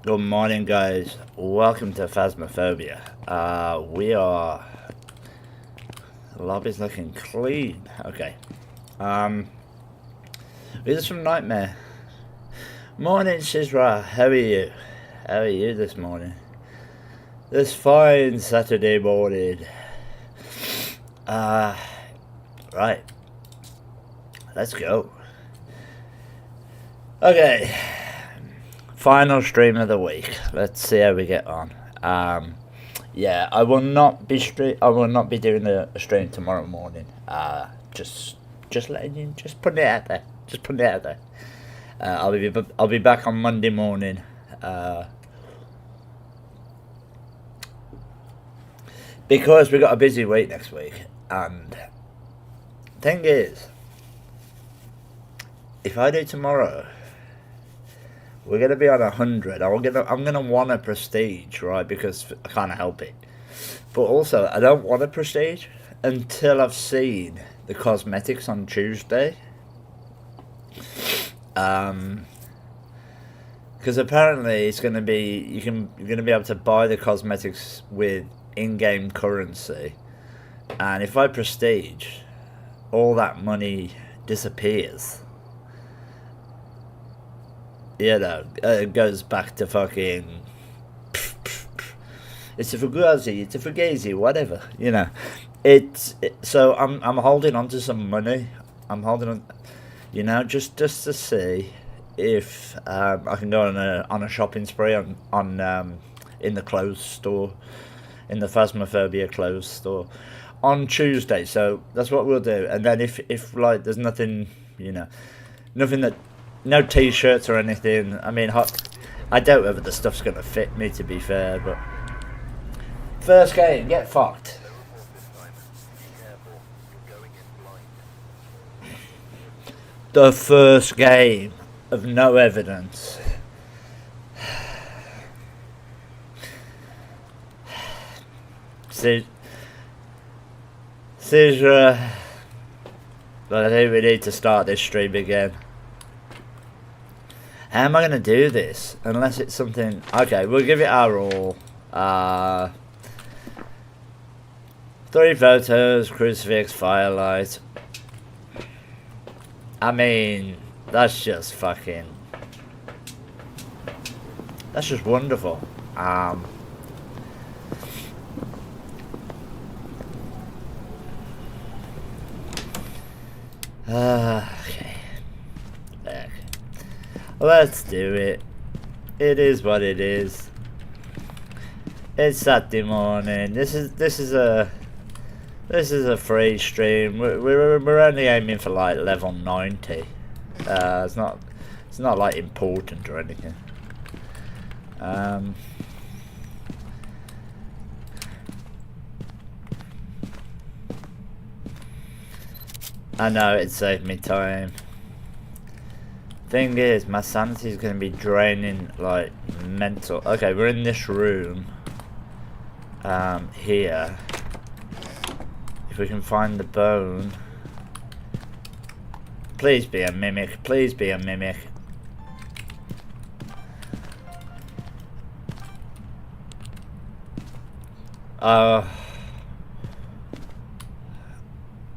Good morning, guys. Welcome to Phasmophobia. The lobby's looking clean. Okay. This is from Nightmare. Morning, Shizra. How are you? How are you this morning? This fine Saturday morning. Right. Let's go. Okay. Final stream of the week. Let's see how we get on. Yeah, I will not be doing a stream tomorrow morning. Just letting you, just putting it out there. Just putting it out there. I'll be back on Monday morning. Because we got a busy week next week, and thing is, if I do tomorrow, we're gonna be on 100. I'm gonna want a prestige, right? Because I can't help it. But also, I don't want a prestige until I've seen the cosmetics on Tuesday. Because apparently it's gonna be you're gonna be able to buy the cosmetics with in-game currency, and if I prestige, all that money disappears. You know, it goes back to fucking. It's a fugazi, it's a fugazi, whatever. You know, so I'm holding on to some money. I'm holding on, you know, just to see if I can go on a shopping spree on in the clothes store, in the Phasmophobia clothes store, on Tuesday. So that's what we'll do. And then if like there's nothing, you know, nothing that. No t-shirts or anything. I mean, I doubt whether the stuff's going to fit me, to be fair, but... First game, get fucked. The first game of no evidence. Sidra... But I think we need to start this stream again. How am I going to do this? Unless it's something... Okay, we'll give it our all. 3 photos, crucifix, firelight. I mean, that's just fucking... That's just wonderful. Okay. Let's do it. It is what it is. It's Saturday morning. This is a free stream. We're only aiming for like level 90. It's not like important or anything. I know it saved me time. Thing is, my sanity is going to be draining like mental. Okay, we're in this room. Here. If we can find the bone. Please be a mimic. Please be a mimic.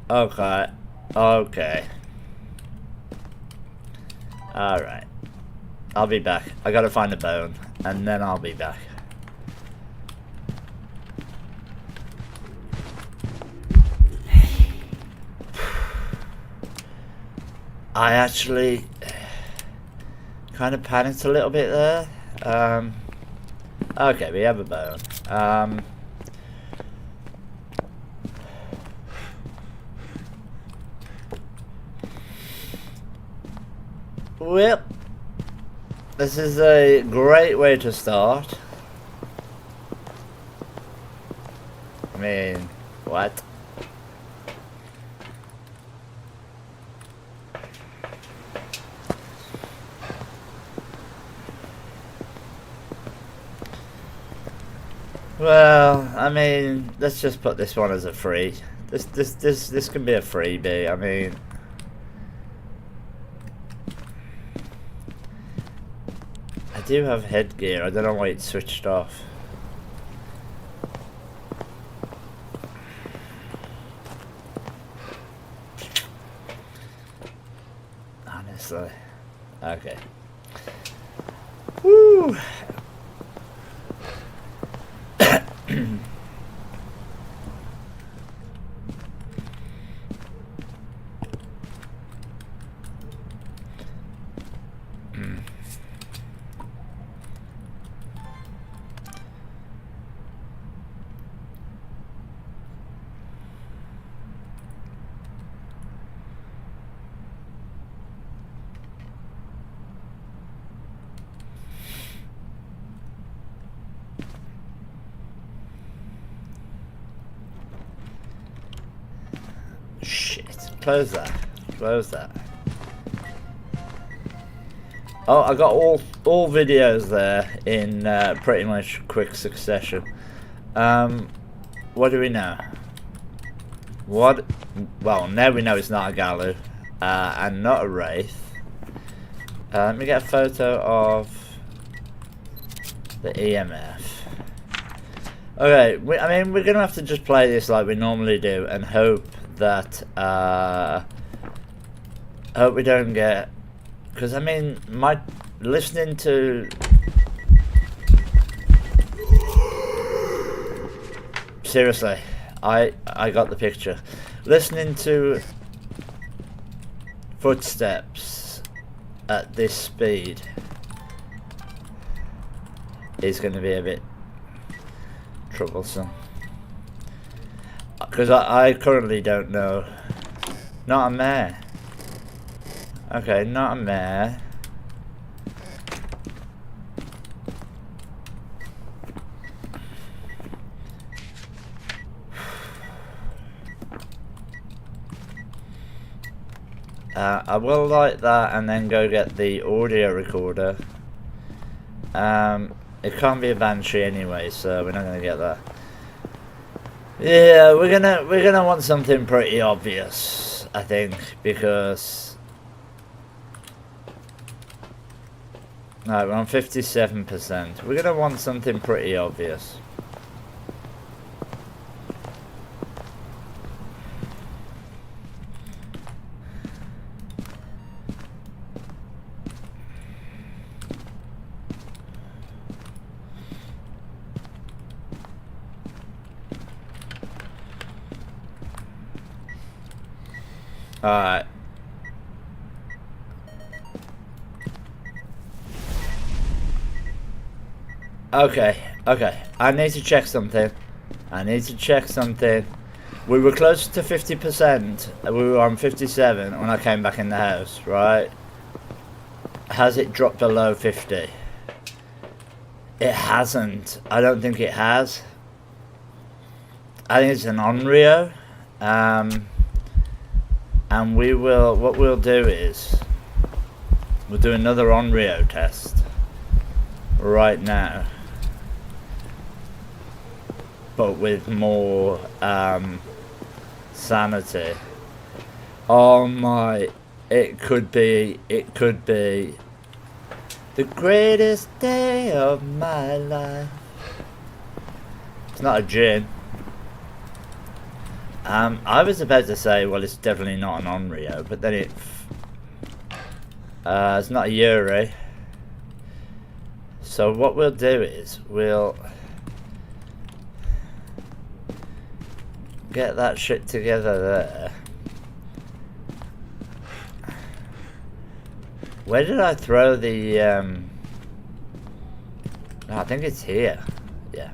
Okay. Okay. Alright. I'll be back. I gotta find the bone. And then I'll be back. I actually kind of panicked a little bit there. Okay, we have a bone. Well, this is a great way to start. I mean, what? Well, I mean, let's just put this one as a free. This can be a freebie. I mean, I do have headgear. I don't know why it's switched off. Honestly. Okay. Woo! Shit. Close that. Close that. Oh, I got all videos there in pretty much quick succession. What do we know? What? Well, now we know it's not a Galu, and not a Wraith. Let me get a photo of the EMF. Okay, I mean, we're gonna have to just play this like we normally do and hope that hope we don't get, because I mean, listening to seriously, I got the picture. Listening to footsteps at this speed is going to be a bit troublesome. Because I currently don't know. Not a mare. Okay, not a mare. I will light that and then go get the audio recorder. It can't be a Banshee anyway, so we're not gonna get that. Yeah, we're gonna want something pretty obvious, I think, because no, we're on 57%. We're gonna want something pretty obvious. Alright. Okay, okay. I need to check something. We were close to 50%. We were on 57 when I came back in the house, right? Has it dropped below 50? It hasn't. I don't think it has. I think it's an Onryo. And we will, what we'll do is, we'll do another Onryo test right now. But with more sanity. Oh my, it could be the greatest day of my life. It's not a gin. I was about to say, well, it's definitely not an Onryo, but then it's not a Yuri. So what we'll do is we'll get that shit together there. Where did I throw the oh, I think it's here. Yeah.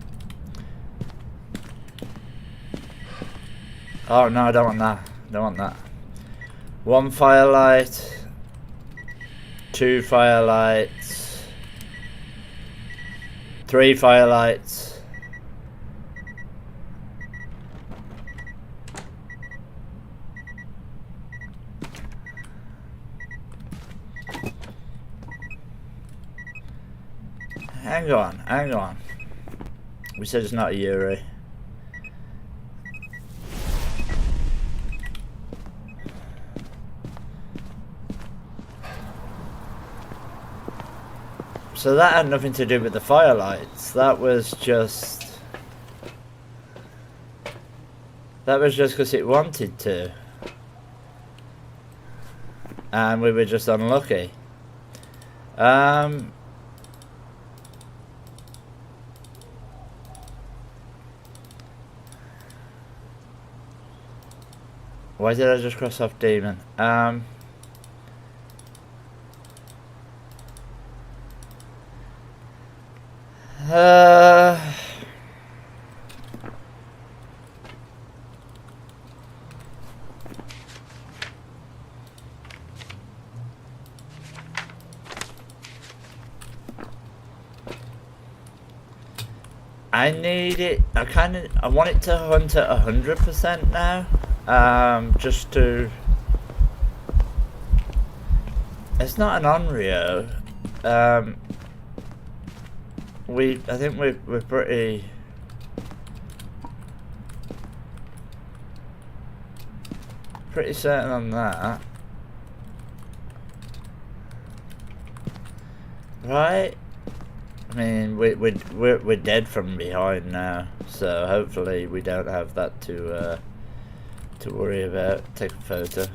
Oh no, I don't want that. Don't want that. 1 firelight, 2 firelights, 3 firelights. Hang on. We said it's not a Yuri. So that had nothing to do with the firelights. That was just because it wanted to. And we were just unlucky. Why did I just cross off demon? I need it. I want it to hunt at 100% now. Just to. It's not an Onryo. I think we're pretty certain on that, right? I mean, we're dead from behind now, so hopefully we don't have that to worry about. Take a photo.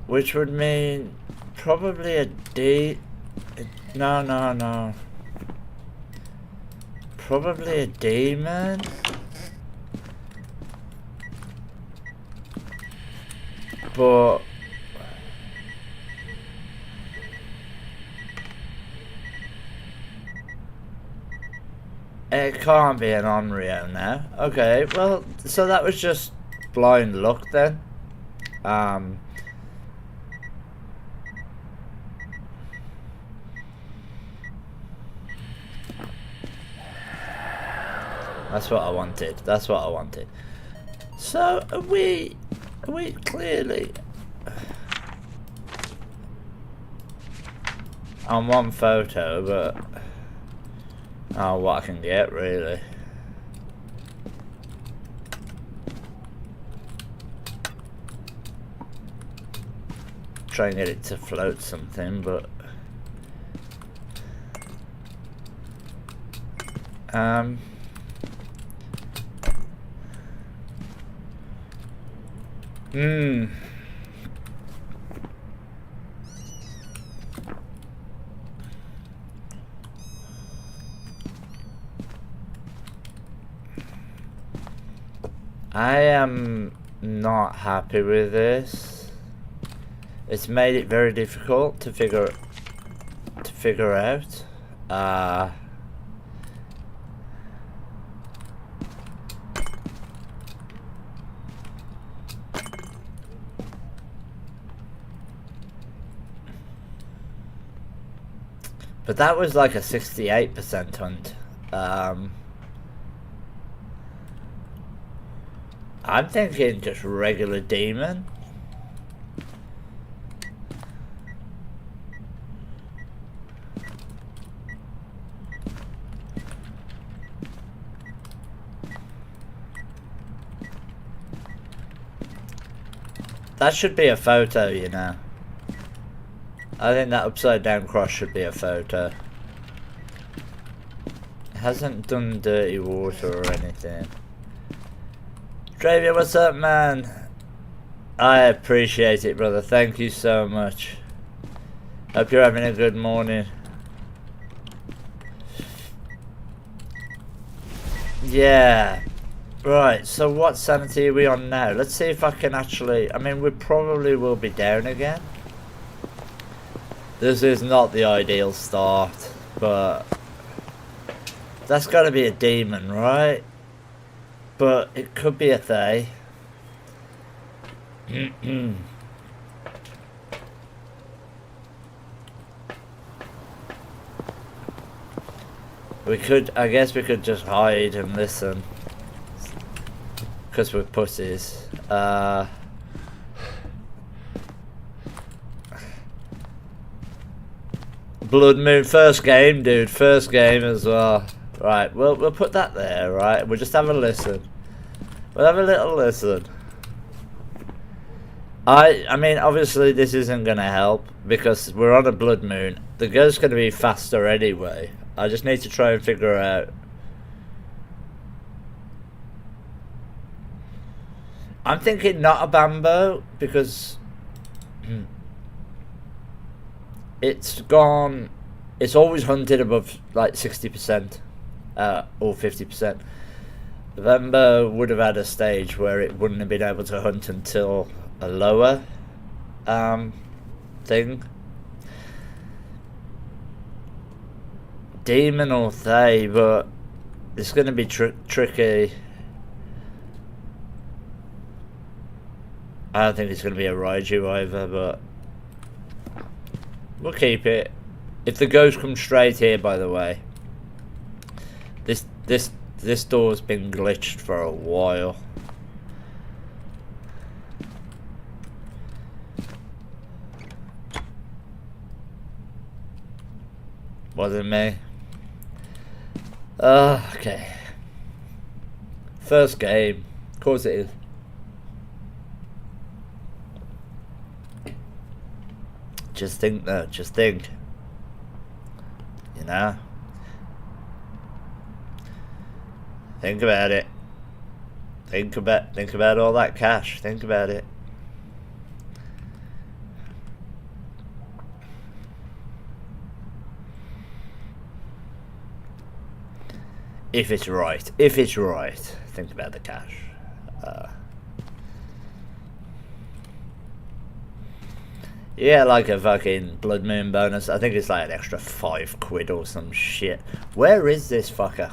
Which would mean probably a D. No. Probably a demon. But it can't be an Onryo now. Okay, well, so that was just blind luck then. That's what I wanted. So are we clearly on one photo, but what I can get really. Try and get it to float something, but I am not happy with this. It's made it very difficult to figure out. But that was like a 68% hunt. I'm thinking just regular demon. That should be a photo, you know. I think that upside down cross should be a photo. It hasn't done dirty water or anything. Dravier, what's up, man? I appreciate it, brother. Thank you so much. Hope you're having a good morning. Yeah. Right, so what sanity are we on now? Let's see if I can actually... I mean, we probably will be down again. This is not the ideal start, but... that's got to be a demon, right? But it could be a they. We could... I guess we could just hide and listen. Because we're pussies. Blood Moon, first game, dude. First game as well. Right, we'll put that there, right? We'll just have a listen. We'll have a little listen. I mean, obviously this isn't going to help because we're on a Blood Moon. The ghost's going to be faster anyway. I just need to try and figure out. I'm thinking not a Bambo because it's gone. It's always hunted above like 60% or 50%. The Bambo would have had a stage where it wouldn't have been able to hunt until a lower thing. Demon or Thay, but it's going to be tricky. I don't think it's going to be a Raiju either, but we'll keep it. If the ghost comes straight here, by the way, this door's been glitched for a while. Wasn't me. Okay. First game. Of course it is. Just think though, just think. You know? Think about it. Think about all that cash. Think about it. If it's right. If it's right. Think about the cash. Yeah, like a fucking Blood Moon bonus. I think it's like an extra £5 or some shit. Where is this fucker?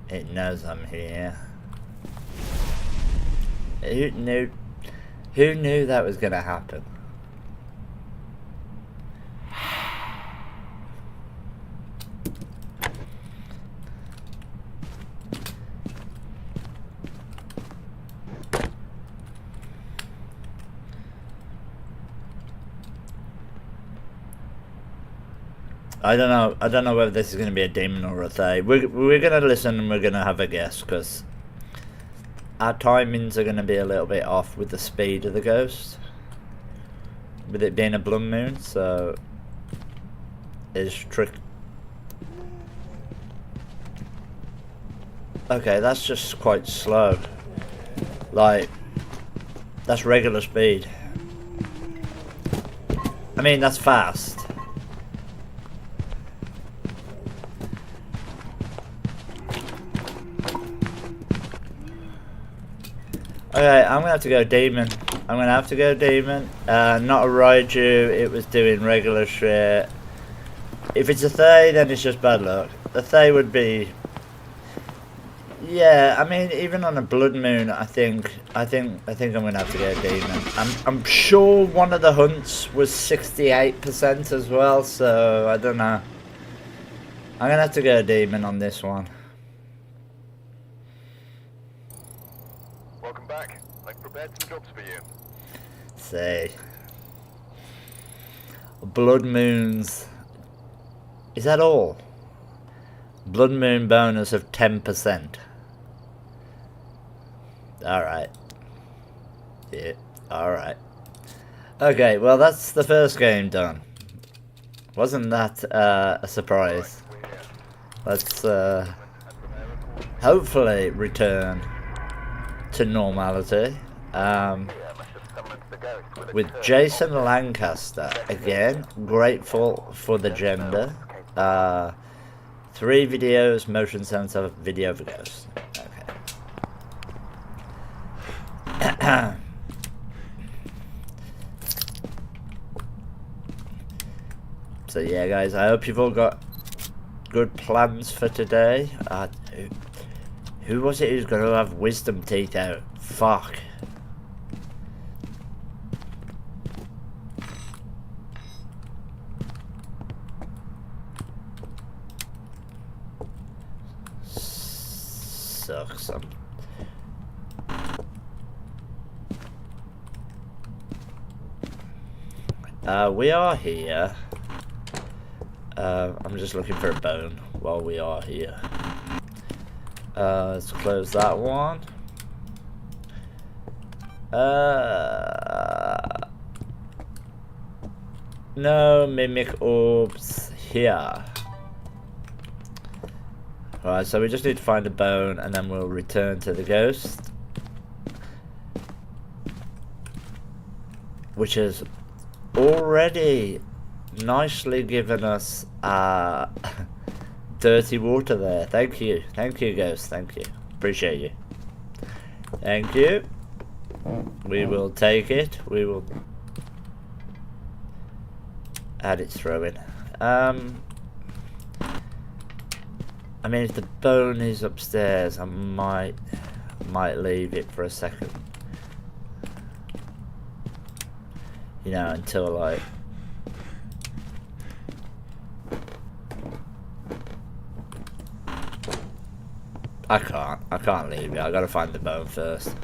It knows I'm here. Who knew that was gonna happen? I don't know whether this is going to be a demon or a Thay. We're going to listen and we're going to have a guess because our timings are going to be a little bit off with the speed of the ghost, with it being a Blood Moon, so it's trick. Okay, that's just quite slow. Like, that's regular speed. I mean, that's fast. Okay, I'm gonna have to go demon. I'm gonna have to go demon. Not a Raiju, it was doing regular shit. If it's a Thay, then it's just bad luck. The Thay would be... Yeah, I mean, even on a Blood Moon, I think I'm gonna have to go demon. I'm sure one of the hunts was 68% as well, so I don't know. I'm gonna have to go demon on this one. Welcome back. I've prepared some jobs for you. See. Blood Moons. Is that all? Blood Moon bonus of 10%. Alright. Yeah, alright. Okay, well that's the first game done. Wasn't that a surprise? Let's hopefully return to normality. With Jason Lancaster. Again, grateful for the gender. 3 videos, motion sensor, video for ghosts. Okay. So yeah, guys, I hope you've all got good plans for today. Who was it who's going to have wisdom teeth out? Fuck. Sucks. We are here. I'm just looking for a bone while we are here. Let's close that one. No mimic orbs here. Alright, so we just need to find a bone and then we'll return to the ghost. Which has already nicely given us dirty water there. Thank you, ghost. Thank you. Appreciate you. Thank you. We will take it. We will add its throwing. I mean, if the bone is upstairs, I might leave it for a second. You know, until like. I can't leave it. I gotta find the bone first.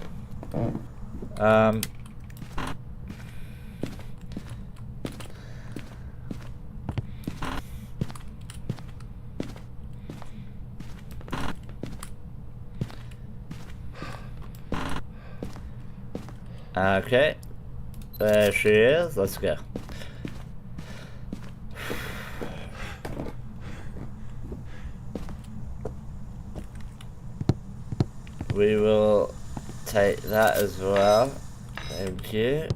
Okay. There she is. Let's go. We will take that as well. Thank you.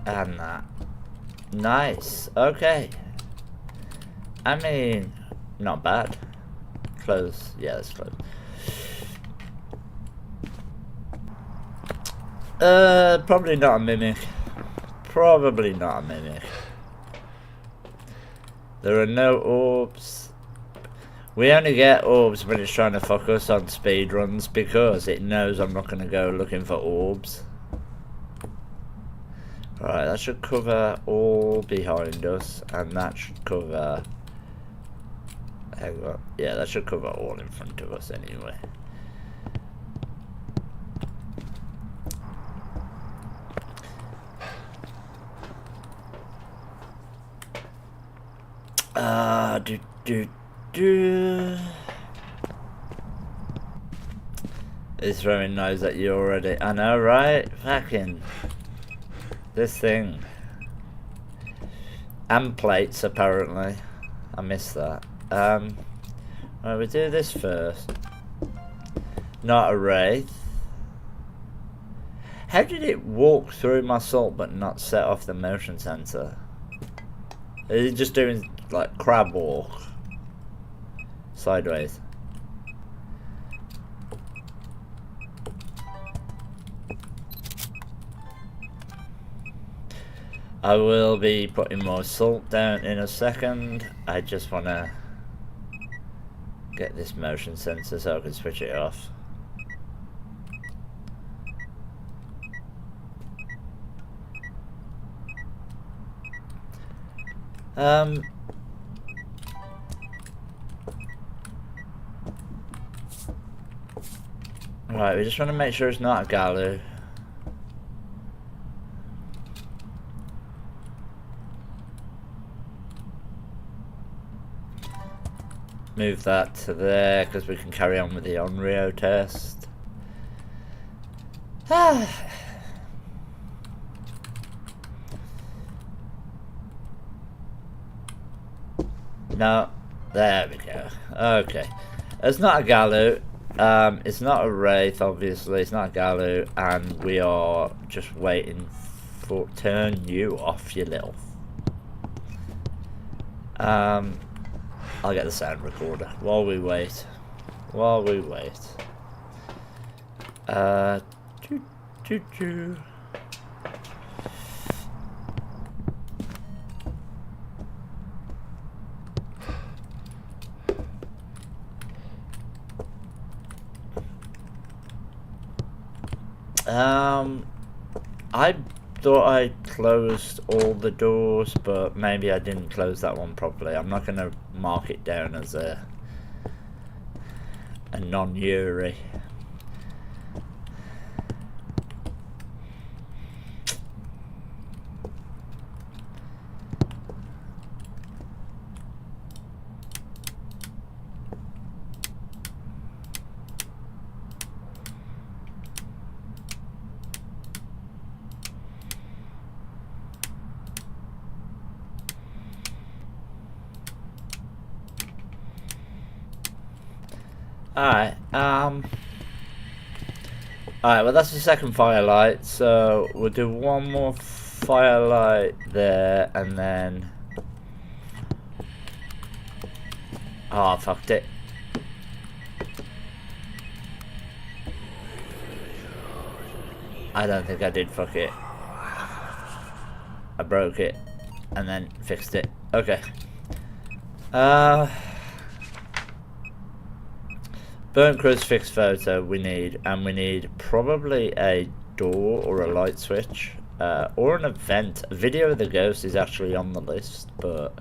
And that. Nice. Okay. I mean, not bad. Close. Yeah, let's close. Probably not a mimic. Probably not a mimic. There are no orbs. We only get orbs when it's trying to fuck us on speedruns because it knows I'm not going to go looking for orbs. Right, that should cover all behind us, and that should cover... Hang on. Yeah, that should cover all in front of us anyway. It's very nice that you already... I know, right? Fucking... This thing. And plates, apparently. I missed that. Right, we do this first. Not a wraith. How did it walk through my salt but not set off the motion sensor? Is it just doing like crab walk? Sideways. I will be putting more salt down in a second. I just want to get this motion sensor so I can switch it off. Right, we just want to make sure it's not a Galu. Move that to there because we can carry on with the Onryo test. No, there we go. Okay, it's not a Galu. It's not a Wraith, obviously. It's not a Galu, and we are just waiting for turn you off, you little. I'll get the sound recorder while we wait. While we wait. Choo choo choo. I thought I closed all the doors, but maybe I didn't close that one properly. I'm not going to mark it down as a non-Yuri. Alright, well that's the second firelight, so we'll do one more firelight there, and then... Oh, I fucked it. I don't think I did fuck it. I broke it, and then fixed it. Okay. Burnt crucifix photo we need, and we need probably a door or a light switch, or an event. A video of the ghost is actually on the list, but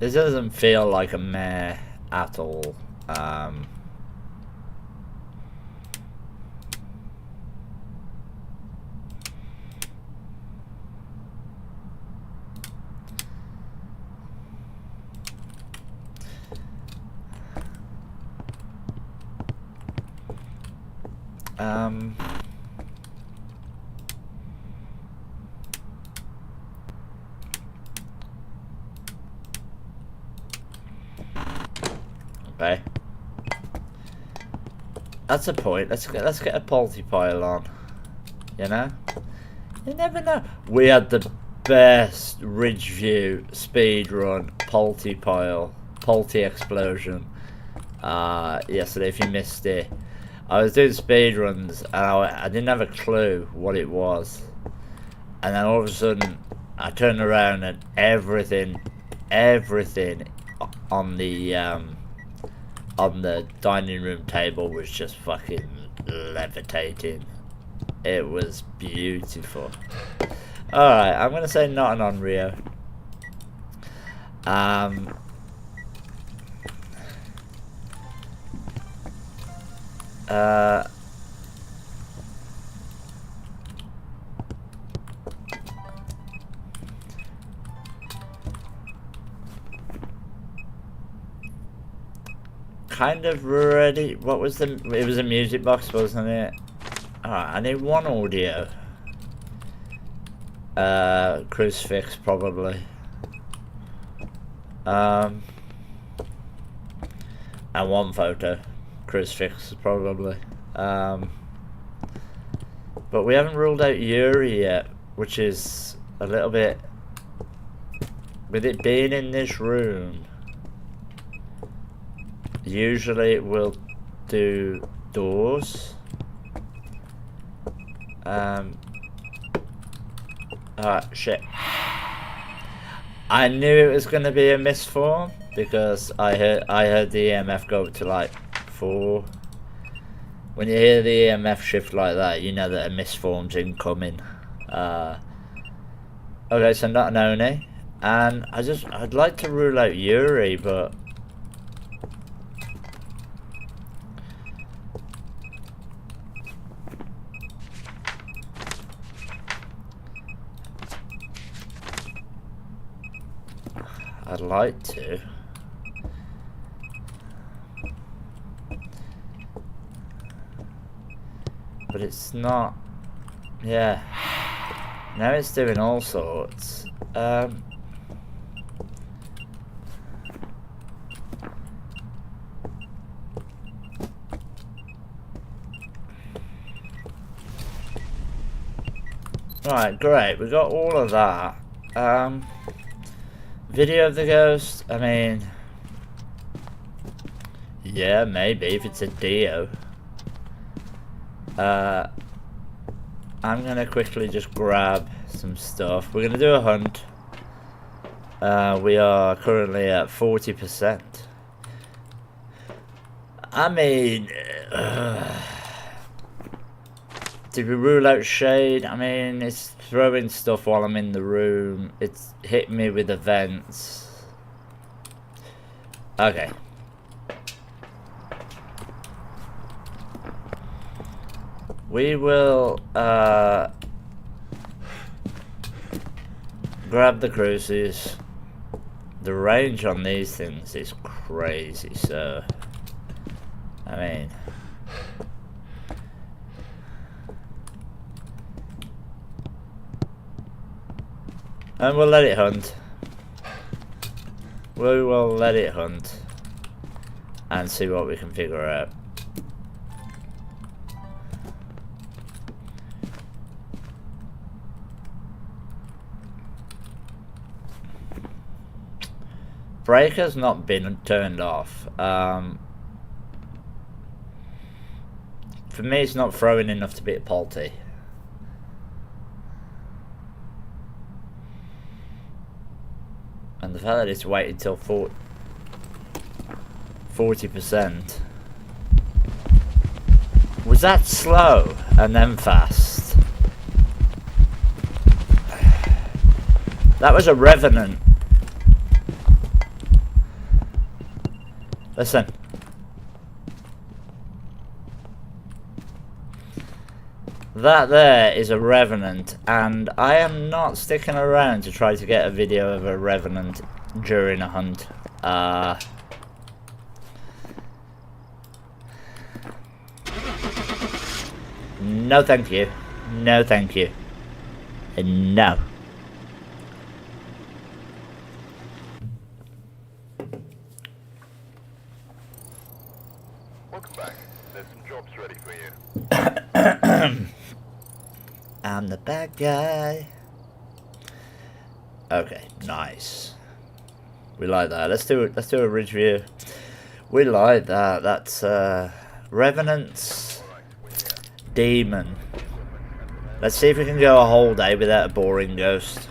this doesn't feel like a meh at all. Okay. That's a point. Let's get a Polty pile on. You know? You never know. We had the best Ridgeview speed run Polty pile, Polty explosion yesterday. If you missed it, I was doing speed runs and I didn't have a clue what it was, and then all of a sudden I turned around and everything on the dining room table was just fucking levitating. It was beautiful. Alright, I'm gonna say not an Onryo. Kind of ready. What was the... It was a music box, wasn't it? Alright, I need one audio. Crucifix, probably. And one photo. Crucifix, probably. But we haven't ruled out Yuri yet, which is a little bit... With it being in this room, usually it will do doors. Shit. I knew it was going to be a misform because I heard the EMF go up to like 4. When you hear the EMF shift like that, you know that a misform's incoming. Okay, so not an Oni, and I'd like to rule out Yuri, but I'd like to. But it's not. Yeah. Now it's doing all sorts. Right, great. We got all of that. Video of the ghost. I mean, yeah, maybe if it's a Dio. I'm gonna quickly just grab some stuff. We're gonna do a hunt. We are currently at 40%. I mean, did we rule out shade? I mean, it's throwing stuff while I'm in the room. It's hit me with events. Okay. We will grab the cruises. The range on these things is crazy, so I mean, and we'll let it hunt. We will let it hunt and see what we can figure out. Breaker's not been turned off. For me, it's not throwing enough to be a Polty. And the fact that it's waited till 40%. Was that slow and then fast? That was a Revenant. Listen. That there is a Revenant, and I am not sticking around to try to get a video of a Revenant during a hunt. No thank you. No thank you. No. Welcome back. There's some jobs ready for you. I'm the bad guy. Okay, nice. We like that. Let's do a ridge view. We like that. That's Revenant's Demon. Let's see if we can go a whole day without a boring ghost.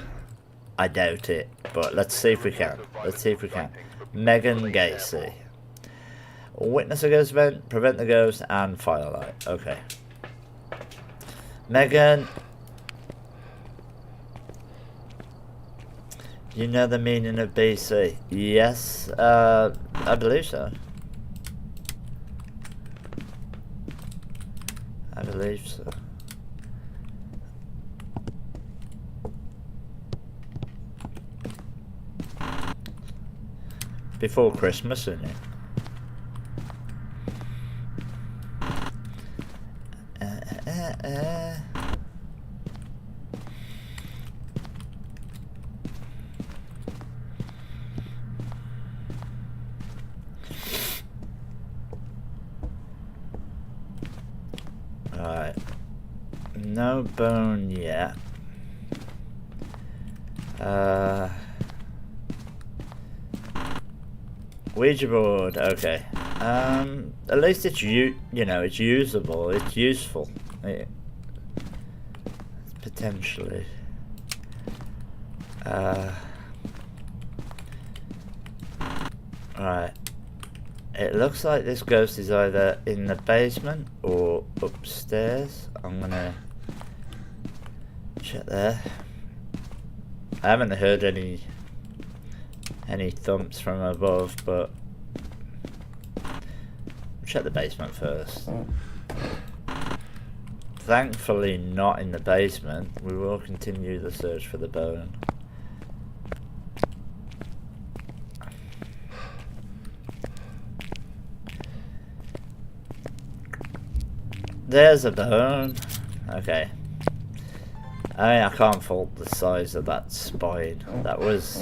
I doubt it, but let's see if we can. Let's see if we can. Megan Gacy. Witness a ghost event, prevent the ghost, and firelight. Okay. Megan. You know the meaning of BC? Yes, I believe so. I believe so. Before Christmas, isn't it? Alright. No bone yet. Ouija board, okay. At least it's you know, it's usable, it's useful. Potentially. Right. It looks like this ghost is either in the basement or upstairs. I'm gonna check there. I haven't heard any thumps from above, but check the basement first. Thankfully not in the basement. We will continue the search for the bone. There's a bone. Okay. I mean, I can't fault the size of that spine. That was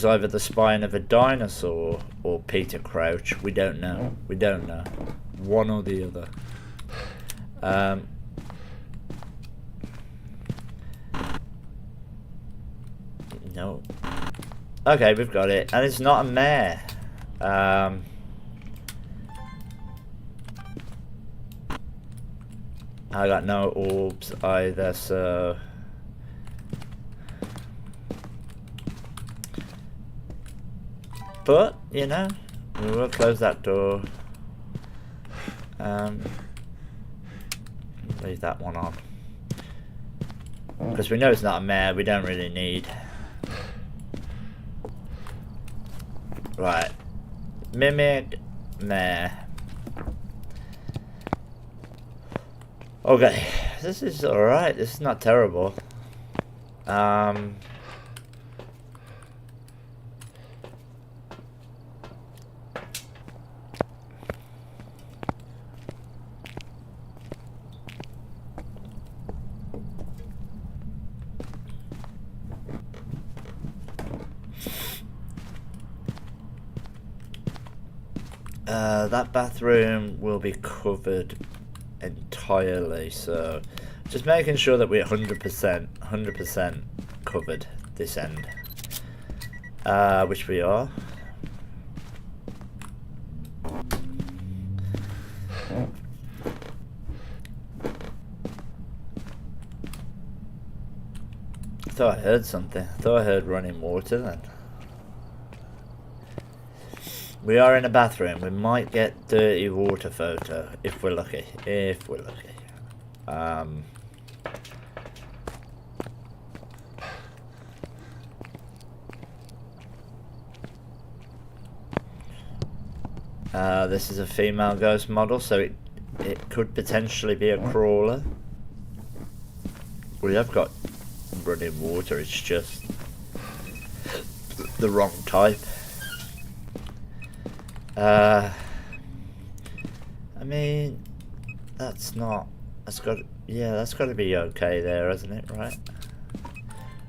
either the spine of a dinosaur or Peter Crouch. We don't know. We don't know. One or the other. No. Okay, we've got it. And it's not a mare. I got no orbs either, so... But, you know, we will close that door. Leave that one on. Because we know it's not a mare, we don't really need... Right. Mimic mare. Okay, this is alright, this is not terrible. That bathroom will be covered entirely, so just making sure that we're 100% covered this end, which we are. I thought I heard something. I thought I heard running water then. We are in a bathroom. We might get dirty water photo if we're lucky. If we're lucky. This is a female ghost model, so it could potentially be a crawler. We have got running water. It's just the wrong type. I mean, that's got to be okay there, isn't it, right?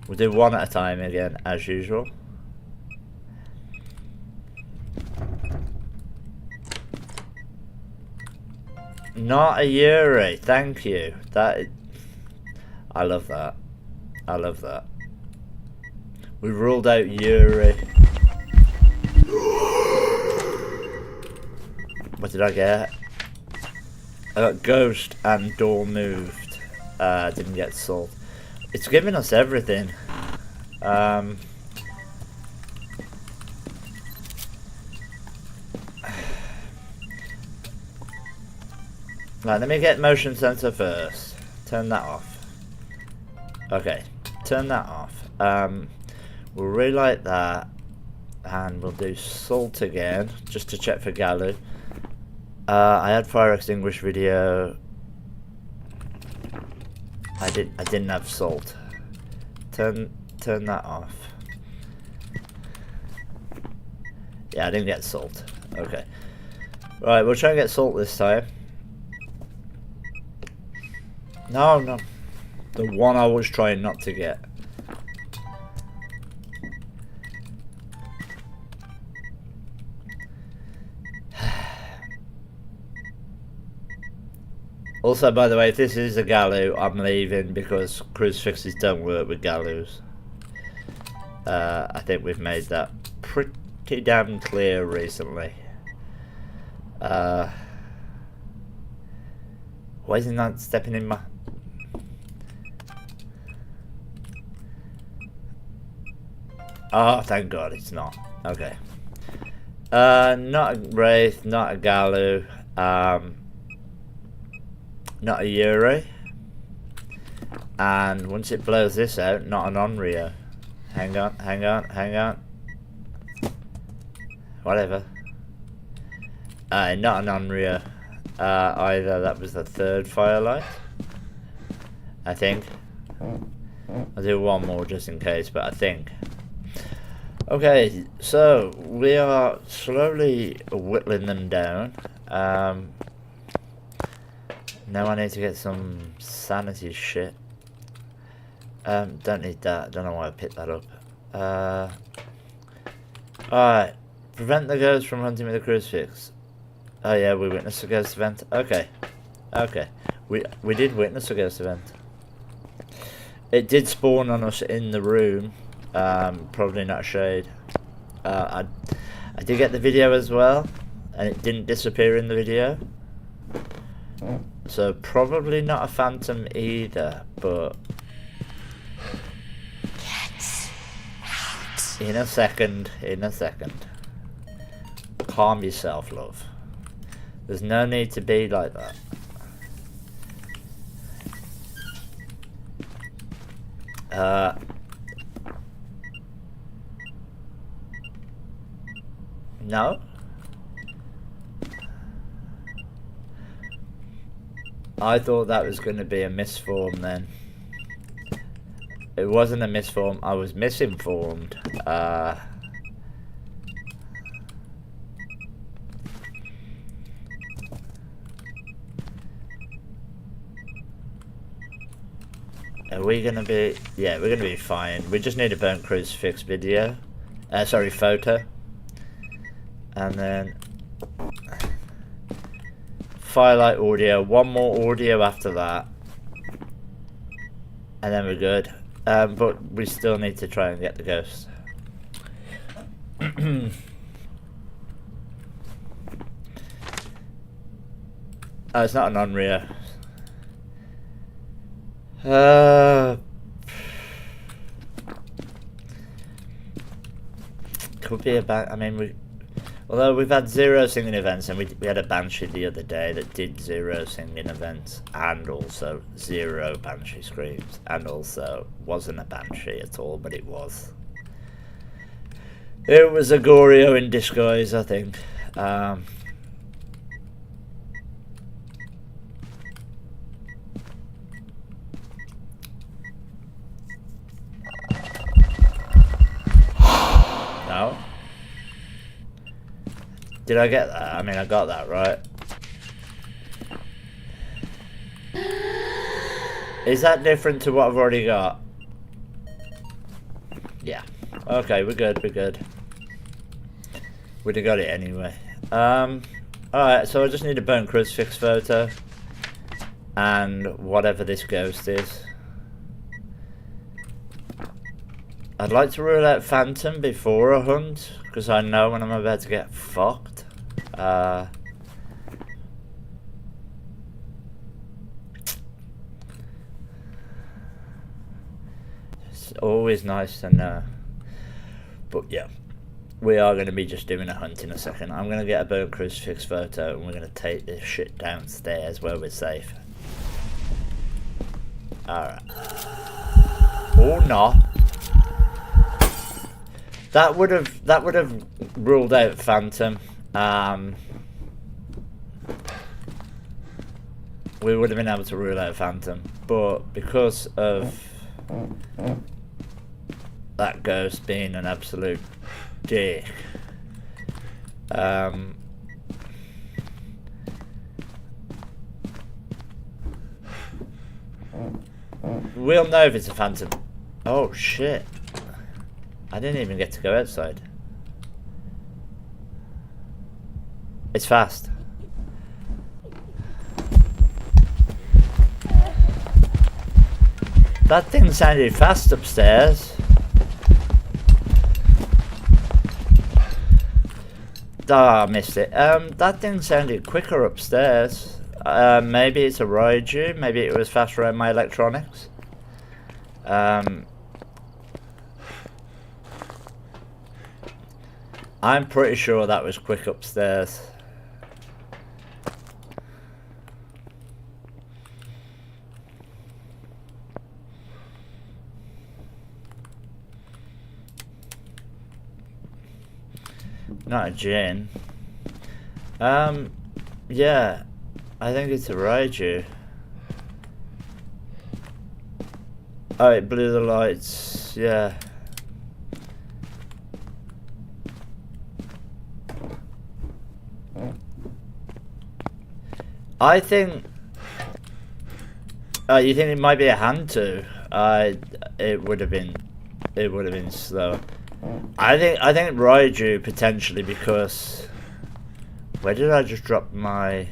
We'll do one at a time again, as usual. Not a Yuri, thank you. I love that. I love that. We ruled out Yuri. What did I get? I got ghost and door moved. Didn't get salt. It's giving us everything. Right, let me get motion sensor first. Turn that off. Okay, turn that off. We'll relight that, and we'll do salt again, just to check for Galu. I had fire extinguish video. I didn't have salt. Turn that off. Yeah, I didn't get salt. Okay. Right, we'll try and get salt this time. No. The one I was trying not to get. Also, by the way, if this is a Galoo, I'm leaving because crucifixes don't work with Galoos. I think we've made that pretty damn clear recently. Why is he not stepping in my... Oh, thank God it's not. Okay. Not a Wraith, not a Galoo, not a Yuri. And once it blows this out, not an Onryo. Hang on, hang on, hang on. Whatever. Not an Onryo either. That was the third Firelight, I think. I'll do one more just in case, but I think. Okay, so we are slowly whittling them down. Now I need to get some sanity shit. Don't need that. Don't know why I picked that up. Alright. Prevent the ghost from hunting with a crucifix. Oh yeah, we witnessed a ghost event. Okay. Okay. We did witness a ghost event. It did spawn on us in the room. Probably not a shade. I did get the video as well, and it didn't disappear in the video. So probably not a phantom either, but in a second, calm yourself, love. There's no need to be like that. No? I thought that was going to be a misform then. It wasn't a misform, I was misinformed. Are we going to be... Yeah, we're going to be fine. We just need a burnt crucifix video. Sorry, photo. And then... Firelight audio. One more audio after that. And then we're good. But we still need to try and get the ghost. Oh, it's not an Onryo. Could be a I mean, although we've had 0 singing events, and we had a Banshee the other day that did 0 singing events, and also 0 Banshee screams, and also wasn't a Banshee at all, but it was. It was a Goryo in disguise, I think. No? Did I get that? I mean, I got that, right? Is that different to what I've already got? Yeah. Okay, we're good, we're good. We'd have got it anyway. Alright, so I just need a burnt crucifix photo. And whatever this ghost is. I'd like to rule out Phantom before a hunt, because I know when I'm about to get fucked. It's always nice to know. But yeah, we are going to be just doing a hunt in a second. I'm going to get a burnt crucifix photo and we're going to take this shit downstairs where we're safe. Alright. Or not. That would have ruled out Phantom. We would have been able to rule out Phantom, but because of that ghost being an absolute dick, we'll know if it's a Phantom. Oh shit. I didn't even get to go outside. It's fast. That thing sounded fast upstairs. Oh, I missed it. That thing sounded quicker upstairs. Maybe it's a Raiju. Maybe it was faster around my electronics. I'm pretty sure that was quick upstairs. Not a gin. Yeah, I think it's a Raiju. Oh, it blew the lights, yeah. I think... you think it might be a hand too? It would have been slower. I think Raiju potentially, because where did I just drop my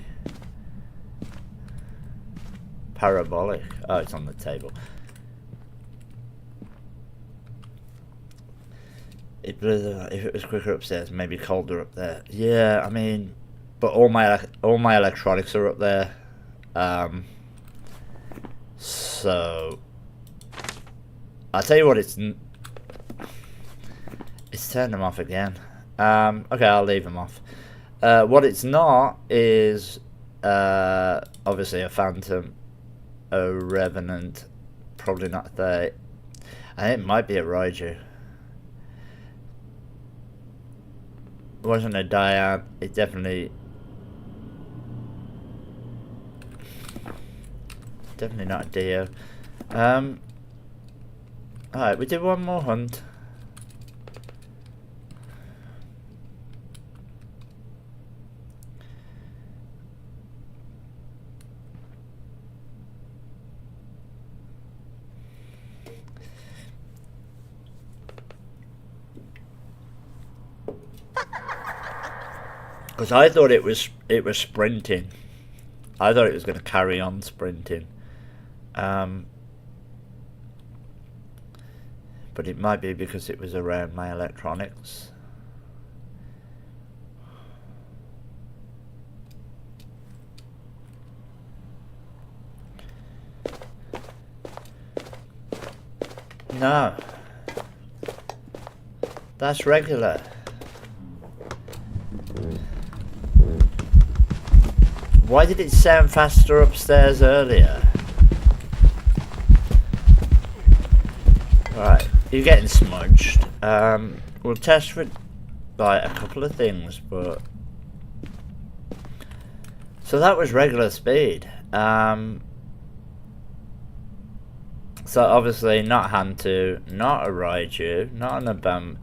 parabolic? Oh, it's on the table. It blew the, if it was quicker upstairs, maybe colder up there. Yeah, I mean, but all my electronics are up there. So I'll tell you what, it's turned them off again. Okay, I'll leave them off. What it's not is obviously a Phantom, a Revenant, probably not there. I think it might be a Raiju. It wasn't a Diane. It definitely not a Dio. Alright, we did one more hunt. Because I thought it was sprinting. I thought it was going to carry on sprinting. But it might be because it was around my electronics. No. That's regular. Why did it sound faster upstairs earlier? Right, you're getting smudged. We'll test for like a couple of things, but so that was regular speed. So obviously not Hantu, not a Raiju, not an Abam,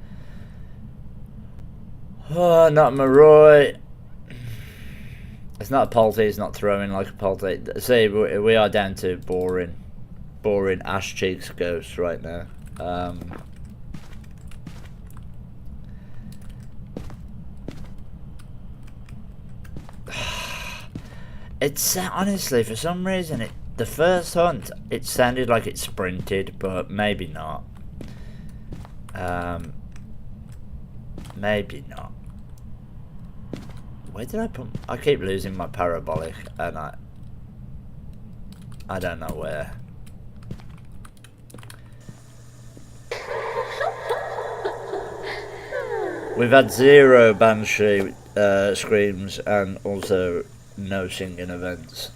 oh, not Maroi. It's not a Polty, it's not throwing like a Polty. See, we are down to boring ash cheeks ghosts right now. It's honestly, for some reason, the first hunt, it sounded like it sprinted, but maybe not. Maybe not. Where did I put? I keep losing my parabolic, and I don't know where. We've had 0 Banshee screams and also no singing events.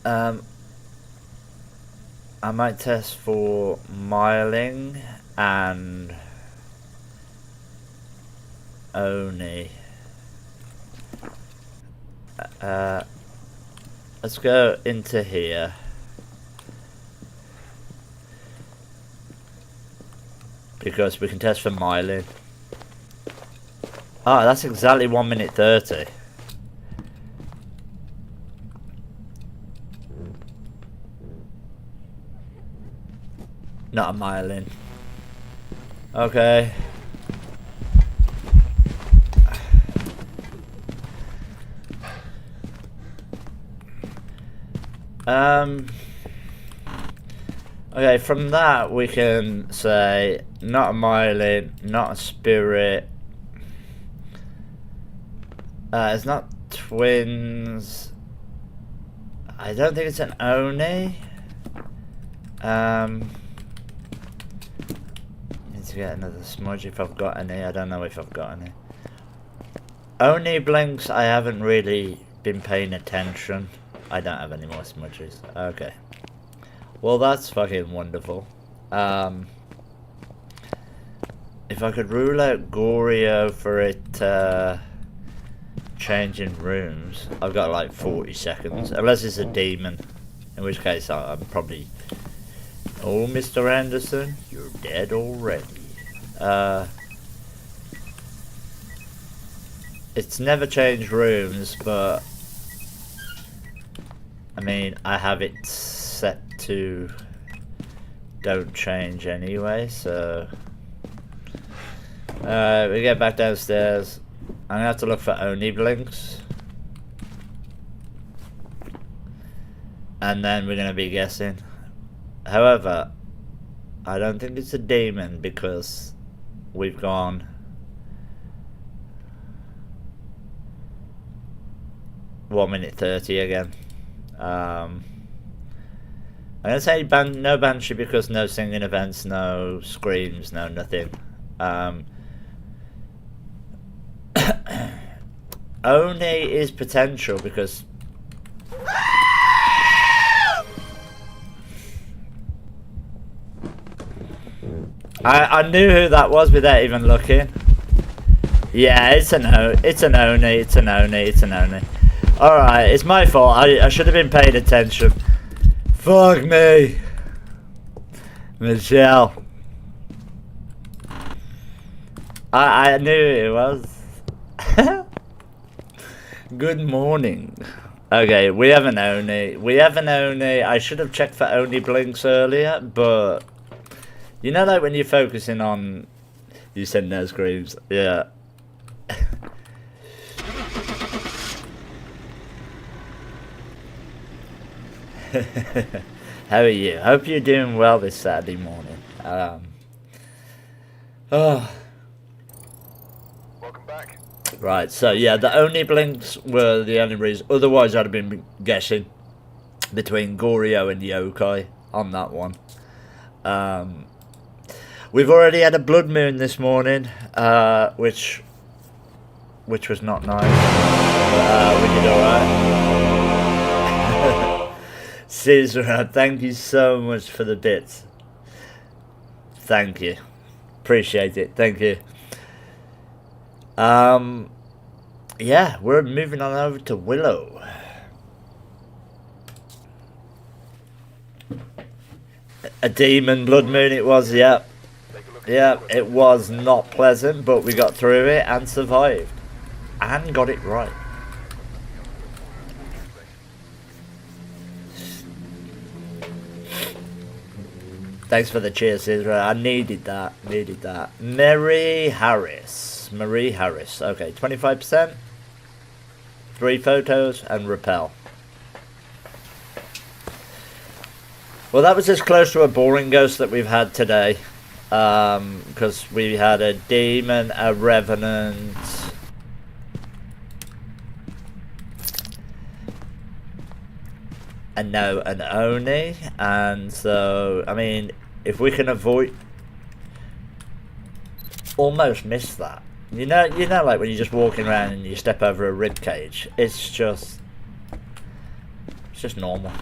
I might test for miling and Oni. Let's go into here. Because we can test for miling. Ah, that's exactly 1 minute 30. Not a miling. Okay. Okay, from that we can say not a myelin, not a spirit. It's not twins. I don't think it's an Oni. Need to get another smudge if I've got any. I don't know if I've got any. Oni blinks, I haven't really been paying attention. I don't have any more smudges. Okay. Well, that's fucking wonderful. If I could rule out Goryo for it changing rooms, I've got like 40 seconds. Unless it's a demon. In which case I'm probably... Oh, Mr. Anderson, you're dead already. It's never changed rooms, but... I mean, I have it set to don't change anyway, so... we get back downstairs. I'm gonna have to look for Oni blinks. And then we're gonna be guessing. However, I don't think it's a demon because we've gone 1 minute 30 again. I'm gonna say no Banshee because no singing events, no screams, no nothing. Oni is potential because I knew who that was without even looking. Yeah, it's an Oni, it's an Oni. Alright, it's my fault. I should have been paying attention. Fuck me. Michelle. I knew it was. Good morning. Okay, we have an Oni. I should have checked for Oni blinks earlier, but... You know, like when you're focusing on... You said no screams. Yeah. How are you? Hope you're doing well this Saturday morning. Oh. Welcome back. Right, so yeah, the Oni blinks were the only reason. Otherwise, I'd have been guessing between Goryo and Yokai on that one. We've already had a blood moon this morning, which was not nice. We did alright. Caesar, thank you so much for the bits. Thank you. Appreciate it. Thank you. Yeah, we're moving on over to Willow. A demon blood moon it was, yep. Yeah, it was not pleasant, but we got through it and survived. And got it right. Thanks for the cheers, Israel. I needed that. Marie Harris. Okay, 25%. 3 photos and repel. Well, that was as close to a boring ghost that we've had today. Because we had a demon, a revenant, and now an Oni, and so, I mean, if we can avoid, almost miss that. You know, like when you're just walking around and you step over a rib cage, it's just normal.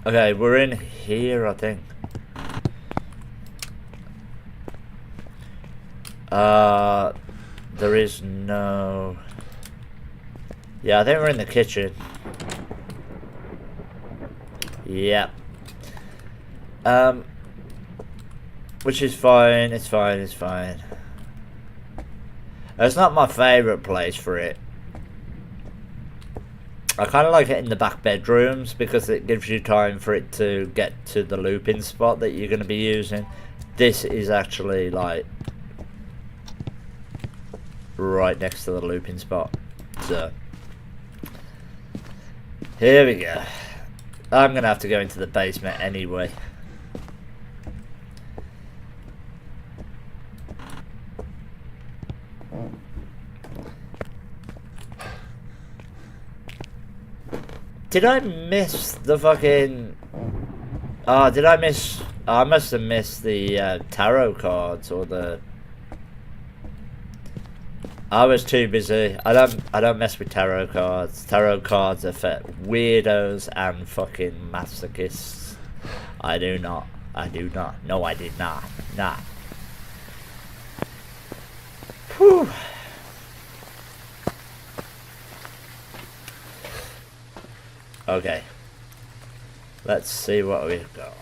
Okay, we're in here, I think. There is no... Yeah, I think we're in the kitchen. Yep. Which is fine, it's fine. It's not my favourite place for it. I kind of like it in the back bedrooms because it gives you time for it to get to the looping spot that you're going to be using. This is actually like right next to the looping spot. So here we go. I'm gonna have to go into the basement anyway. Did I miss the fucking... Oh, did I miss... Oh, I must have missed the tarot cards or the... I was too busy. I don't mess with tarot cards. Tarot cards are for weirdos and fucking masochists. I do not. I do not. No, I did not. Nah. Whew. Okay. Let's see what we've got.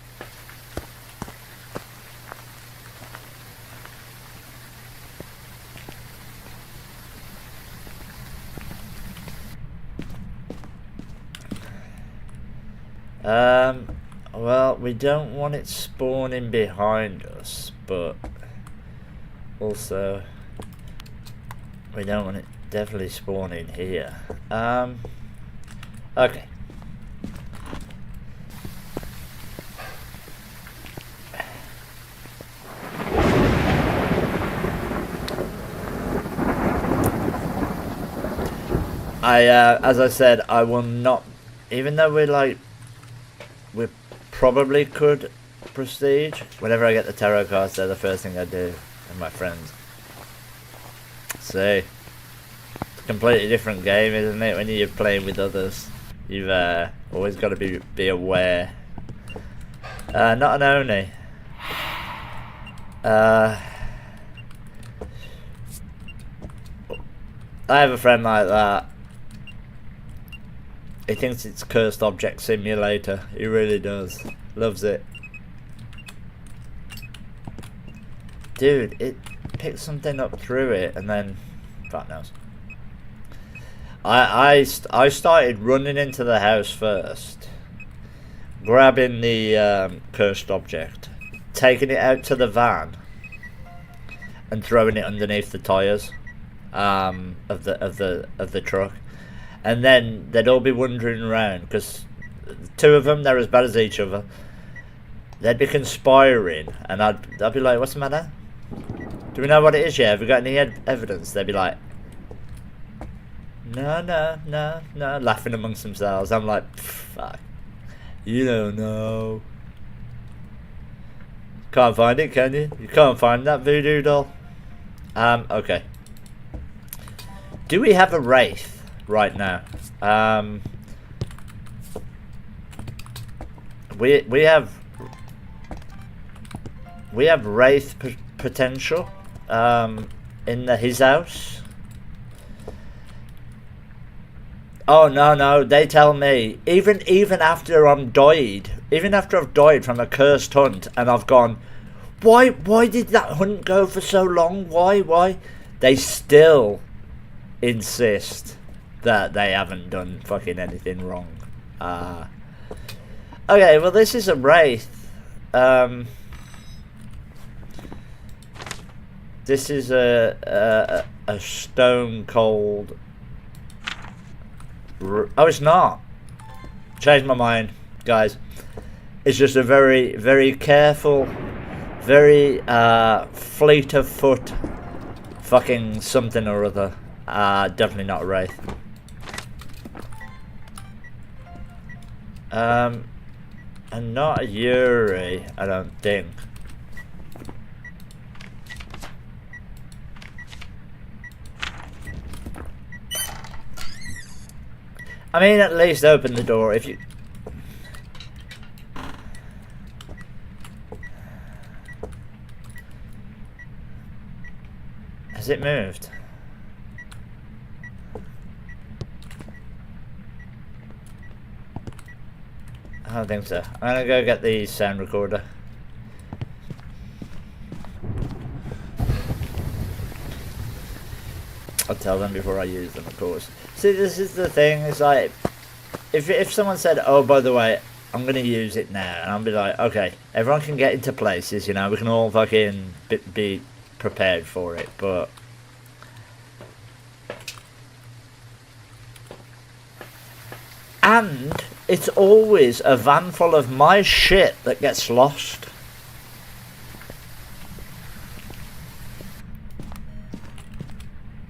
Well, we don't want it spawning behind us, but also we don't want it definitely spawning here. Okay. As I said, I will not, even though we probably could prestige. Whenever I get the tarot cards, they're the first thing I do with my friends. See, it's a completely different game, isn't it? When you're playing with others, you've always got to be aware. Not an Oni. I have a friend like that. He thinks it's Cursed Object Simulator. He really does. Loves it. Dude, it picked something up through it and then... fuck knows. I started running into the house first. Grabbing the Cursed Object. Taking it out to the van. And throwing it underneath the tyres. Of the truck. And then they'd all be wandering around because two of them, they're as bad as each other. They'd be conspiring, and I'd be like, "What's the matter? Do we know what it is yet? Have we got any evidence?" They'd be like, "No," laughing amongst themselves. I'm like, "Fuck, you don't know. Can't find it, can you? You can't find that voodoo doll." Okay. Do we have a wraith right now? We have wraith potential in his house. Oh no, they tell me even after I've died from a cursed hunt and I've gone, why did that hunt go for so long? Why? They still insist that they haven't done fucking anything wrong. Okay, well this is a wraith. This is a stone cold. Oh, it's not. Changed my mind, guys. It's just a very, very careful, very fleet of foot, fucking something or other. Definitely not a wraith. And not a Yuri, I don't think. I mean, at least open the door if you... Has it moved? I don't think so. I'm gonna go get the sound recorder. I'll tell them before I use them, of course. See, this is the thing, it's like, if someone said, oh, by the way, I'm gonna use it now, and I'll be like, okay, everyone can get into places, you know, we can all fucking be prepared for it, but... And it's always a van full of my shit that gets lost.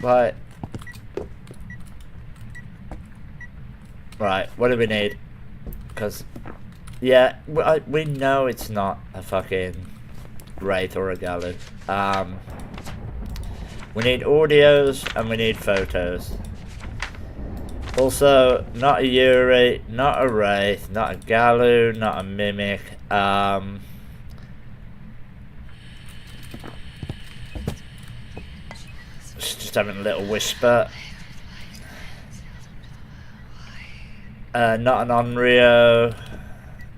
Right. Right, what do we need? Because, yeah, we know it's not a fucking Wraith or a Galu. We need audios and we need photos. Also, not a Yuri, not a Wraith, not a Galu, not a Mimic. Just having a little whisper. Not an Onryo.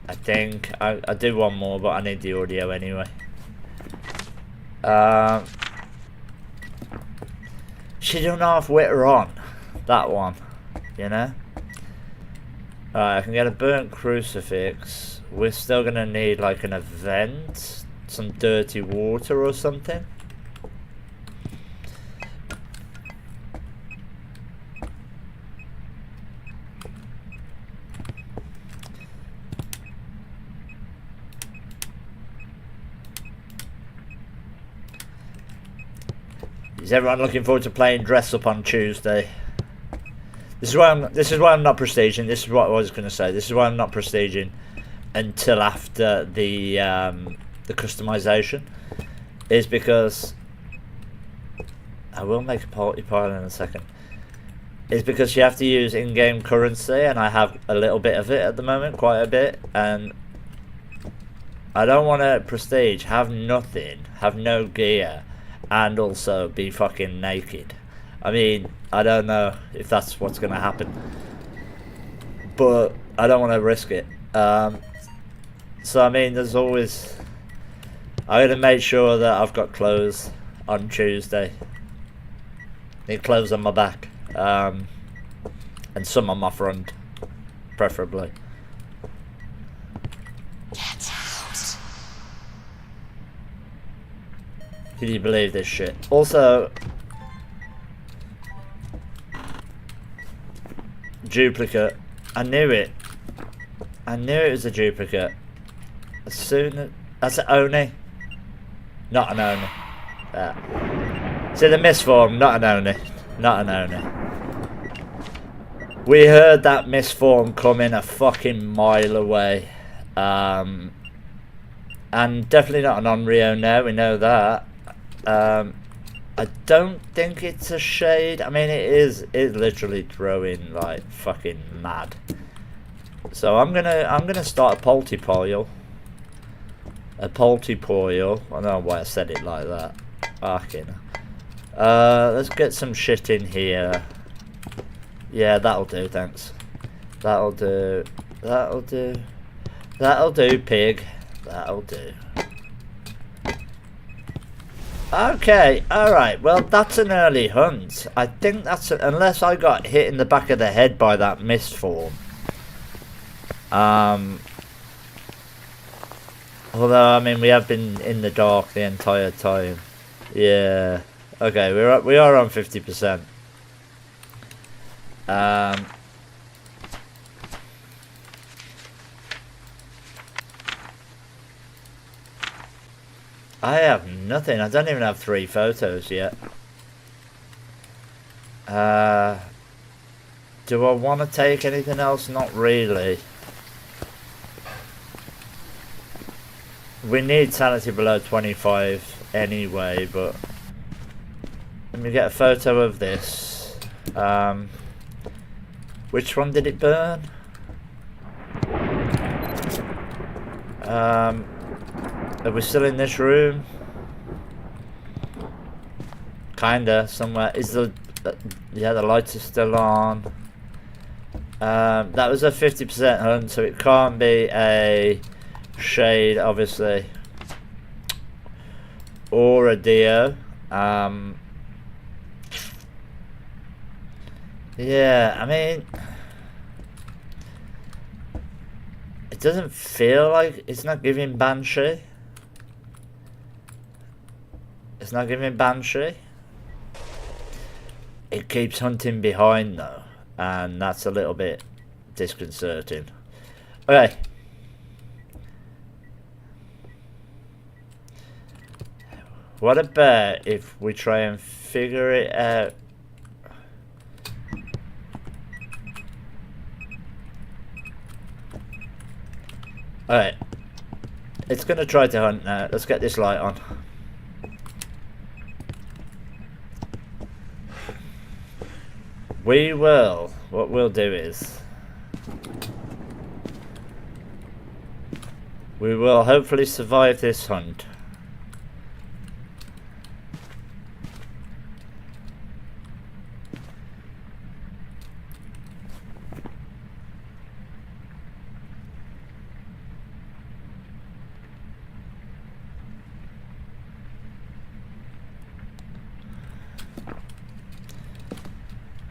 I think I do one more, but I need the audio anyway. She don't know if we're on that one, you know. Alright, I can get a burnt crucifix. We're still gonna need like an event, some dirty water or something. Is everyone looking forward to playing dress up on Tuesday? This is why I'm not prestiging. This is what I was going to say. This is why I'm not prestiging until after the customization. Is because I will make a party pile in a second. Is because you have to use in-game currency, and I have a little bit of it at the moment, quite a bit, and I don't want to prestige, have nothing, have no gear, and also be fucking naked. I mean, I don't know if that's what's going to happen, but I don't want to risk it. So I mean, there's always, I gotta make sure that I've got clothes on Tuesday. Need clothes on my back, and some on my front, preferably. Get out. Can you believe this shit? Also, duplicate. I knew it. I knew it was a duplicate. As soon as... That's an Oni. Not an Oni. See the misform, not an Oni. Not an Oni. We heard that misform coming a fucking mile away. And definitely not an Onryo now, we know that. I don't think it's a shade. I mean, it's literally throwing like fucking mad. So I'm gonna start a polty-poil. A polty-poil. I don't know why I said it like that. Fucking. Let's get some shit in here. Yeah, that'll do, thanks. That'll do. That'll do. That'll do, pig. That'll do. Okay, alright, well that's an early hunt. I think that's, unless I got hit in the back of the head by that misform. Although, I mean, we have been in the dark the entire time. Yeah, okay, we are on 50%. I have nothing. I don't even have 3 photos yet. Do I want to take anything else? Not really. We need sanity below 25 anyway, but let me get a photo of this. Which one did it burn? Are we still in this room? Kinda, somewhere. Is the... yeah, the lights are still on. That was a 50% hunt, so it can't be a shade, obviously. Or a Dio. Yeah, I mean... it doesn't feel like... it's not giving Banshee. It's not giving Banshee. It keeps hunting behind though, and that's a little bit disconcerting. Okay. What about if we try and figure it out? Alright. It's gonna try to hunt now. Let's get this light on. What we'll do is we will hopefully survive this hunt.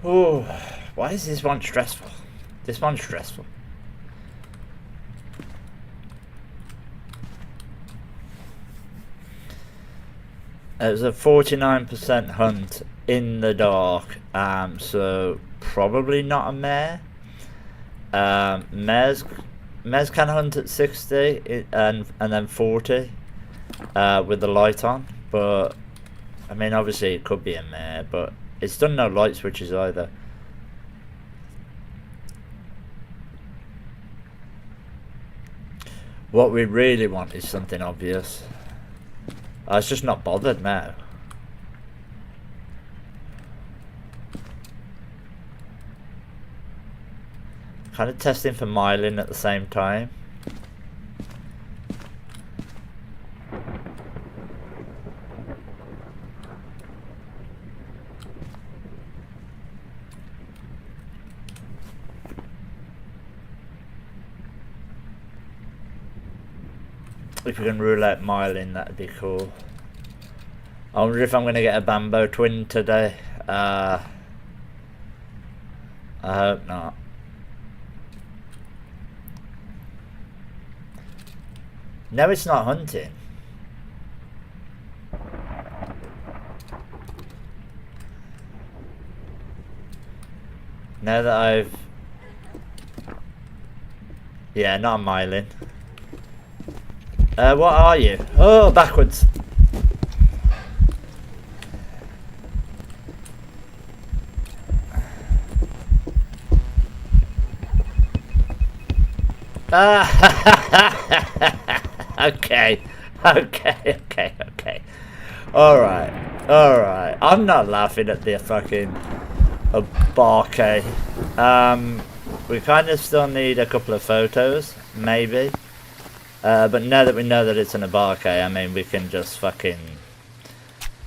Oh, why is this one stressful? This one's stressful. It was a 49% hunt in the dark, so probably not a mare. Mares can hunt at 60 and then 40 with the light on, but I mean obviously it could be a mare, but it's done no light switches either. What we really want is something obvious. I was just not bothered now. Kind of testing for myelin at the same time. If we can rule out myelin, that'd be cool. I wonder if I'm going to get a Bambo twin today. I hope not. No, it's not hunting. Now that I've... Yeah, not a myelin. What are you? Oh, backwards. Okay. Alright. I'm not laughing at the fucking Abarque. We kind of still need a couple of photos, maybe. But now that we know that it's an Abarque, I mean, we can just fucking...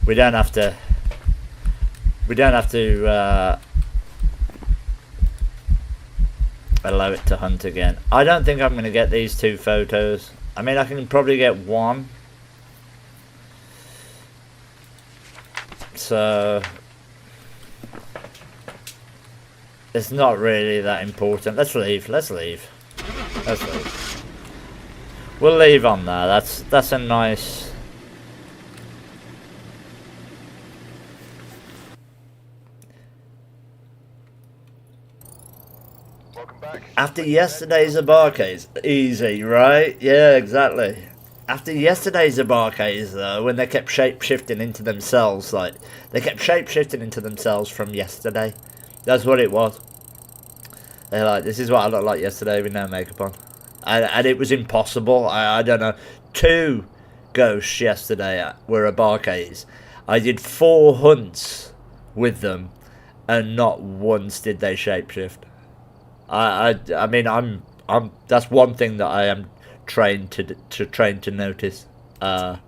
We don't have to allow it to hunt again. I don't think I'm going to get these two photos. I mean, I can probably get one. So... It's not really that important. Let's leave. We'll leave on there. That's a nice... Welcome back. After yesterday's Abarques, easy, right? Yeah, exactly. After yesterday's Abarques, though, when they kept shape-shifting into themselves, like, they kept shape-shifting into themselves from yesterday. That's what it was. They're like, this is what I looked like yesterday with no makeup on. And it was impossible. I don't know. 2 ghosts yesterday were Abarques. I did 4 hunts with them, and not once did they shapeshift. I mean, I'm that's one thing that I am trained to notice. But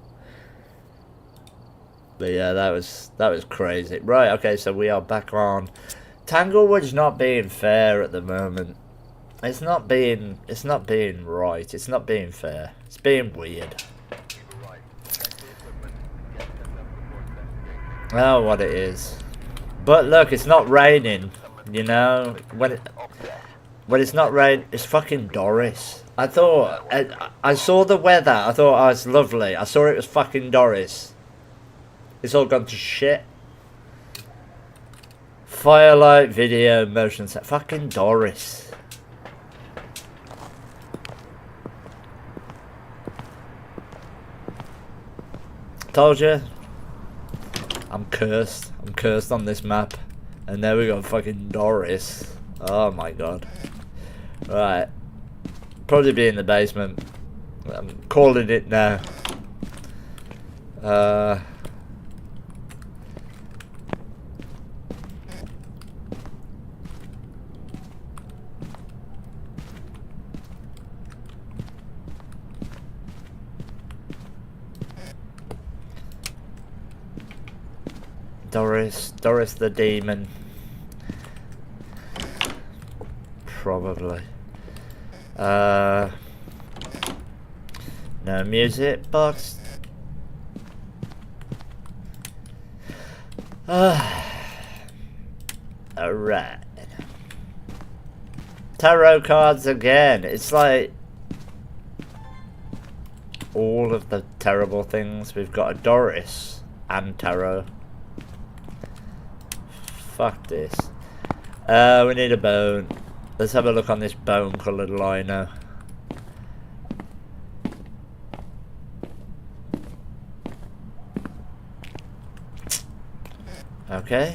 yeah, that was crazy. Right, okay, so we are back on. Tanglewood's not being fair at the moment. It's not being right. It's not being fair. It's being weird. Oh, what it is. But look, it's not raining. You know, when it's not rain, it's fucking Doris. I thought I saw the weather. I thought, oh, it's lovely. I saw it was fucking Doris. It's all gone to shit. Firelight, video, motion set. Fucking Doris. Told you. I'm cursed. I'm cursed on this map. And there we got fucking Doris. Oh my god. Right. Probably be in the basement. I'm calling it now. Doris the demon. Probably. No music box. Alright. Tarot cards again. It's like all of the terrible things. We've got a Doris and tarot. Fuck this. We need a bone. Let's have a look on this bone coloured lino. Okay.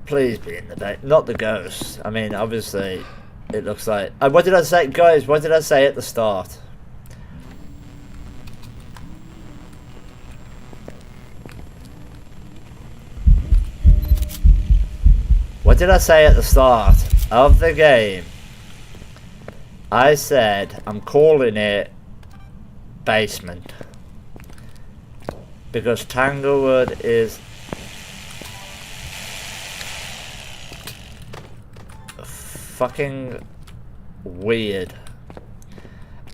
Please be in the back. Not the ghost. I mean, obviously, it looks like... what did I say? Guys, what did I say at the start? What did I say at the start of the game? I said, I'm calling it basement. Because Tanglewood is... fucking weird,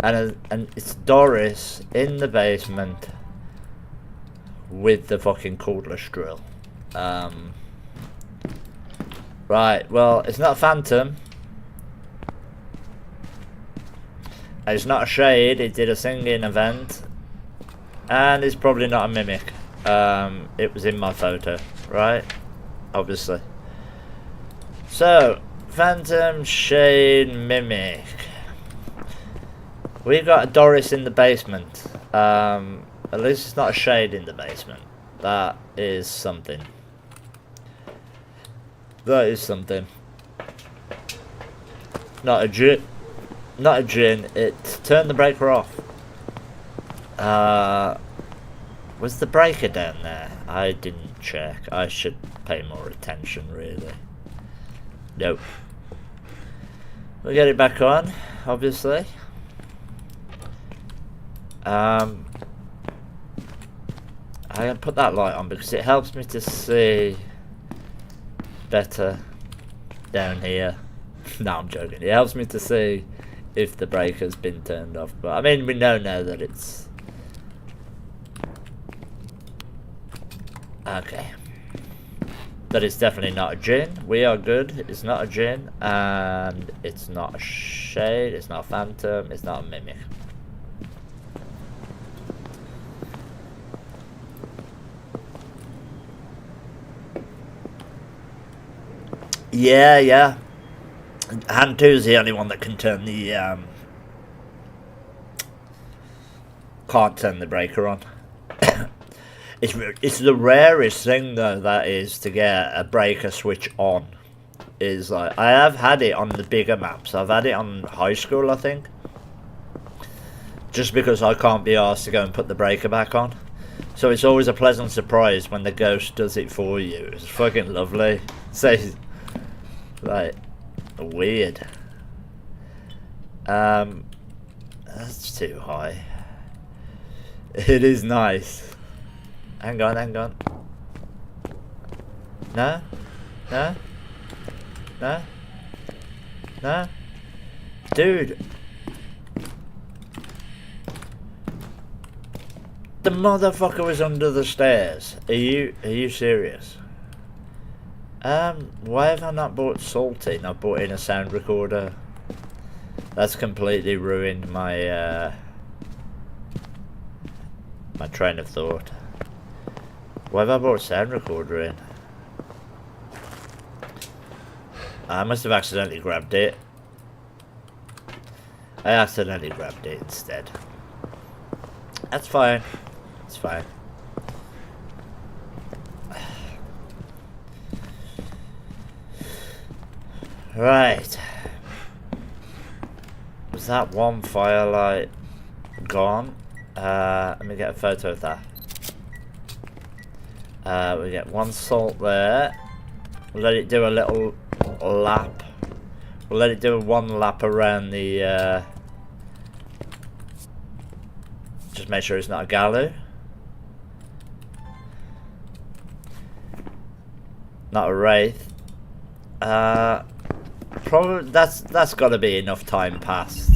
and it's Doris in the basement with the fucking cordless drill. Right, well, it's not a phantom, it's not a shade. It did a singing event, and it's probably not a mimic. It was in my photo, right? Obviously. So phantom, shade, mimic. We got a Doris in the basement. At least it's not a shade in the basement. That is something. That is something. Not a gin. Not a gin. It turned the breaker off. Was the breaker down there? I didn't check. I should pay more attention, really. Nope. We'll get it back on, obviously. I'm gonna put that light on because it helps me to see better down here. No, I'm joking. It helps me to see if the breaker's been turned off. But I mean, we know now that it's... okay. But it's definitely not a gin. We are good. It's not a gin, and it's not a shade. It's not a phantom. It's not a mimic. Yeah. Hand 2 is the only one that can turn the can't turn the breaker on. It's the rarest thing though, that is, to get a breaker switch on. Is like, I have had it on the bigger maps. I've had it on high school, I think. Just because I can't be asked to go and put the breaker back on. So it's always a pleasant surprise when the ghost does it for you. It's fucking lovely. So, like, weird. That's too high. It is nice. Hang on. No? Dude. The motherfucker was under the stairs. Are you serious? Why have I not bought Salty? Not bought in a sound recorder. That's completely ruined my my train of thought. Why have I brought a sound recorder in? I must have accidentally grabbed it. I accidentally grabbed it instead. That's fine. It's fine. Right. Was that one firelight gone? Let me get a photo of that. We get one salt there. We'll let it do a little lap. We'll let it do one lap around the... just make sure it's not a galoo. Not a wraith. Probably that's got to be enough time passed.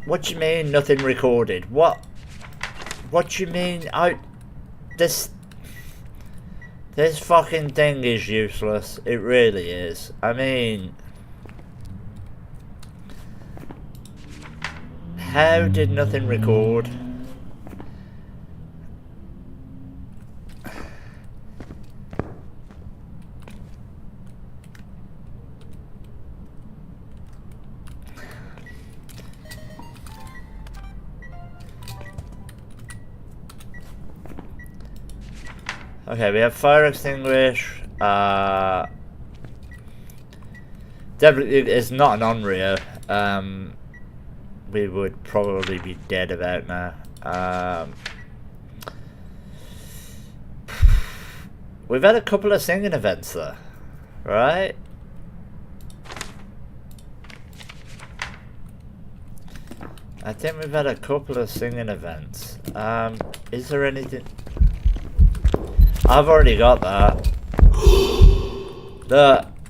What do you mean nothing recorded? What do you mean? This fucking thing is useless. It really is. I mean, how did nothing record? Okay, we have fire extinguish. Definitely, it's not an on-rear. We would probably be dead about now. We've had a couple of singing events though, right? I think we've had a couple of singing events. Is there anything? I've already got that.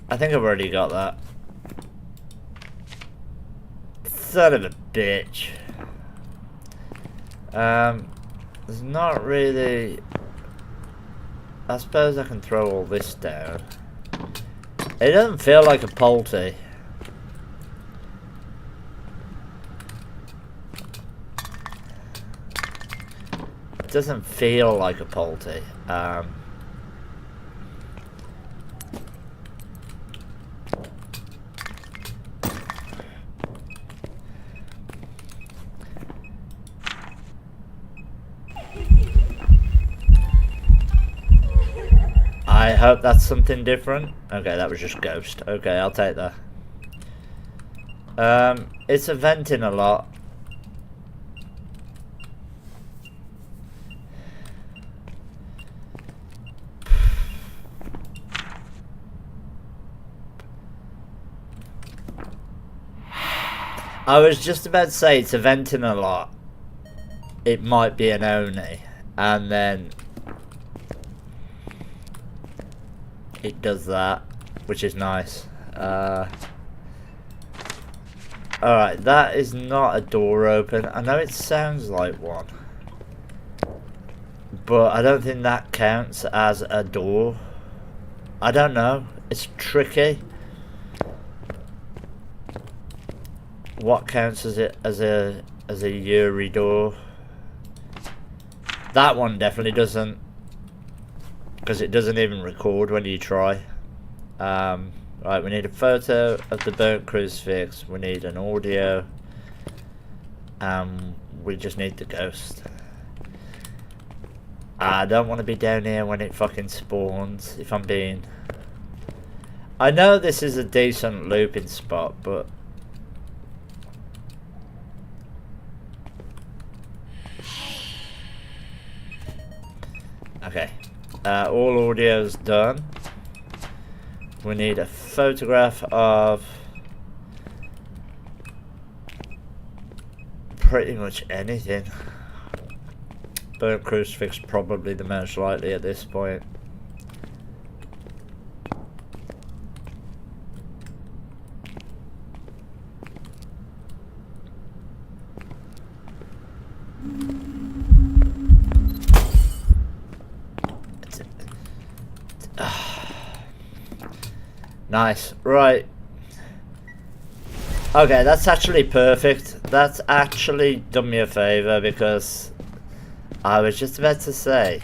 I think I've already got that. Son of a bitch. There's not really... I suppose I can throw all this down. It doesn't feel like a polty. It doesn't feel like a polty. I hope that's something different. Okay, that was just ghost. Okay, I'll take that. It's venting a lot. I was just about to say it's venting a lot. It might be an Oni, and then it does that, which is nice. Alright, that is not a door open. I know it sounds like one, but I don't think that counts as a door. I don't know. It's tricky. What counts as a Yuri door? That one definitely doesn't, because it doesn't even record when you try. Right, we need a photo of the burnt crucifix. We need an audio. We just need the ghost. I don't want to be down here when it fucking spawns, if I'm being... I know this is a decent looping spot, but... Okay, all audio's done. We need a photograph of pretty much anything. Burnt crucifix probably the most likely at this point. Nice. Right. Okay, that's actually perfect. That's actually done me a favour because I was just about to say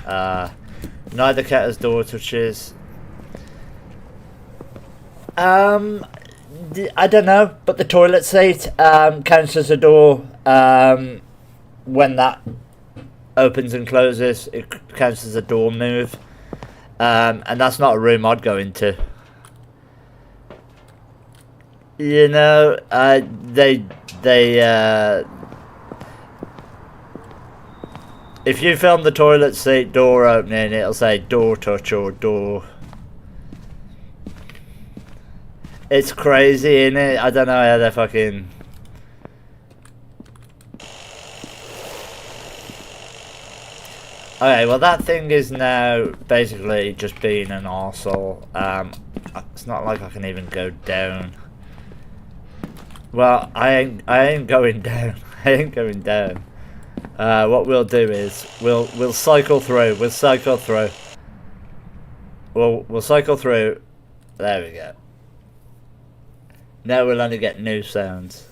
neither cat has door touches. I don't know, but the toilet seat counts as a door. When that opens and closes, it counts as a door move. And that's not a room I'd go into. You know, if you film the toilet seat door opening, it'll say door touch or door. It's crazy, isn't it? I don't know how they're fucking... Okay, well that thing is now basically just being an arsehole. It's not like I can even go down. Well, I ain't going down. I ain't going down. What we'll do is we'll cycle through. We'll cycle through. We'll cycle through. There we go. Now we'll only get new sounds.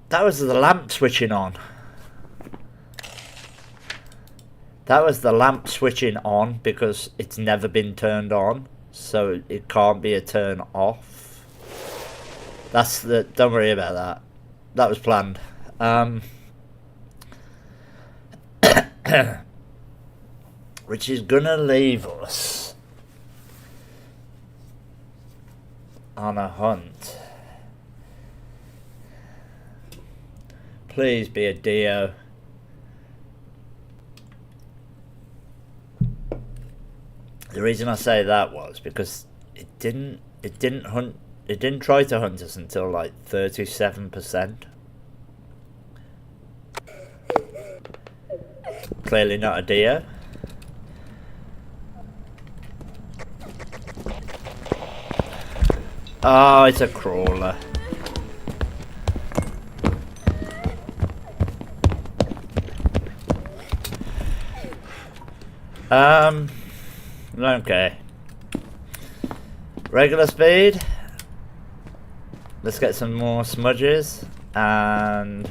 That was the lamp switching on. That was the lamp switching on because it's never been turned on. So it can't be a turn off. That's the... Don't worry about that. That was planned. Which is gonna leave us on a hunt. Please be a Dio. The reason I say that was because it didn't try to hunt us until like 37%. Clearly not a Dio. Oh, it's a crawler. Okay. Regular speed. Let's get some more smudges. And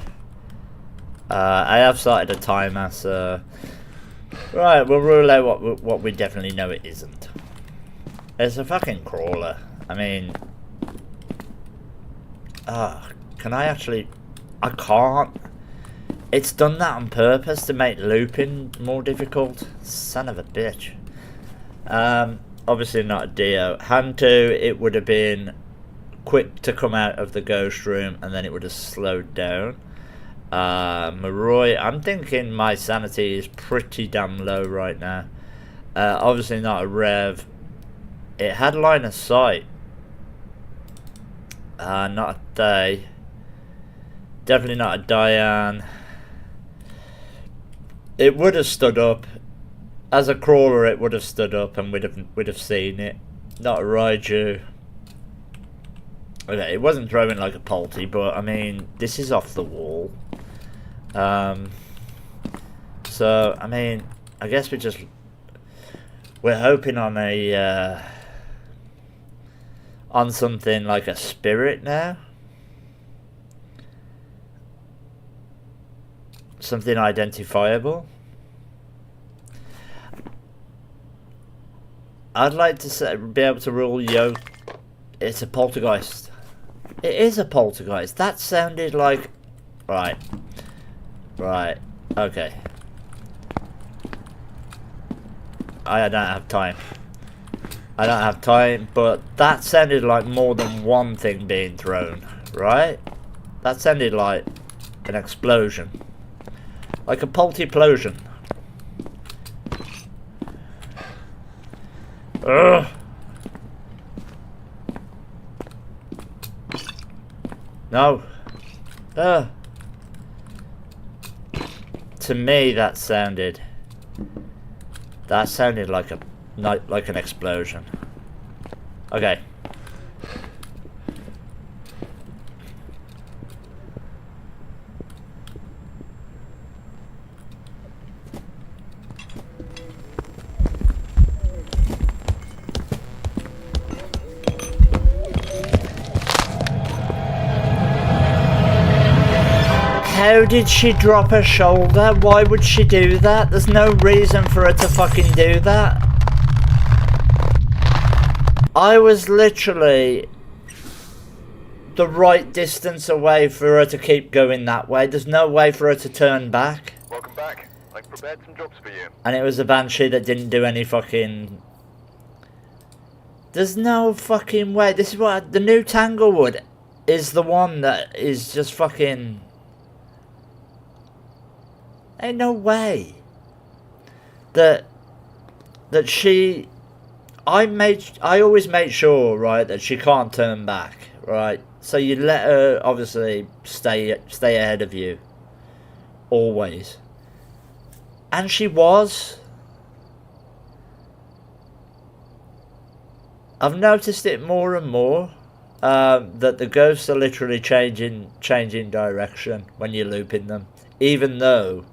I have started a timer, so... Right, we'll rule out what we definitely know it isn't. It's a fucking crawler. I mean... can I actually... I can't. It's done that on purpose to make looping more difficult. Son of a bitch. Obviously not a Dio. Hand 2, it would have been quick to come out of the ghost room and then it would have slowed down. Maroi, I'm thinking my sanity is pretty damn low right now. Obviously not a Rev. It had line of sight. Not a Day. Definitely not a Diane. It would have stood up. As a crawler, it would have stood up and we'd have seen it. Not a Raiju. Okay, it wasn't throwing like a Polty, but I mean, this is off the wall. So I mean, I guess we're hoping on a on something like a spirit now. Something identifiable. I'd like to be able to rule Yokai. It's a poltergeist. It is a poltergeist. That sounded like... Right. Right. Okay. I don't have time. I don't have time, but that sounded like more than one thing being thrown. Right? That sounded like an explosion. Like a polty-plosion. Ugh. No. To me, that sounded like an explosion. Okay. How did she drop her shoulder? Why would she do that? There's no reason for her to fucking do that. I was literally the right distance away for her to keep going that way. There's no way for her to turn back. Welcome back. I've prepared some jobs for you. And it was a Banshee that didn't do any fucking... There's no fucking way. This is what... The new Tanglewood is the one that is just fucking... Ain't no way. That she... I always make sure, right, that she can't turn back, right? So you let her, obviously, stay ahead of you. Always. And she was. I've noticed it more and more, that the ghosts are literally changing direction when you're looping them. Even though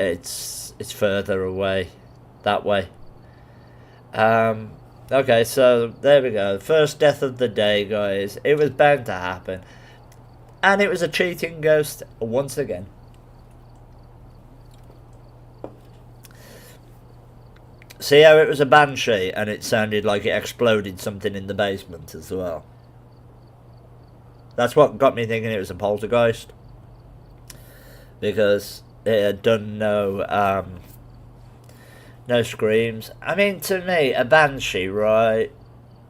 it's further away. That way. Okay, so there we go. First death of the day, guys. It was bound to happen. And it was a cheating ghost once again. See how it was a Banshee and it sounded like it exploded something in the basement as well. That's what got me thinking it was a poltergeist. Because it had done no screams. I mean, to me, a Banshee, right?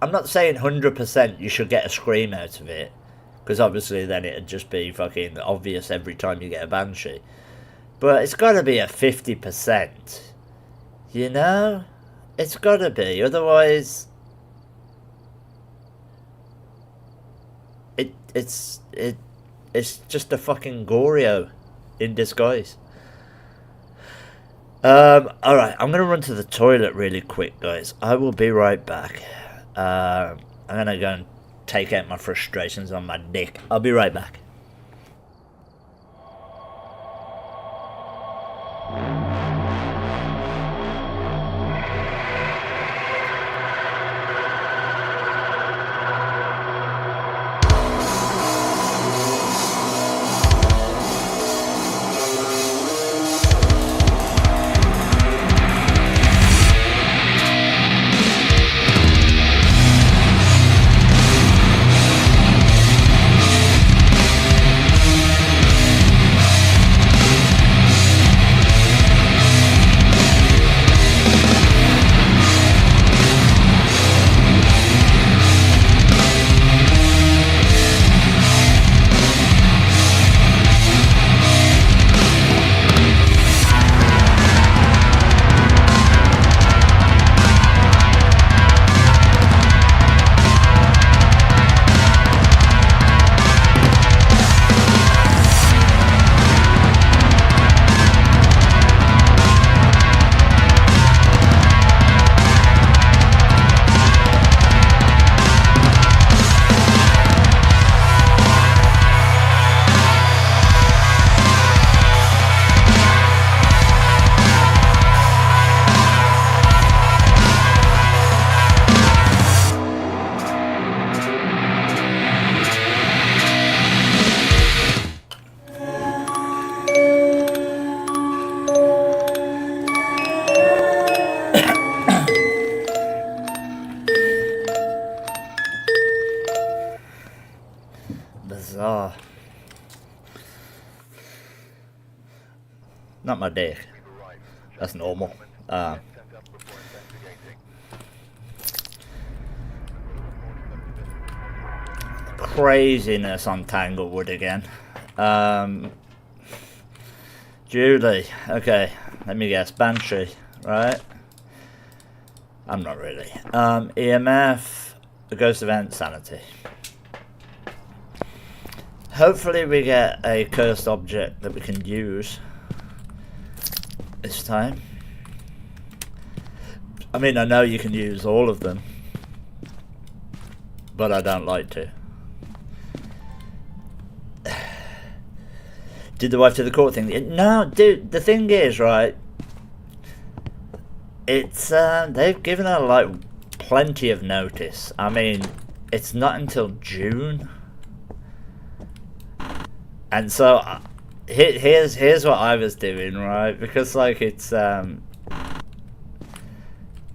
I'm not saying 100% you should get a scream out of it. Because obviously then it'd just be fucking obvious every time you get a Banshee. But it's got to be a 50%. You know? It's got to be. Otherwise... It's just a fucking Goryo in disguise. Alright, I'm going to run to the toilet really quick, guys. I will be right back. I'm going to go and take out my frustrations on my dick. I'll be right back. Bizarre. Not my dick. That's normal. Craziness on Tanglewood again. Julie. Okay, let me guess. Banshee, right? I'm not really. EMF. The Ghost Event. Sanity. Hopefully we get a cursed object that we can use this time. I mean, I know you can use all of them, but I don't like to. Did the wife to the court thing? No, dude, the thing is, right, it's, they've given her, like, plenty of notice. I mean, it's not until June. And so here's what I was doing, right? Because like it's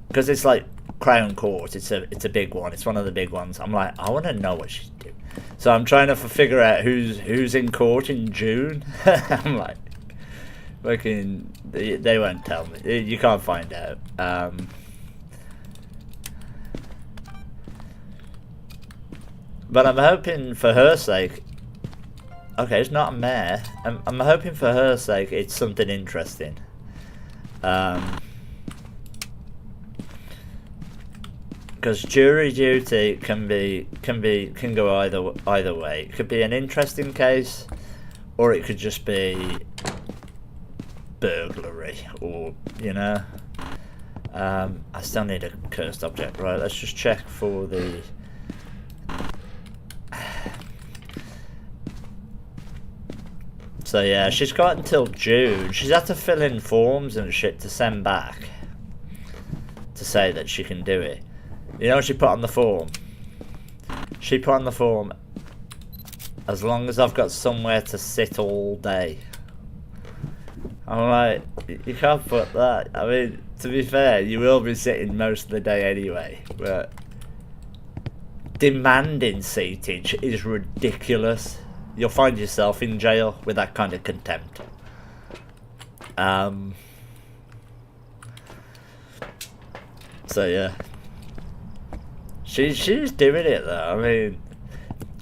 because it's like Crown Court. It's a big one. It's one of the big ones. I'm like, I want to know what she's doing. So I'm trying to figure out who's in court in June. I'm like, fucking, they won't tell me. You can't find out. But I'm hoping for her sake. Okay, it's not a mare. I'm hoping for her sake it's something interesting. Because jury duty can go either way. It could be an interesting case, or it could just be burglary, or you know. I still need a cursed object. Right, let's just check for the. So yeah, she's got until June. She's had to fill in forms and shit to send back to say that she can do it. You know what she put on the form? She put on the form, as long as I've got somewhere to sit all day. I'm like, you can't put that. I mean, to be fair, you will be sitting most of the day anyway, but demanding seatage is ridiculous. You'll find yourself in jail with that kind of contempt. So yeah. She's doing it though. I mean,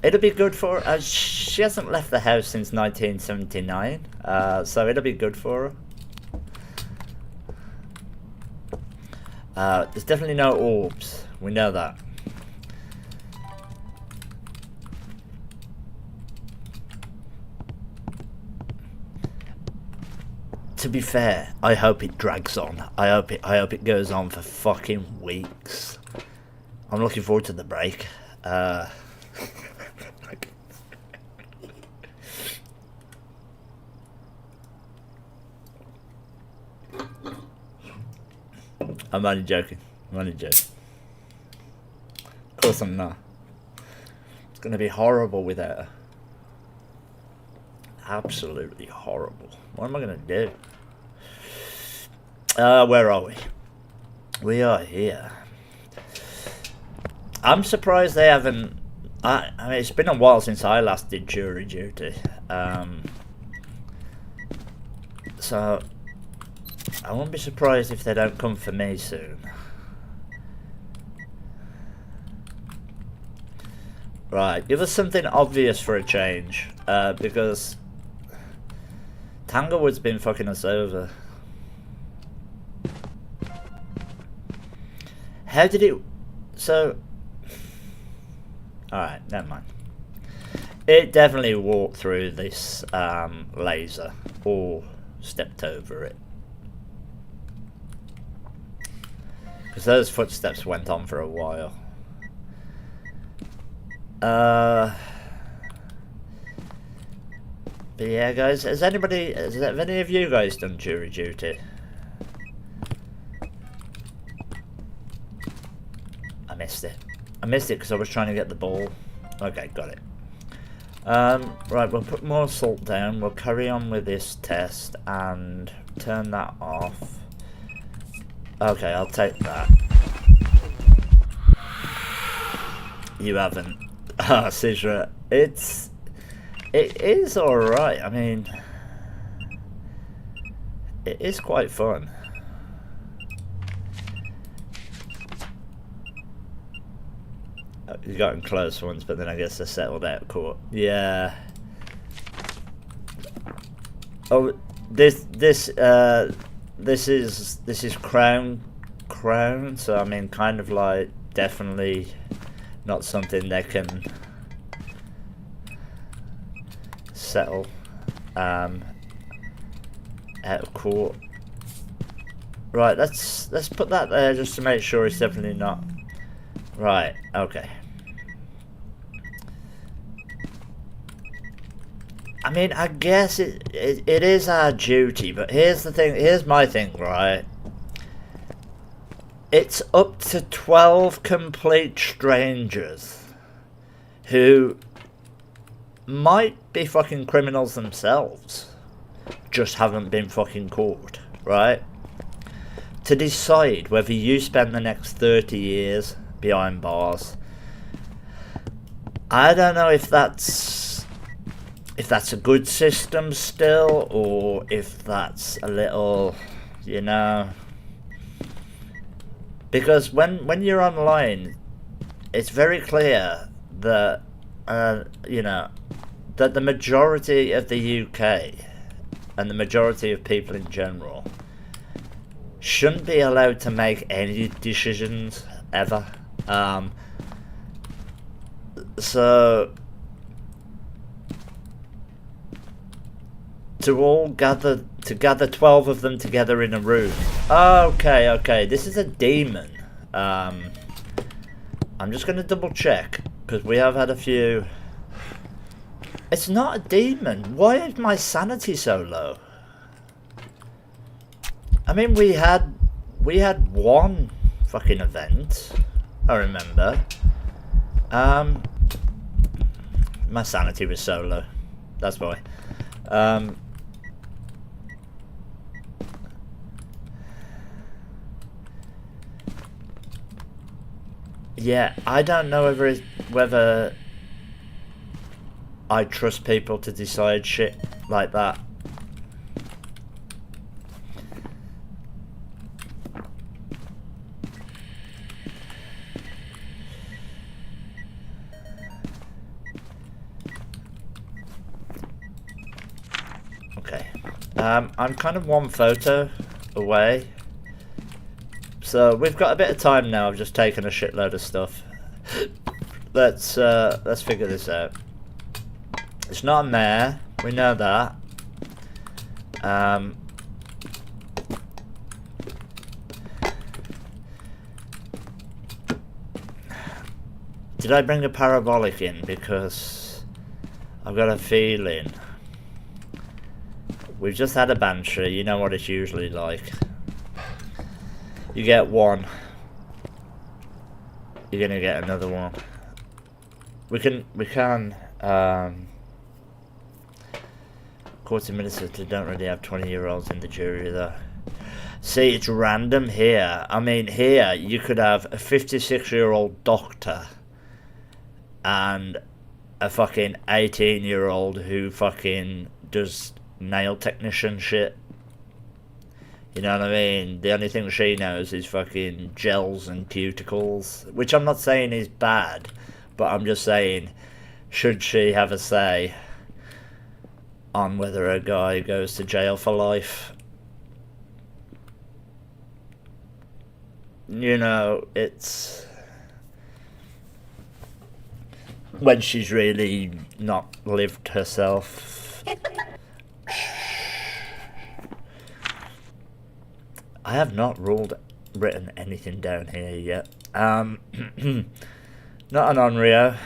it'll be good for her. She hasn't left the house since 1979, so it'll be good for her. There's definitely no orbs. We know that. To be fair, I hope it drags on. I hope it goes on for fucking weeks. I'm looking forward to the break. I'm only joking. Of course I'm not. It's going to be horrible without her. Absolutely horrible. What am I going to do? Where are we? We are here. I'm surprised they haven't. I mean, it's been a while since I last did jury duty. So I won't be surprised if they don't come for me soon. Right, give us something obvious for a change, because Tanglewood's been fucking us over. How did it? So. Alright, never mind. It definitely walked through this laser, or stepped over it. Because those footsteps went on for a while. But yeah, guys, have any of you guys done jury duty? I missed it. I missed it because I was trying to get the ball. Okay, got it. Right, we'll put more salt down. We'll carry on with this test and turn that off. Okay, I'll take that. You haven't. Ah, Sidra. It is alright. I mean, it is quite fun. You've gotten close ones, but then I guess they settled out of court. Yeah. Oh, this is crown. So I mean, kind of like definitely not something they can settle out of court. Right. Let's put that there just to make sure it's definitely not. Right. Okay. I mean, I guess it is our duty, but here's the thing. Here's my thing, right? It's up to 12 complete strangers who might be fucking criminals themselves, just haven't been fucking caught, right? To decide whether you spend the next 30 years behind bars, I don't know if that's a good system still, or if that's a little, you know, because when you're online, it's very clear that you know, that the majority of the UK and the majority of people in general shouldn't be allowed to make any decisions ever. So to gather 12 of them together in a room. Okay, this is a demon. I'm just going to double check, because we have had a few. It's not a demon. Why is my sanity so low? I mean, we had one fucking event, I remember. My sanity was so low. That's why. Yeah, I don't know whether I trust people to decide shit like that. Okay. I'm kind of one photo away. So we've got a bit of time now. I've just taken a shitload of stuff. Let's figure this out. It's not a mare. We know that. Did I bring a parabolic in? Because I've got a feeling. We've just had a banshee. You know what it's usually like. You get one, you're gonna get another one. We can court administrators don't really have 20-year-olds in the jury though. See, it's random here. I mean, here you could have a 56-year-old doctor and a fucking 18-year-old who fucking does nail technician shit. You know what I mean? The only thing she knows is fucking gels and cuticles. Which I'm not saying is bad, but I'm just saying, should she have a say on whether a guy goes to jail for life? You know, it's when she's really not lived herself. I have not written anything down here yet. Not an Onryo,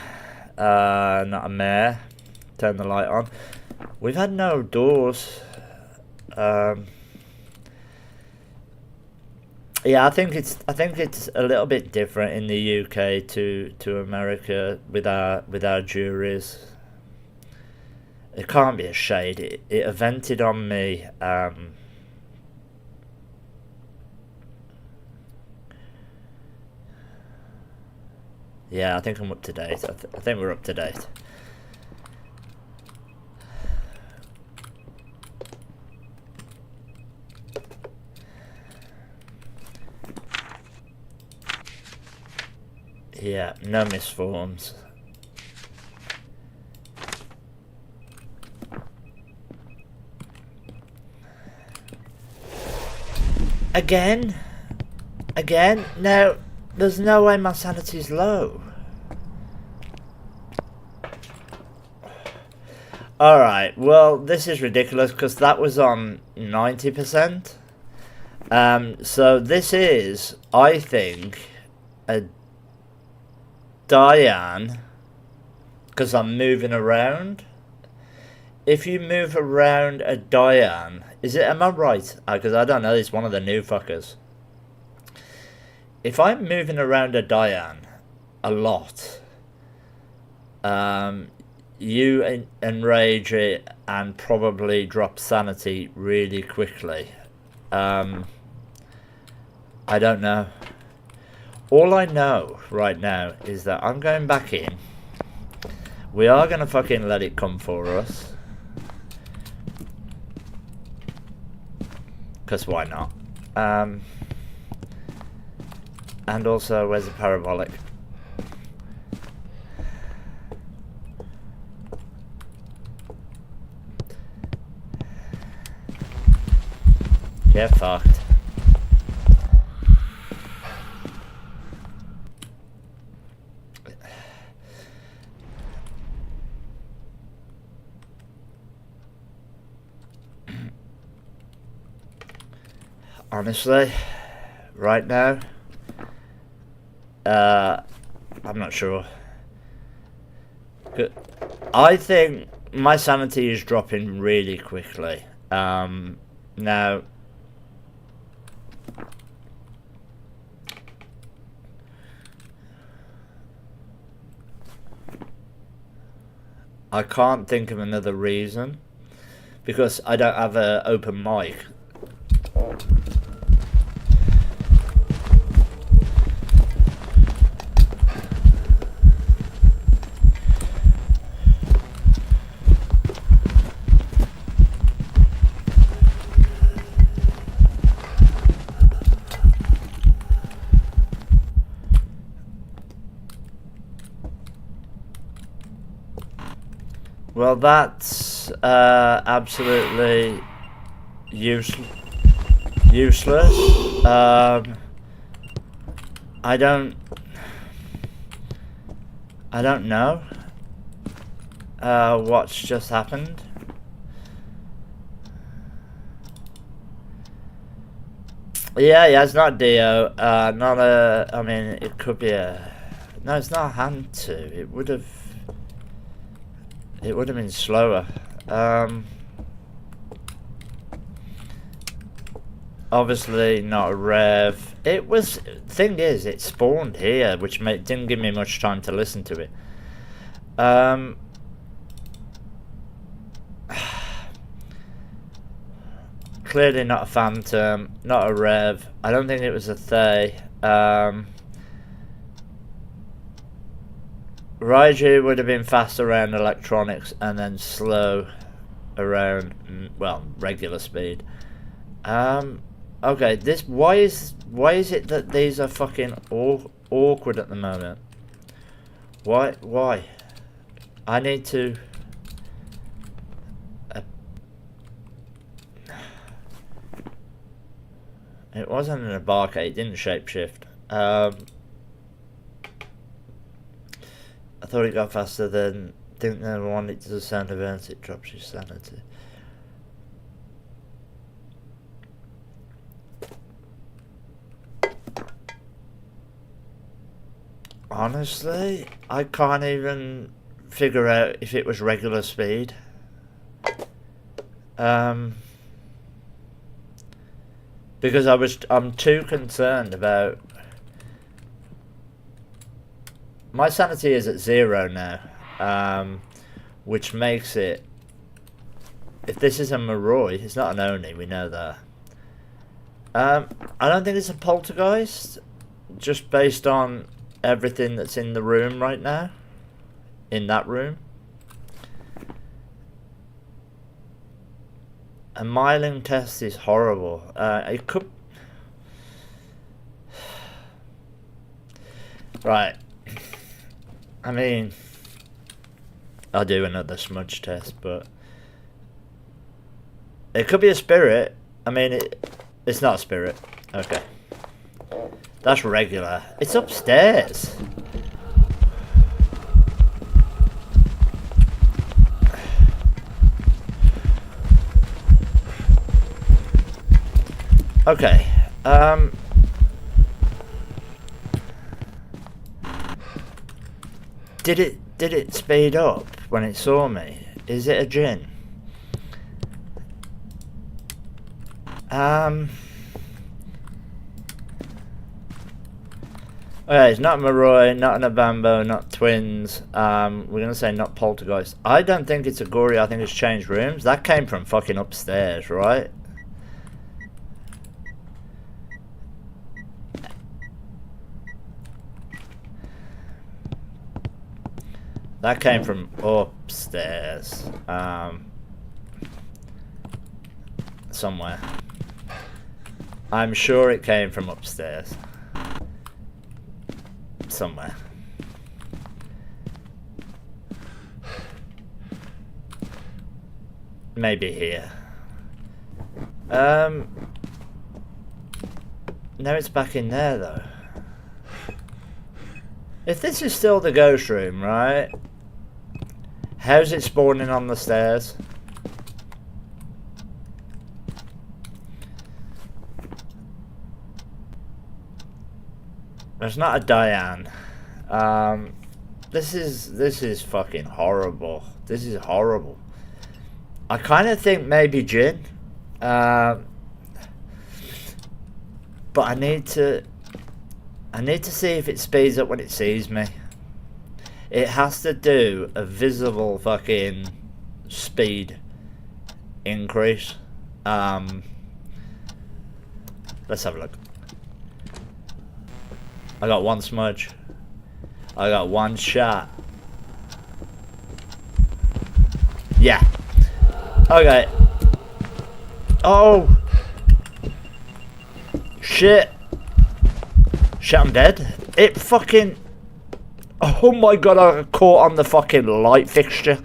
not a mare. Turn the light on. We've had no doors. Yeah, I think it's a little bit different in the UK to America with our juries. It can't be a shade. It evented on me. Yeah, I think I'm up to date. I think we're up to date. Yeah, no misforms. Again? No, there's no way my sanity's low. Alright, well, this is ridiculous because that was on 90%. So this is, I think, a Diane, because I'm moving around. If you move around a Diane, am I right? Because I don't know, it's one of the new fuckers. If I'm moving around a Diane a lot, you enrage it and probably drop sanity really quickly. I don't know. All I know right now is that I'm going back in. We are going to fucking let it come for us. Because why not? And also, where's the parabolic? Get fucked. Honestly, right now, I'm not sure. I think my sanity is dropping really quickly. Now, I can't think of another reason because I don't have an open mic. Well, that's absolutely useless. I don't know what's just happened. Yeah, it's not Dio. Not a. I mean, it could be a. No, it's not a hand to. It would have been slower. Obviously not a rev. It was. Thing is, it spawned here, which didn't give me much time to listen to it. Clearly not a phantom, not a rev. I don't think it was a Thay. Raiju would have been fast around electronics and then slow around, well, regular speed. Okay, why is it that these are fucking awkward at the moment? Why? I need to. It wasn't an Abarca, it didn't shapeshift. I thought it got faster than. Didn't ever want it to the sound events, it drops your sanity. Honestly, I can't even figure out if it was regular speed. Because I'm too concerned about. My sanity is at 0 now, which makes it. If this is a Moroi, it's not an Oni, we know that. I don't think it's a poltergeist, just based on everything that's in the room right now. In that room. A myelin test is horrible. It could. Right. I mean, I'll do another smudge test, but it could be a spirit. I mean, it's not a spirit. Okay. That's regular. It's upstairs. Okay. Did it speed up when it saw me? Is it a djinn? Okay, it's not Maroi, not an Abambo, not twins. We're gonna say not poltergeist. I don't think it's a gory. I think it's changed rooms. That came from fucking upstairs, right? That came from upstairs. Somewhere. I'm sure it came from upstairs. Somewhere. Maybe here. No, it's back in there though. If this is still the ghost room, right? How's it spawning on the stairs? There's not a Diane. This is fucking horrible. This is horrible. I kind of think maybe Jin. But I need to see if it speeds up when it sees me. It has to do a visible fucking speed increase. Let's have a look. I got one smudge. I got one shot. Yeah. Okay. Oh. Shit. Shit, I'm dead. It fucking... Oh my god, I got caught on the fucking light fixture.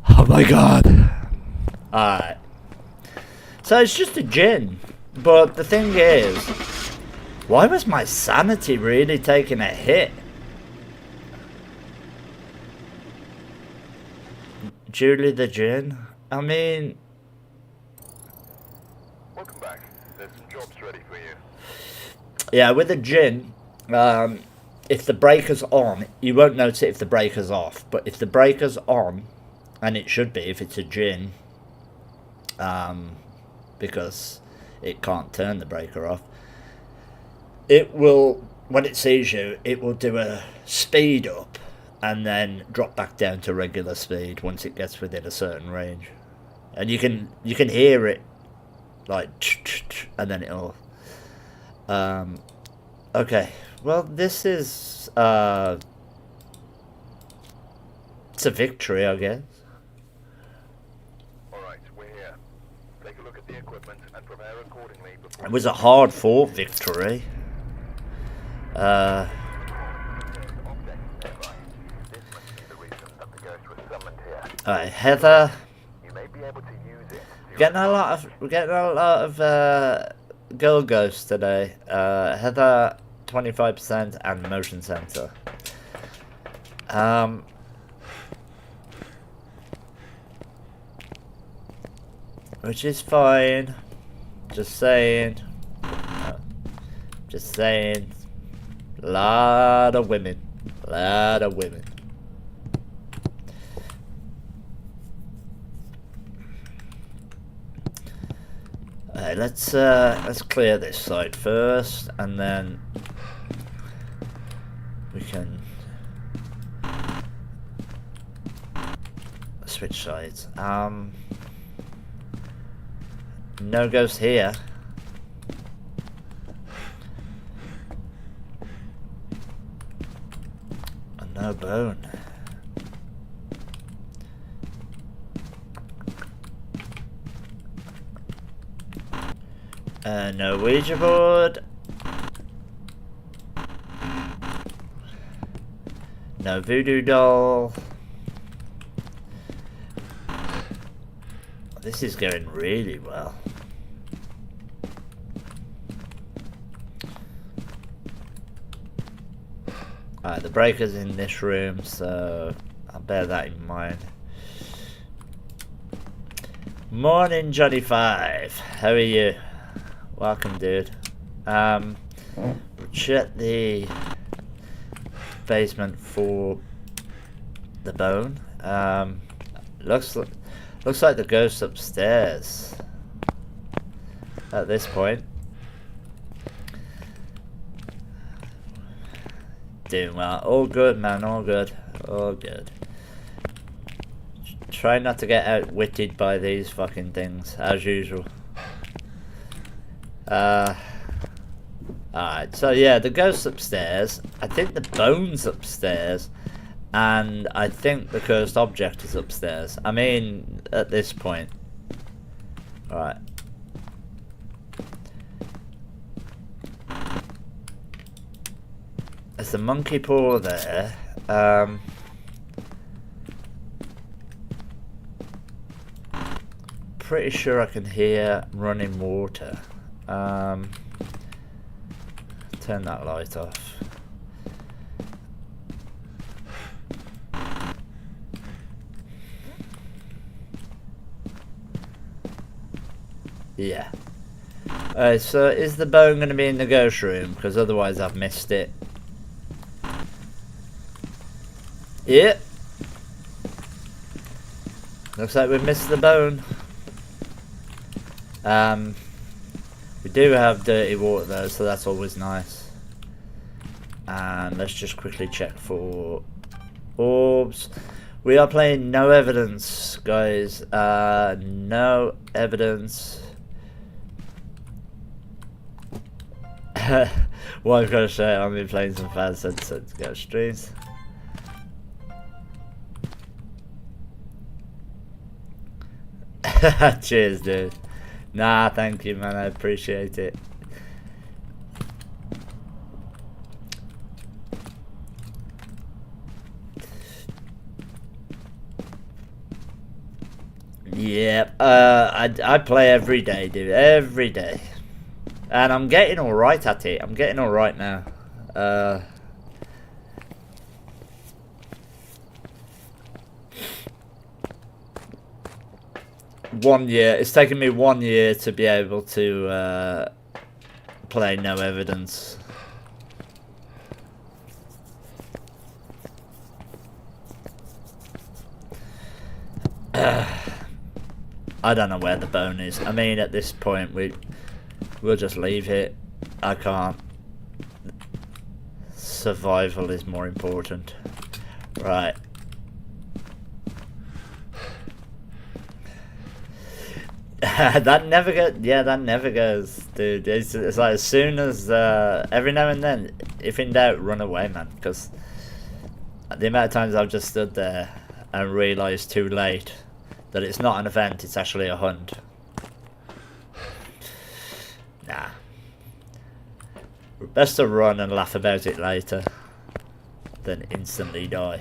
Oh my god. Alright. So it's just a gin. But the thing is, why was my sanity really taking a hit? Julie the gin? I mean... Welcome back. There's some jobs ready for you. Yeah, with a gin, if the breaker's on, you won't notice it if the breaker's off. But if the breaker's on, and it should be if it's a gin, because it can't turn the breaker off, it will, when it sees you, it will do a speed up and then drop back down to regular speed once it gets within a certain range. And you can hear it like, and then it'll okay, well, this is it's a victory, I guess. Alright, we're here. Take a look at the equipment and prepare accordingly before... It was a hard fought victory. Alright, Heather. You may be able to use it. We're getting a lot of girl ghosts today. Heather 25% and motion sensor. Which is fine. Just saying. Just saying. Lot of women. Lot of women. Alright, let's clear this side first, and then we can switch sides. No ghost here. And no bone. No Ouija board. No voodoo doll. This is going really well. Alright, the breaker's in this room, so I'll bear that in mind. Morning, Johnny 5. How are you? Welcome, dude. We'll check the basement for the bone. Looks like the ghost upstairs. at this point. Doing well. All good, man. All good. All good. Try not to get outwitted by these fucking things, as usual. Alright, so yeah, the ghost's upstairs. I think the bone's upstairs. And I think the cursed object is upstairs. I mean, at this point. Alright. There's the monkey paw there. Pretty sure I can hear running water. Turn that light off. Yeah. So is the bone going to be in the ghost room? Because otherwise I've missed it. Yep. Looks like we've missed the bone. We do have dirty water though, so that's always nice. And let's just quickly check for orbs. We are playing no evidence, guys. No evidence. What I've got to say, I've been playing some fast since Ghost streams. Cheers, dude. Nah, thank you, man. I appreciate it. Yep. I play every day, dude. Every day. And I'm getting alright at it. I'm getting alright now. 1 year. It's taken me 1 year to be able to play no evidence. I don't know where the bone is. I mean, at this point, we'll just leave it. I can't. Survival is more important. Right. That never goes. Yeah, that never goes, dude. It's like as soon as every now and then, if in doubt, run away, man. Because the amount of times I've just stood there and realised too late that it's not an event; it's actually a hunt. Nah. Best to run and laugh about it later than instantly die.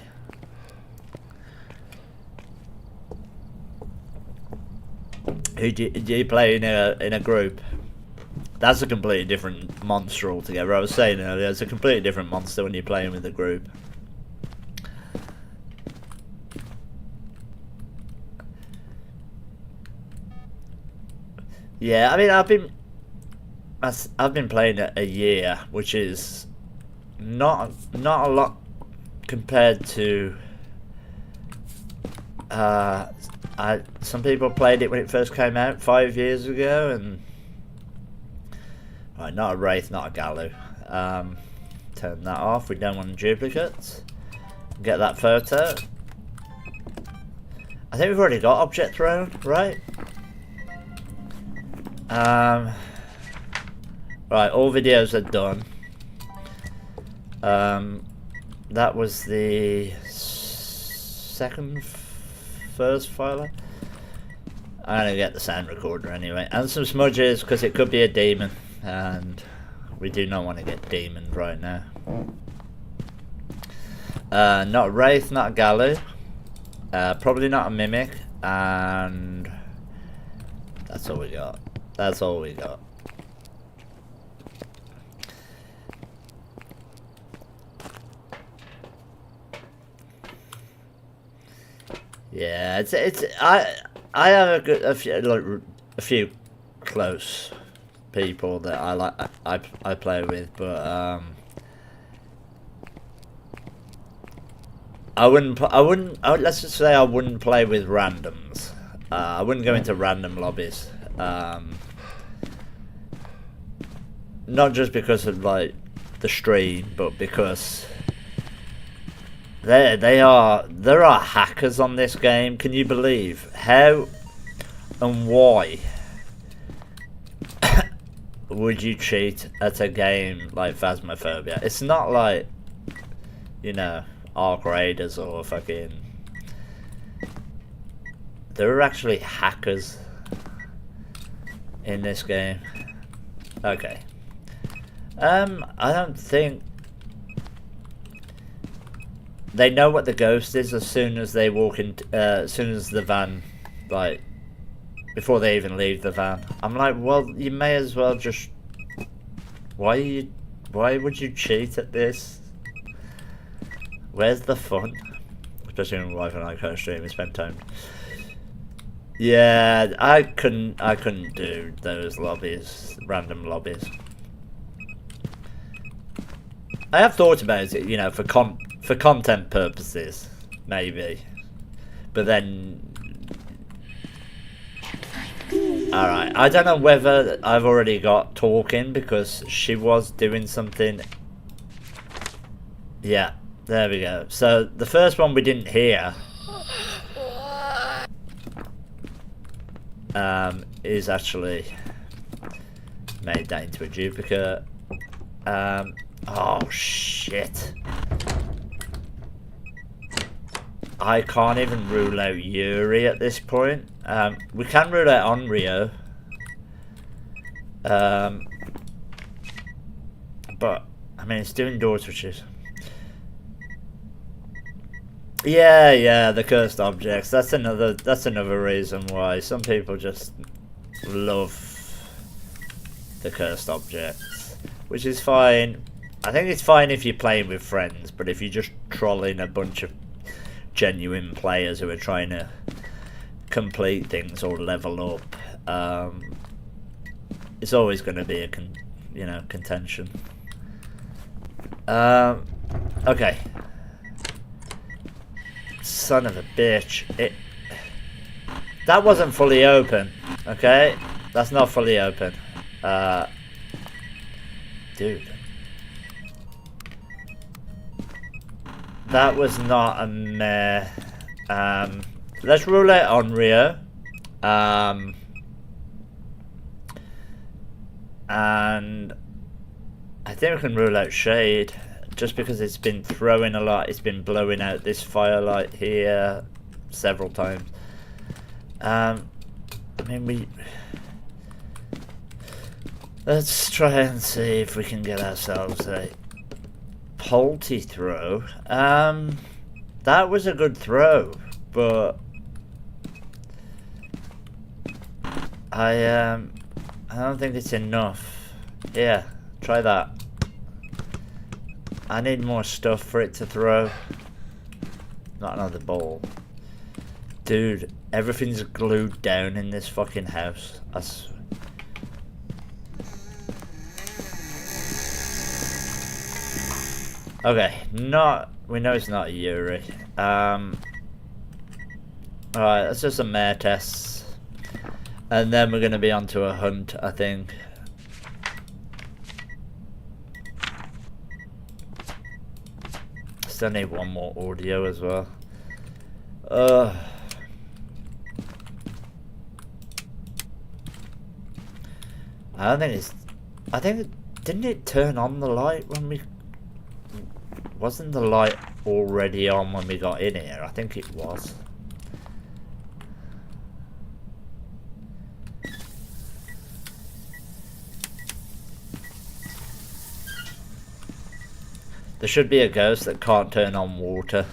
Who do you play in a group? That's a completely different monster altogether. I was saying earlier, it's a completely different monster when you're playing with a group. Yeah, I mean, I've been playing it a year, which is not a lot compared to. Some people played it when it first came out 5 years ago, and right, not a Wraith, not a Gallo. Turn that off. We don't want duplicates. Get that photo. I think we've already got object thrown, right? Right, all videos are done. That was the first filer. I'm gonna get the sound recorder anyway, and some smudges because it could be a demon, and we do not want to get demoned right now. Not a Wraith, not a Gallo, probably not a Mimic, and that's all we got. That's all we got. Yeah, it's I have a few close people that I play with, but let's just say I wouldn't play with randoms. I wouldn't go into random lobbies. not just because of like the stream, but because there are hackers on this game. Can you believe how and why would you cheat at a game like Phasmophobia? It's not like, you know, Arc Raiders or fucking... There are actually hackers in this game. Okay. I don't think they know what the ghost is as soon as they walk in, as soon as the van, like, before they even leave the van. I'm like, well, you may as well just... Why would you cheat at this? Where's the fun? Especially when wife and I kind of stream and spend time. Yeah, I couldn't do those lobbies, random lobbies. I have thought about it, you know, for content purposes, maybe. But then... Alright, I don't know whether I've already got talking because she was doing something. Yeah, there we go. So, the first one we didn't hear is actually made that into a duplicate. Oh shit. I can't even rule out Yuri at this point. We can rule out Onryo. But I mean, it's doing door switches. Yeah, the cursed objects. That's another reason why some people just love the cursed objects, which is fine. I think it's fine if you're playing with friends, but if you're just trolling a bunch of genuine players who are trying to complete things or level up, it's always going to be a contention. Okay. Son of a bitch. That wasn't fully open, okay? That's not fully open. Dude. That was not a meh. Let's rule out Onryo. And I think we can rule out Shade. Just because it's been throwing a lot, it's been blowing out this firelight here several times. I mean, let's try and see if we can get ourselves a Polty throw. That was a good throw, but I don't think it's enough. Yeah, try that. I need more stuff for it to throw. Not another ball. Dude, everything's glued down in this fucking house. Okay, we know it's not a Yuri. Alright, let's do some mare tests. And then we're going to be onto a hunt, I think. Still need one more audio as well. I think didn't it turn on the light when we... Wasn't the light already on when we got in here? I think it was. There should be a ghost that can't turn on water.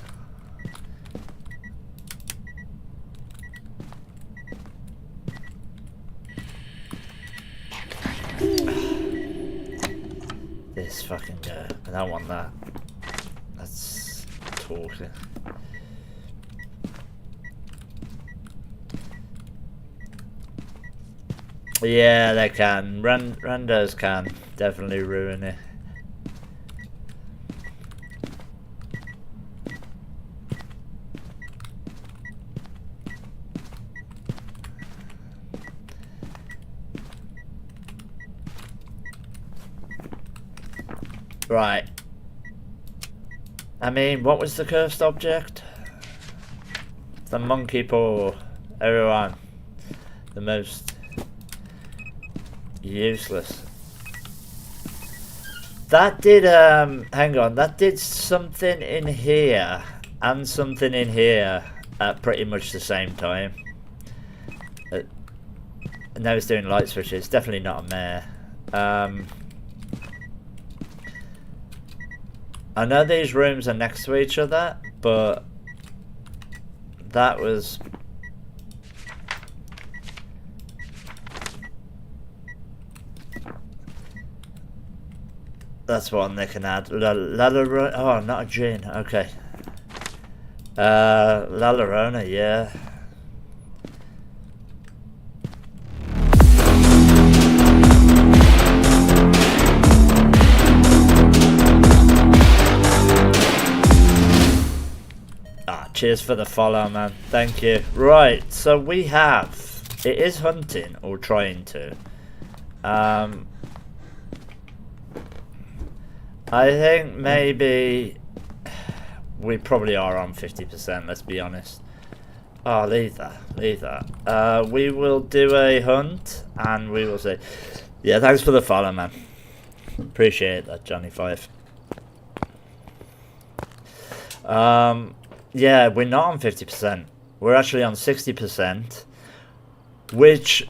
This fucking guy. I don't want that. That's talking. Yeah, they can. Randos can definitely ruin it. Right. I mean, what was the cursed object? The monkey paw. Everyone. The most useless. That did, hang on, that did something in here and something in here at pretty much the same time. Now it's doing light switches, definitely not a mare. I know these rooms are next to each other, but that was... That's one they can add. Oh, not a gin. Okay. La Llorona, yeah. Cheers for the follow, man. Thank you. Right, so we have... It is hunting, or trying to. I think maybe... We probably are on 50%, let's be honest. Oh, leave that. Leave that. We will do a hunt, and we will see. Yeah, thanks for the follow, man. Appreciate that, Johnny 5. Yeah, we're not on 50%. We're actually on 60%. Which...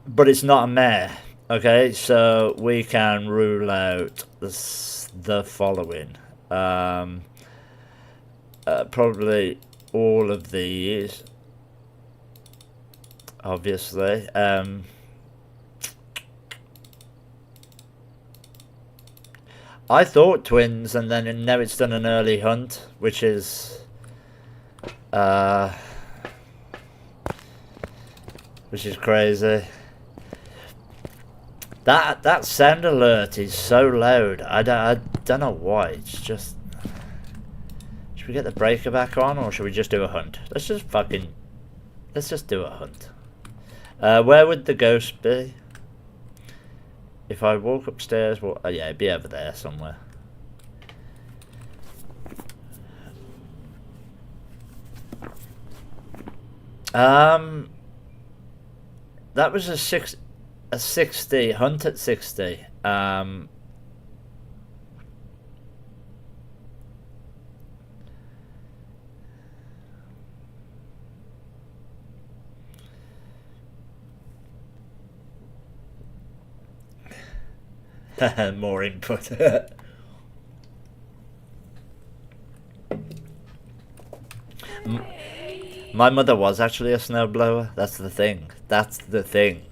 But it's not a mare. Okay, so we can rule out the following. Probably all of these. Obviously. I thought twins, and then now it's done an early hunt, which is... which is crazy. That sound alert is so loud. I don't know why. It's just... Should we get the breaker back on, or should we just do a hunt? Let's just do a hunt. Where would the ghost be? If I walk upstairs, well, yeah, it'd be over there somewhere. That was a 60 hunt at 60. More input. My mother was actually a snowblower. That's the thing. That's the thing.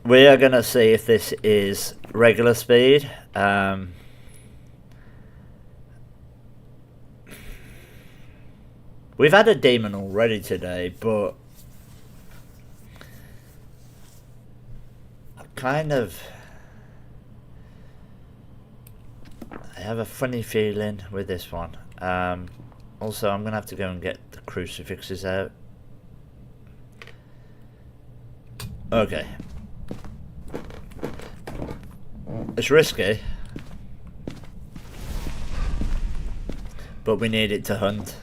We are going to see if this is regular speed. We've had a demon already today, but I have a funny feeling with this one. Also, I'm going to have to go and get the crucifixes out. Okay. It's risky, but we need it to hunt.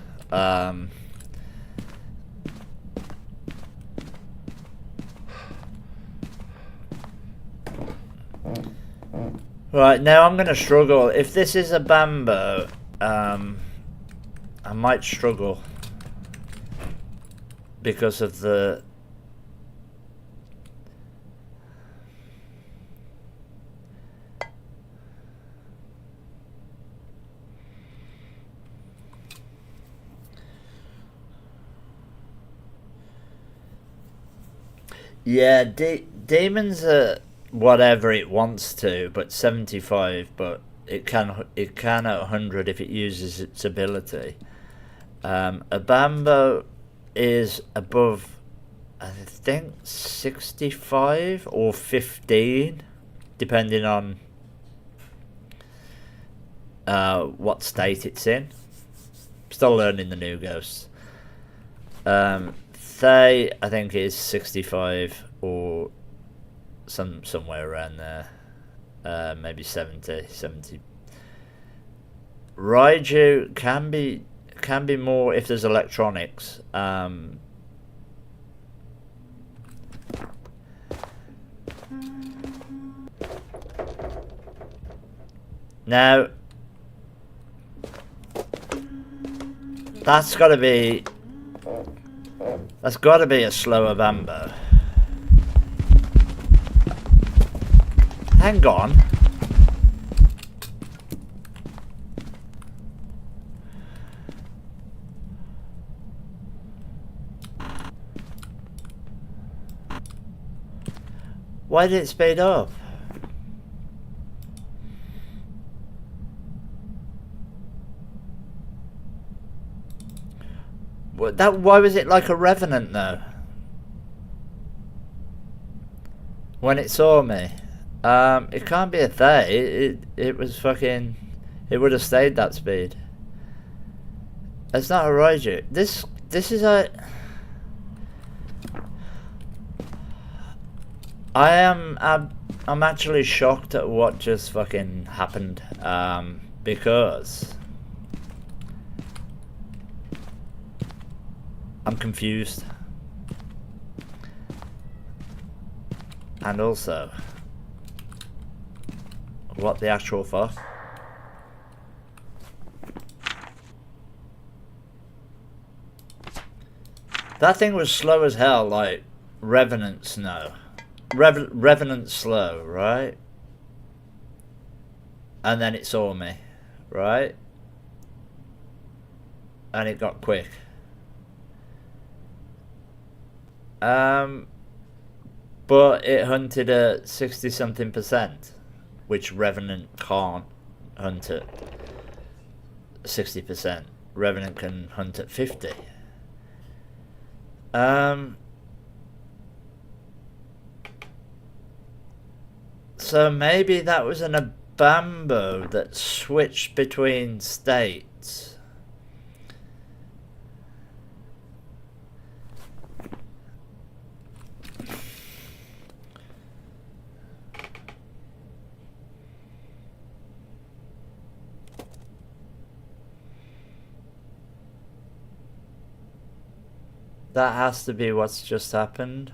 Right, now I'm going to struggle. If this is a bamboo, I might struggle because of the... Yeah, demons are whatever it wants to, but 75, but it can at 100 if it uses its ability. A bamboo is above, I think, 65 or 15, depending on what state it's in. Still learning the new ghosts. They, I think, is 65 or somewhere around there. Maybe 70. Raiju can be more if there's electronics. Now that's got to be a slower Bambo. Hang on. Why did it speed up? Why was it like a revenant though? When it saw me, it can't be a they. It was fucking. It would have stayed that speed. It's not a Raiju. This is a. I'm actually shocked at what just fucking happened. Because I'm confused. And also, what the actual fuck? That thing was slow as hell, like Revenant snow. Revenant slow, right? And then it saw me, right? And it got quick. But it hunted at 60-something%, which Revenant can't hunt at 60%. Revenant can hunt at 50. So maybe that was an Abambo that switched between states. That has to be what's just happened.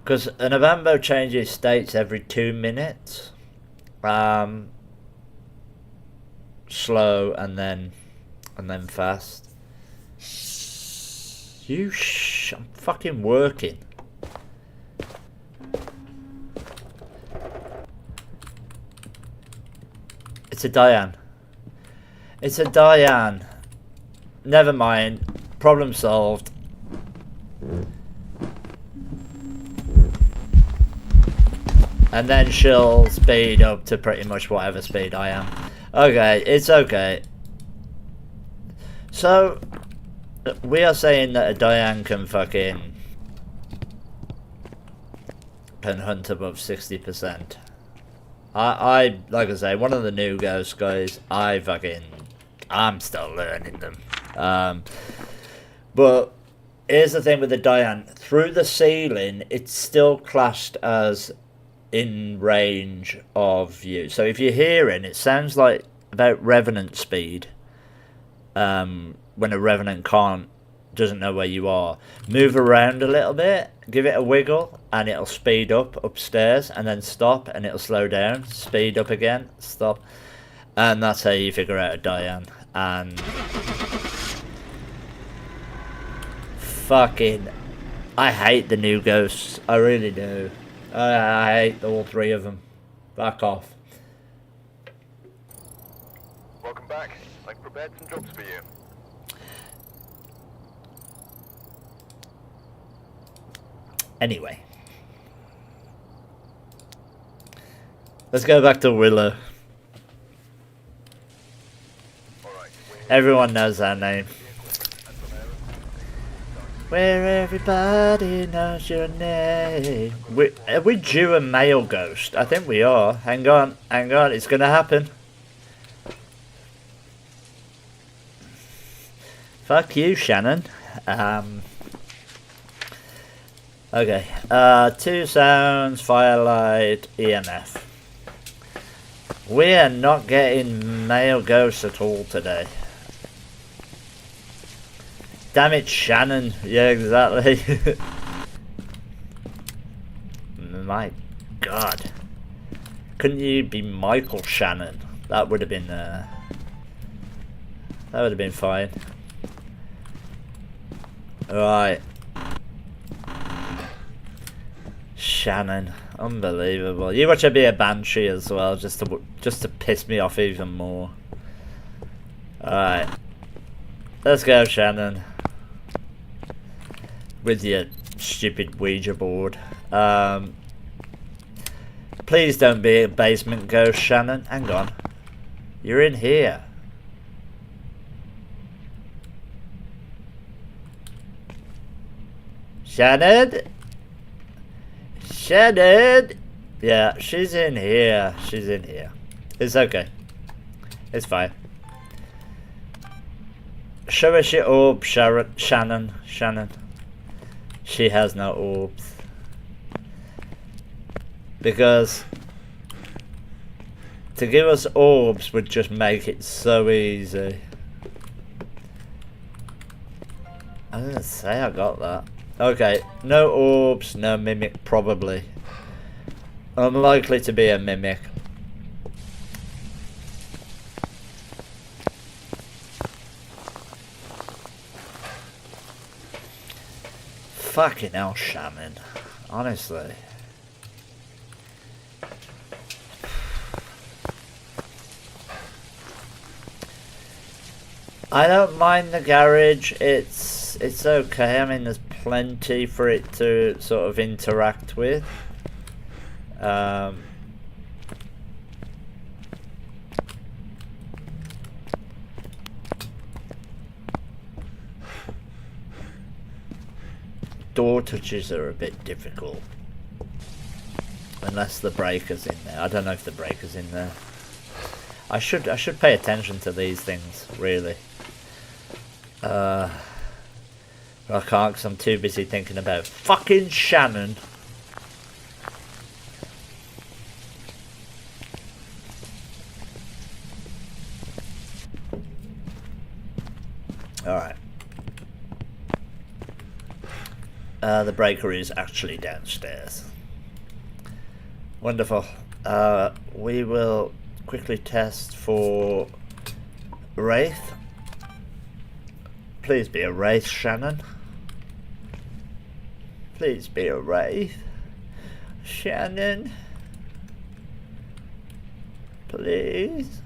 Because an Abambo changes states every 2 minutes. Slow and then fast. I'm fucking working. It's a Diane. It's a Diane. Never mind. Problem solved. And then she'll speed up to pretty much whatever speed I am. Okay, it's okay. So, we are saying that a Diane can hunt above 60%. I like I say, one of the new ghost guys, I'm still learning them. But here's the thing with the Diane. Through the ceiling, it's still classed as in range of you. So if you're hearing, it sounds like about Revenant speed. When a Revenant doesn't know where you are. Move around a little bit, give it a wiggle, and it'll speed up upstairs, and then stop, and it'll slow down, speed up again, stop. And that's how you figure out a Diane. And fucking, I hate the new ghosts. I really do. I hate all three of them. Back off. Welcome back. I've prepared some jobs for you. Anyway. Let's go back to Willow. Everyone knows that name. Where everybody knows your name. Are we due a male ghost? I think we are. Hang on, it's gonna happen. Fuck you, Shannon. Okay. 2 sounds, firelight, EMF. We are not getting male ghosts at all today. Damn it, Shannon. Yeah, exactly. My God. Couldn't you be Michael Shannon? That would have been fine. Right. Shannon. Unbelievable. You watch her be a banshee as well, just to piss me off even more. Alright. Let's go, Shannon. With your stupid Ouija board. Please don't be a basement ghost, Shannon. Hang on. You're in here. Shannon? Shannon? Yeah, she's in here. She's in here. It's okay. It's fine. Show us your orb, Shannon. Shannon. She has no orbs. Because to give us orbs would just make it so easy. I didn't say I got that. Okay, no orbs, no mimic probably. Unlikely to be a mimic. Fucking hell, Shannon. Honestly. I don't mind the garage. It's okay. I mean, there's plenty for it to sort of interact with. Door touches are a bit difficult. Unless the breaker's in there. I don't know if the breaker's in there. I should pay attention to these things, really. I can't because I'm too busy thinking about fucking Shannon. Alright. The breaker is actually downstairs. Wonderful. We will quickly test for Wraith. Please be a Wraith, Shannon. Please be a Wraith. Shannon. Please.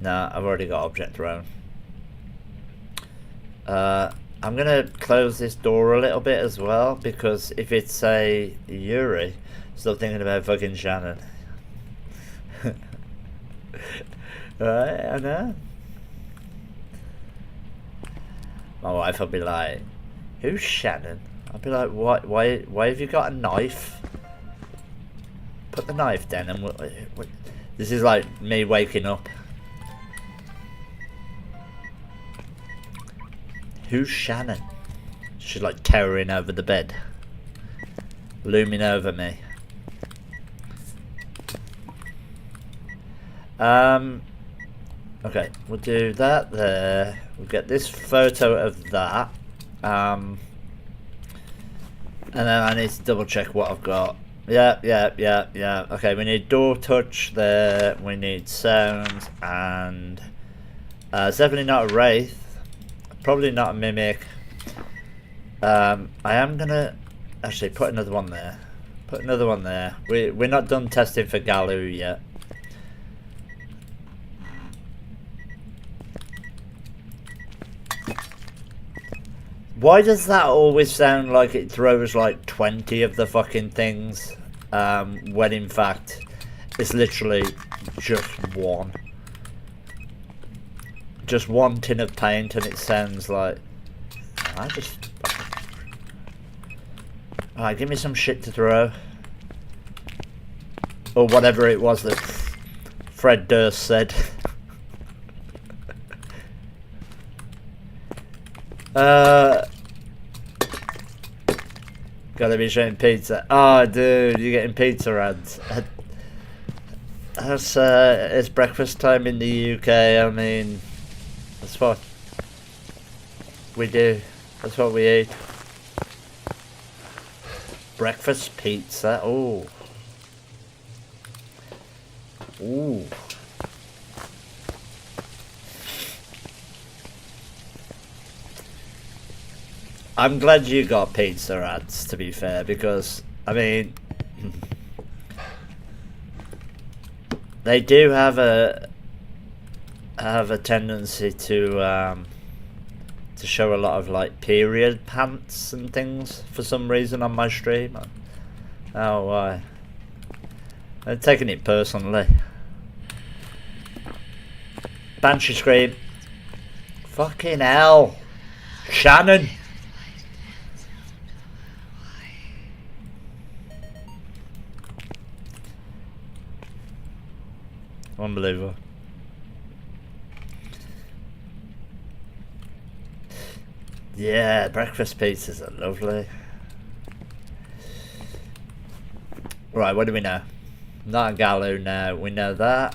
Nah, I've already got object thrown. I'm gonna close this door a little bit as well, because if it's a Yuri, still thinking about fucking Shannon. Right, I know. My wife will be like, "Who's Shannon?" I'll be like, why have you got a knife? Put the knife down and this is like me waking up. Who's Shannon? She's like towering over the bed. Looming over me. Okay, we'll do that there. We'll get this photo of that. And then I need to double check what I've got. Yeah. Okay, we need door touch there. We need sounds and it's definitely not a Wraith. Probably not a mimic. I am gonna actually put another one there. Put another one there. We're not done testing for Galu yet. Why does that always sound like it throws like 20 of the fucking things, when in fact it's literally just one? just one tin of paint and it sounds like alright, give me some shit to throw. Or whatever it was that Fred Durst said. Gotta be showing pizza. Oh, dude, you're getting pizza ads. It's breakfast time in the UK. I mean, that's what we do. That's what we eat. Breakfast pizza. Oh. Ooh. I'm glad you got pizza ads, to be fair, because I mean they do have a tendency to show a lot of like period pants and things for some reason on my stream. Oh, why? I'm taking it personally. Banshee scream. Fucking hell. Shannon. Unbelievable. Yeah, breakfast pizzas are lovely. Right, what do we know? Not a Galoo now. We know that.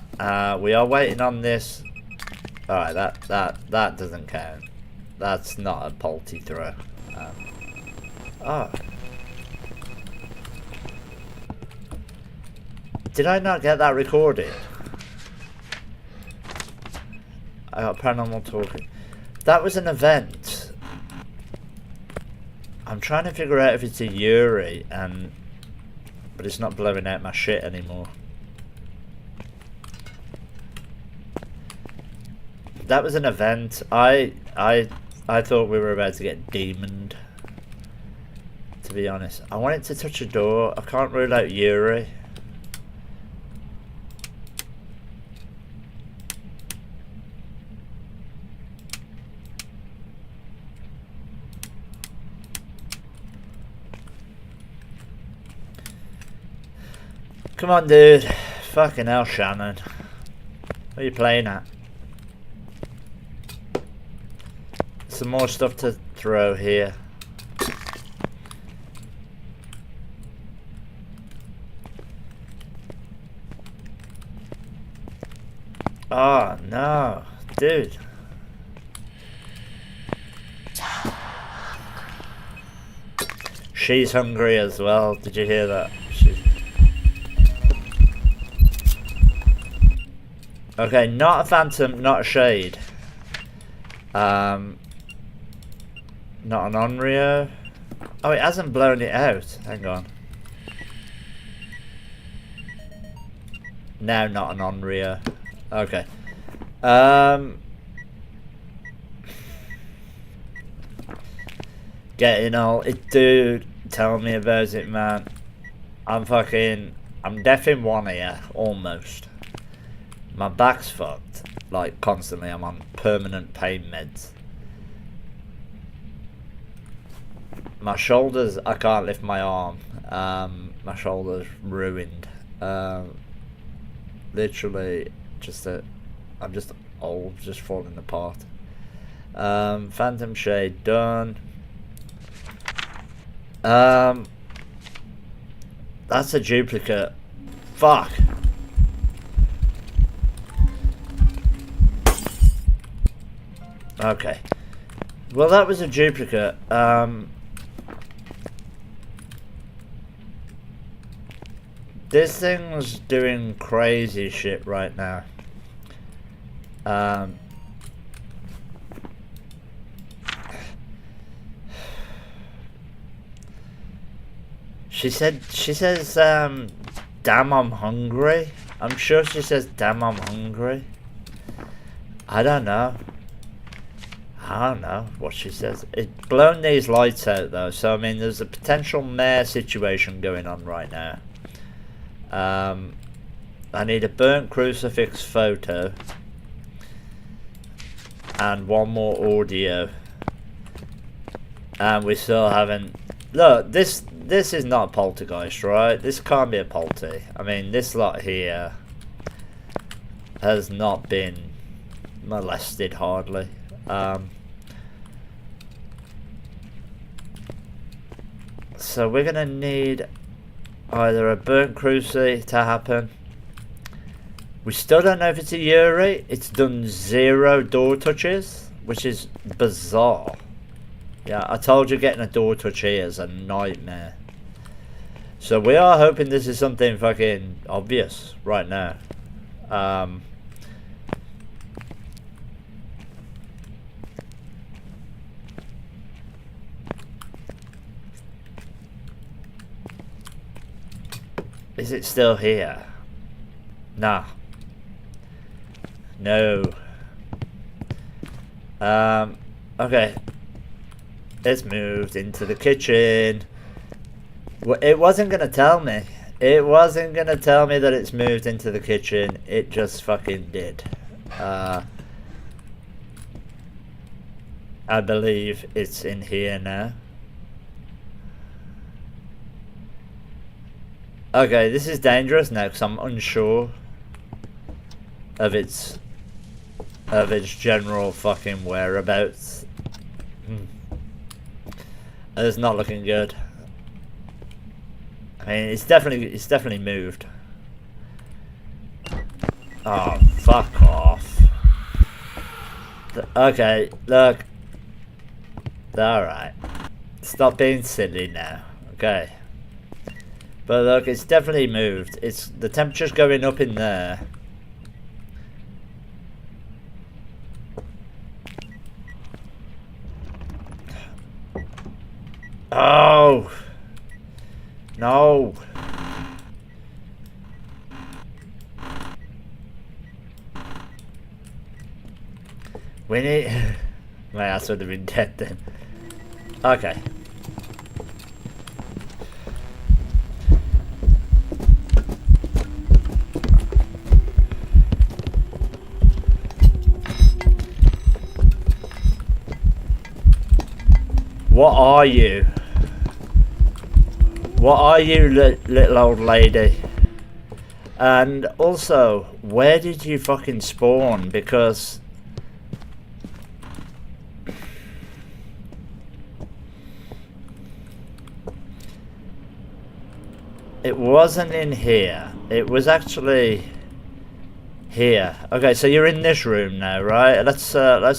We are waiting on this. Alright, that doesn't count. That's not a polty throw. Oh. Did I not get that recorded? I got paranormal talking. That was an event. I'm trying to figure out if it's a Yuri, but it's not blowing out my shit anymore. That was an event. I thought we were about to get demoned. To be honest, I wanted to touch a door. I can't rule out Yuri. Come on, dude. Fucking hell, Shannon. What are you playing at? Some more stuff to throw here. Oh, no. Dude. She's hungry as well. Did you hear that? Okay, not a phantom, not a shade. Not an Onryo. Oh, it hasn't blown it out. Hang on. No, not an Onryo. Okay. Getting all it, dude. Tell me about it, man. I'm deaf in one ear, almost. My back's fucked, like constantly. I'm on permanent pain meds. My shoulders, I can't lift my arm. My shoulder's ruined. Literally, I'm just old, just falling apart. Phantom Shade done. That's a duplicate. Fuck. Okay. Well, that was a duplicate. This thing's doing crazy shit right now. She says, damn, I'm hungry. I'm sure she says, damn, I'm hungry. I don't know what she says. It's blown these lights out though, so I mean there's a potential mare situation going on right now. I need a burnt crucifix photo. and one more audio. And we still haven't... Look, this is not a poltergeist, right? This can't be a polty. I mean, this lot here has not been molested hardly. So we're gonna need either a burnt cruci to happen. We still don't know if it's a Yuri. It's done 0 door touches, which is bizarre. Yeah, I told you getting a door touch here is a nightmare. So we are hoping this is something fucking obvious right now. Is it still here? Nah. No. Okay. It's moved into the kitchen. Well, it wasn't gonna tell me. It wasn't gonna tell me that it's moved into the kitchen. It just fucking did. I believe it's in here now. Okay, this is dangerous now because I'm unsure of its general fucking whereabouts. It's not looking good. I mean, it's definitely moved. Oh, fuck off. Okay, look. Alright. Stop being silly now. Okay. But look, it's definitely moved. It's the temperature's going up in there. Oh no. We need my ass would have been dead then. Okay. What are you? What are you, little old lady? And also, where did you fucking spawn? Because it wasn't in here. It was actually here. Okay, so you're in this room now, right? Let's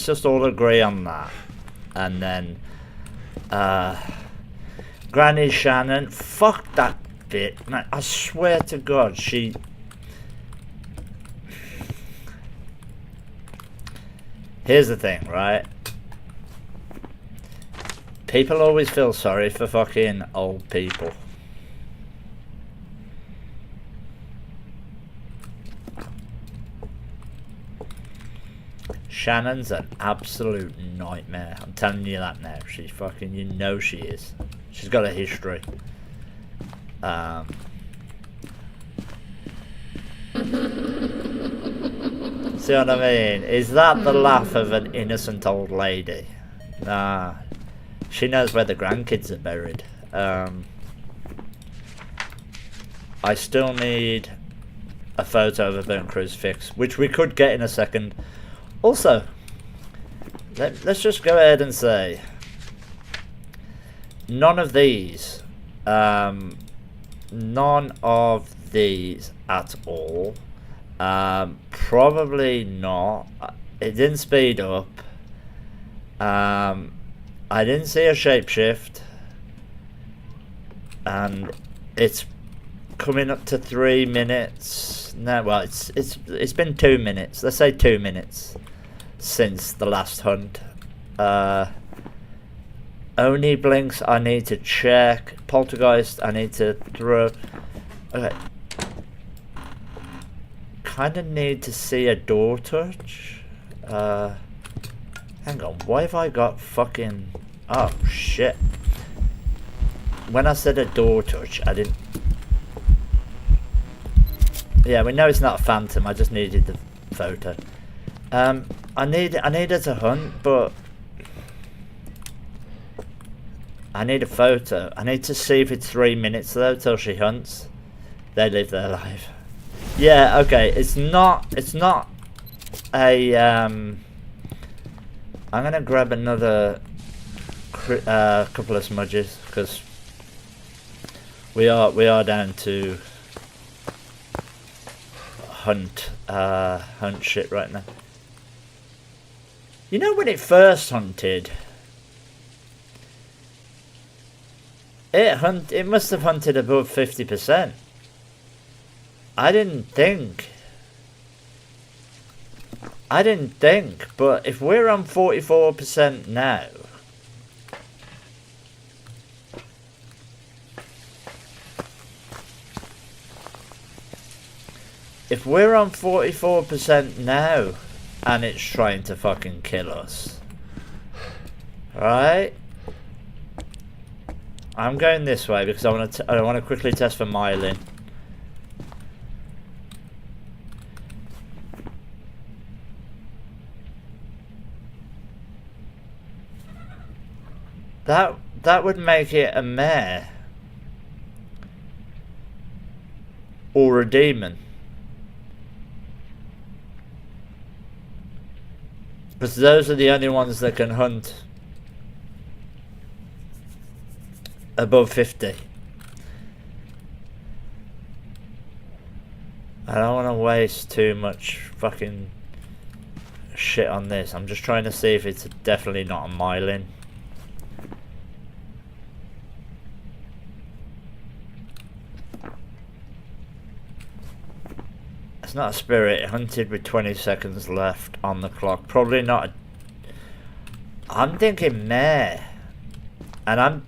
just all agree on that. And then Granny Shannon, fuck that bit, man. I swear to God, she... Here's the thing, right? People always feel sorry for fucking old people. Shannon's an absolute nightmare. I'm telling you that now. She's fucking, you know she is. She's got a history. See what I mean? Is that the laugh of an innocent old lady? Nah. She knows where the grandkids are buried. I still need a photo of a burnt crucifix, which we could get in a second. Also, let's just go ahead and say none of these at all. Probably not. It didn't speed up. I didn't see a shapeshift, and it's coming up to 3 minutes. No, well, it's been 2 minutes. Let's say 2 minutes since the last hunt. Oni blinks, I need to check. Poltergeist, I need to throw. Okay. Kind of need to see a door touch. Hang on, why have I got fucking... Oh, shit. When I said a door touch, I didn't... Yeah, we know it's not a phantom, I just needed the photo. I need her to hunt, but I need a photo. I need to see if it's 3 minutes though till she hunts. They live their life. Yeah, okay. It's not a I'm gonna grab another couple of smudges because we are down to hunt shit right now. You know when it first hunted, it must have hunted above 50%. I didn't think, but if we're on 44% now, if we're on 44% now, and it's trying to fucking kill us, right? I'm going this way because I want to quickly test for myelin. That would make it a mare or a demon. Because those are the only ones that can hunt above 50. I don't want to waste too much fucking shit on this. I'm just trying to see if it's definitely not a myelin. It's not a spirit. It hunted with 20 seconds left on the clock. Probably not. I'm thinking mare. And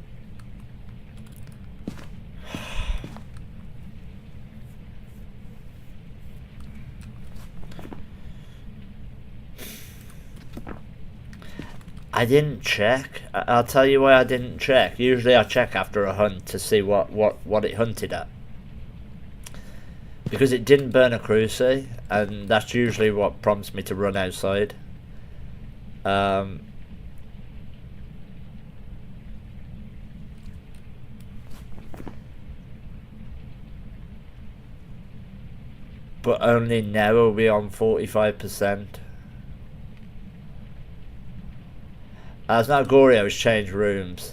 I didn't check. I'll tell you why I didn't check. Usually I check after a hunt to see what it hunted at. Because it didn't burn a cruci, and that's usually what prompts me to run outside. But only now are we on 45%. It's not Gorio, it's changed rooms.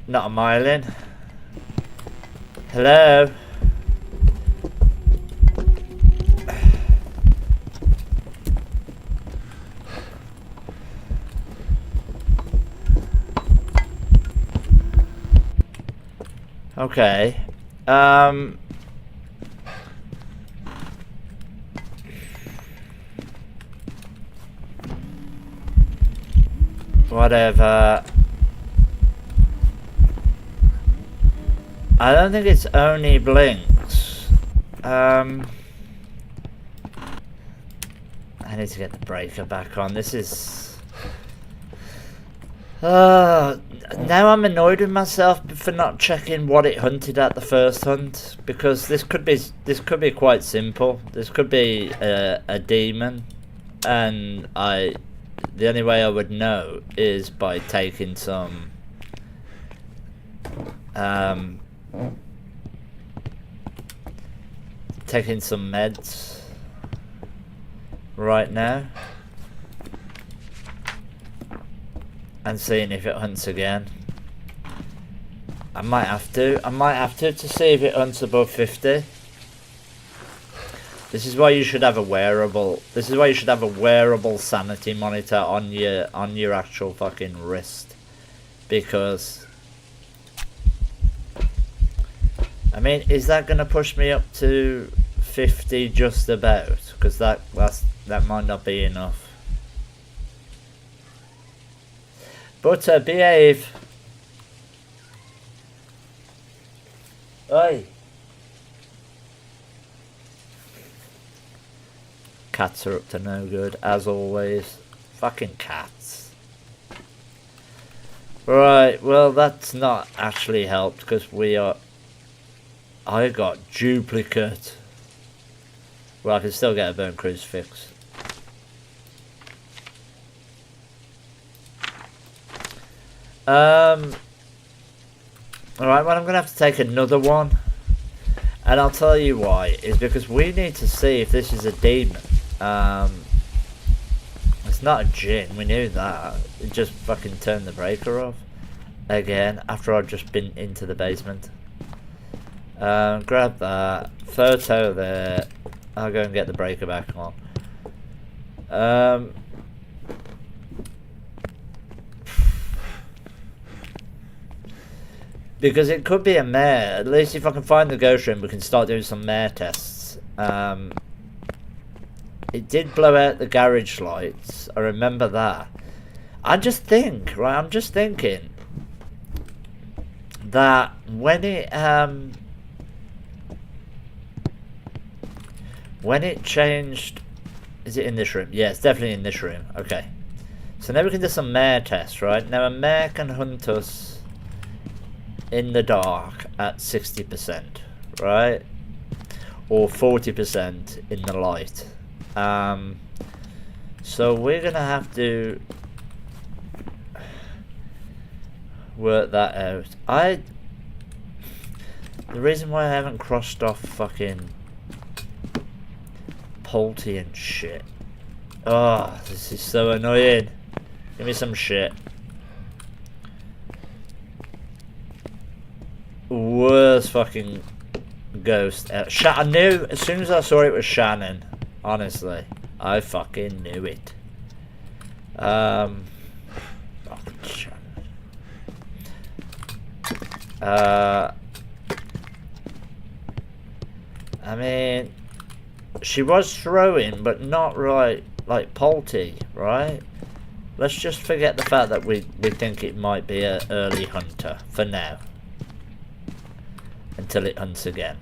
Not a myelin. Hello? Okay. Whatever. I don't think it's only blinks. I need to get the breaker back on. This is... now I'm annoyed with myself for not checking what it hunted at the first hunt, because this could be quite simple. This could be a demon, and the only way I would know is by taking some meds right now and seeing if it hunts again. I might have to see if it hunts above 50. This is why you should have a wearable. This is why you should have a wearable sanity monitor on your actual fucking wrist, because I mean, is that gonna push me up to 50 just about? Because that might not be enough. But behave. Oi. Cats are up to no good, as always. Fucking cats. Right, well that's not actually helped because I got duplicate. Well, I can still get a burnt crucifix. Alright, well I'm gonna have to take another one. And I'll tell you why. Is because we need to see if this is a demon. It's not a djinn, we knew that. It just fucking turned the breaker off. Again, after I've just been into the basement. Grab that. Photo there. I'll go and get the breaker back on. Because it could be a mare. At least if I can find the ghost room, we can start doing some mare tests. It did blow out the garage lights. I remember that. I'm just thinking that when it changed, is it in this room? Yeah, it's definitely in this room. Okay. So now we can do some mare tests, right? Now a mare can hunt us in the dark at 60%, right? Or 40% in the light. So we're gonna have to work that out. The reason why I haven't crossed off fucking Polty and shit. Oh, this is so annoying. Give me some shit. Worst fucking ghost ever. I knew as soon as I saw it was Shannon. Honestly, I fucking knew it. Fucking Shannon. I mean, she was throwing, but not right like Polty, right? Let's just forget the fact that we think it might be an early hunter for now. Until it hunts again.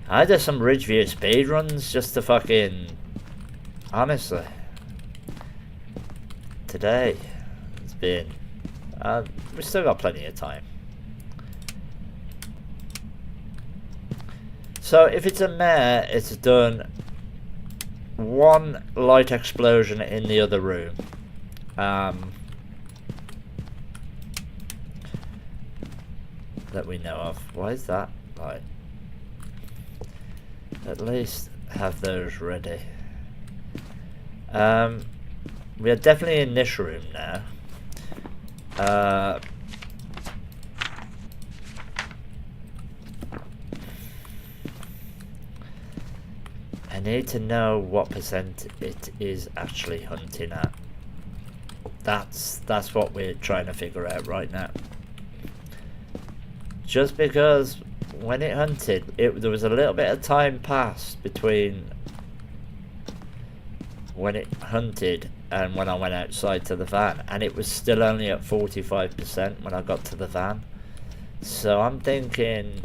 I did some Ridgeview speedruns just to fucking... Honestly. Today, it's been... we've still got plenty of time. So if it's a mare, it's done one light explosion in the other room. That we know of. Why is that light? At least have those ready. We are definitely in this room now. I need to know what percent it is actually hunting at. That's what we're trying to figure out right now. Just because when it hunted, there was a little bit of time passed between when it hunted and when I went outside to the van, and it was still only at 45% when I got to the van. So I'm thinking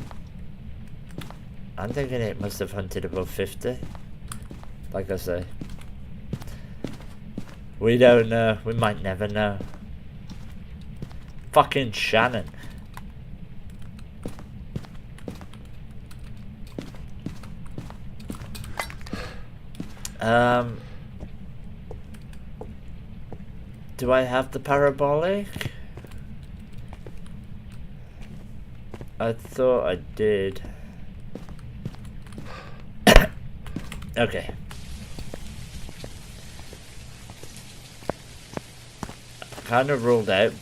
it must have hunted above 50. Like I say, we don't know. We might never know. Fucking Shannon. Do I have the parabolic? I thought I did. Okay. Kind of ruled out.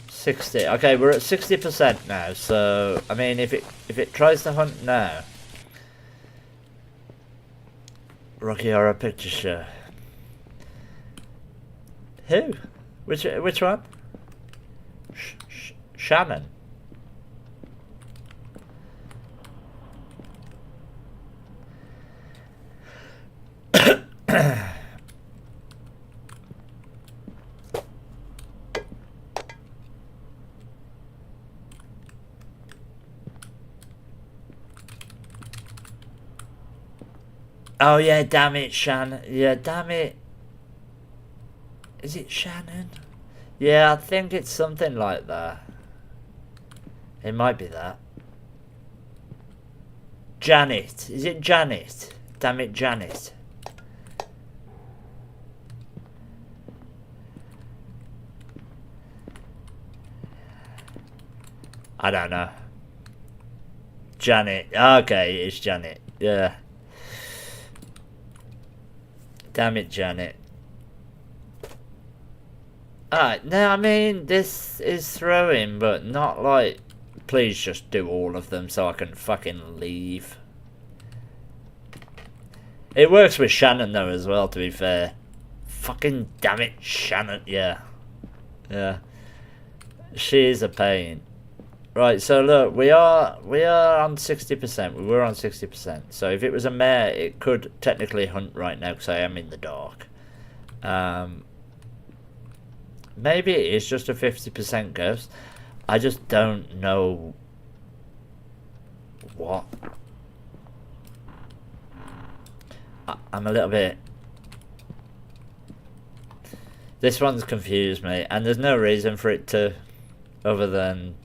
60. Okay, we're at 60% now. So I mean, if it tries to hunt now, Rocky Horror Picture Show. Who? Which one? Shannon. Oh yeah, damn it, Shannon. Yeah, damn it. Is it Shannon? Yeah, I think it's something like that. It might be that. Janet. Is it Janet? Damn it, Janet. I don't know. Janet. Okay, it's Janet. Yeah. Damn it, Janet. Alright, now I mean, this is throwing, but not like, please just do all of them so I can fucking leave. It works with Shannon though as well, to be fair. Fucking damn it, Shannon. Yeah. Yeah. She's a pain. Right, so look, we are on 60%. We were on 60%. So if it was a mare, it could technically hunt right now because I am in the dark. Maybe it is just a 50% ghost. I just don't know what. I'm a little bit. This one's confused me, and there's no reason for it to, other than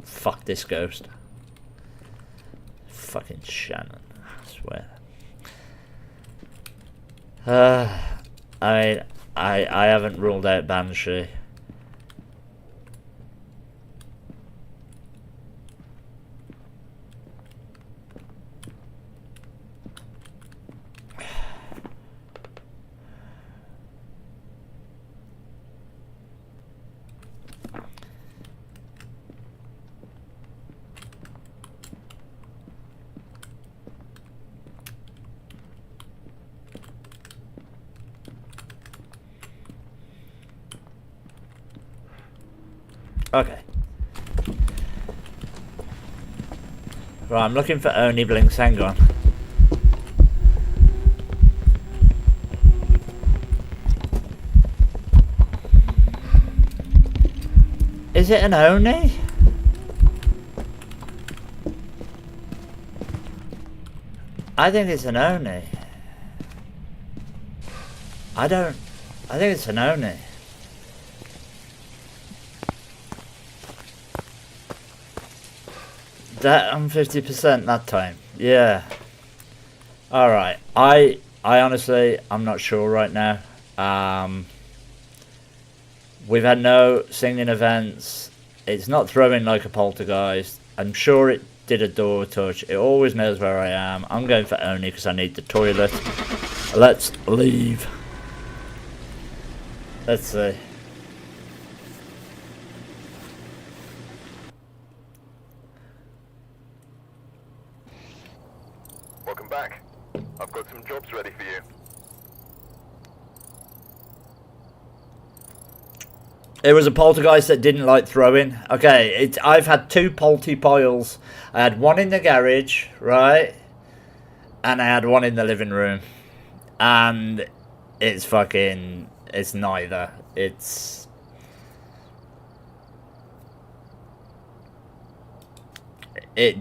fuck this ghost. Fucking Shannon, I swear. I haven't ruled out Banshee. Okay. Right, I'm looking for Oni Blinks, hang on. Is it an Oni? I think it's an Oni. I think it's an Oni. That I'm 50% that time. Yeah. Alright. I honestly, I'm not sure right now. We've had no singing events. It's not throwing like a poltergeist. I'm sure it did a door touch. It always knows where I am. I'm going for Oni because I need the toilet. Let's leave. Let's see. Welcome back. I've got some jobs ready for you. It was a poltergeist that didn't like throwing. Okay, I've had 2 polty piles. I had one in the garage, right? And I had one in the living room. And it's fucking... It's neither. It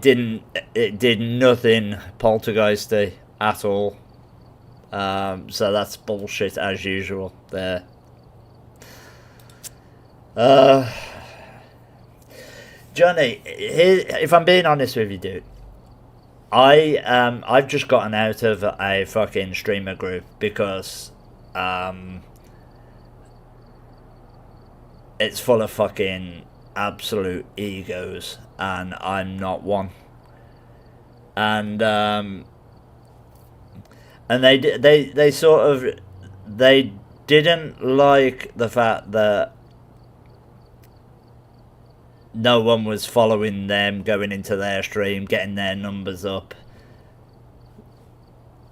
did nothing poltergeisty at all. So that's bullshit as usual there. Johnny, if I'm being honest with you, dude, I've just gotten out of a fucking streamer group because it's full of fucking absolute egos, and I'm not one. And they sort of, they didn't like the fact that no one was following them, going into their stream, getting their numbers up.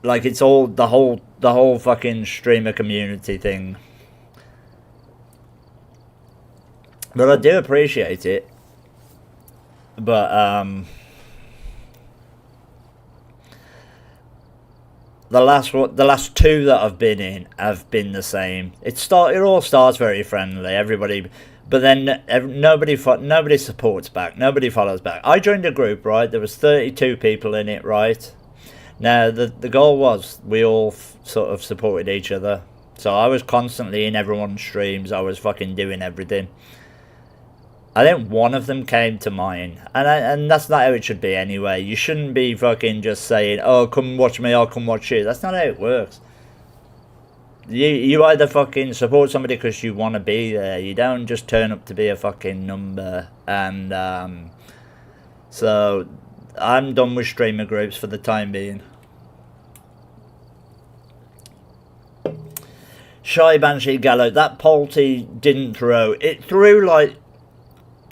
Like, it's all the whole fucking streamer community thing. But I do appreciate it. But the last 2 that I've been in have been the same. It all starts very friendly, everybody, but then nobody supports back, nobody follows back. I joined a group, right? There was 32 people in it, right? Now, the goal was we all sort of supported each other. So I was constantly in everyone's streams. I was fucking doing everything. I think one of them came to mine. And that's not how it should be anyway. You shouldn't be fucking just saying, oh, come watch me, I'll come watch you. That's not how it works. You either fucking support somebody because you want to be there. You don't just turn up to be a fucking number. And so I'm done with streamer groups for the time being. Shy Banshee Gallo, that Polty didn't throw. It threw like,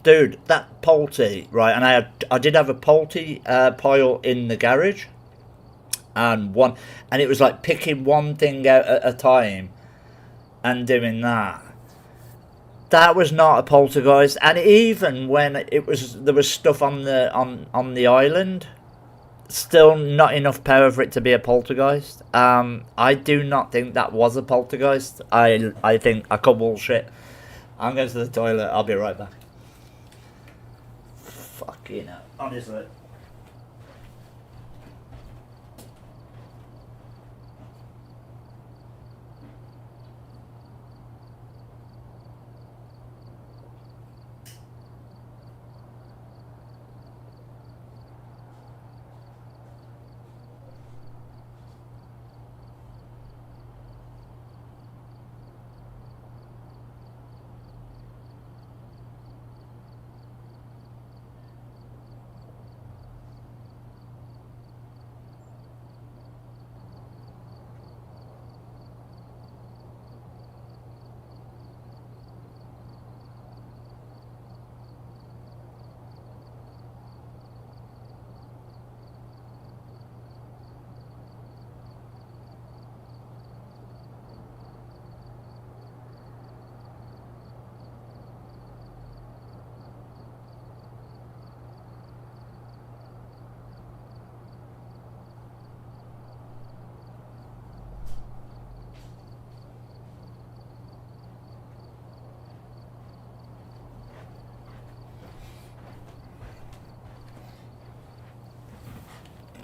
dude, that Polty, right? And I did have a Polty pile in the garage, and it was like picking one thing out at a time, and doing that. That was not a poltergeist. And even when there was stuff on the island, still not enough power for it to be a poltergeist. I do not think that was a poltergeist. I think I call bullshit. I'm going to the toilet. I'll be right back. Fucking hell. Honestly.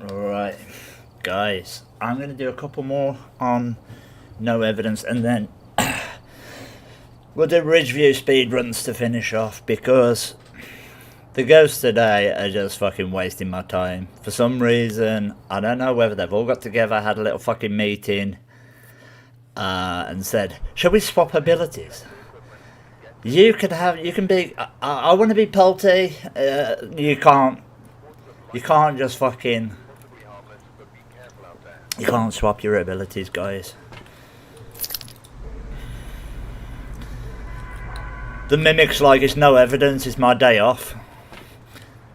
Alright, guys, I'm going to do a couple more on no evidence, and then we'll do Ridgeview speedruns to finish off, because the ghosts today are just fucking wasting my time. For some reason, I don't know whether they've all got together, had a little fucking meeting, and said, shall we swap abilities? You can be, I want to be Polty, you can't just fucking, you can't swap your abilities, guys. The Mimic's like, it's no evidence, it's my day off.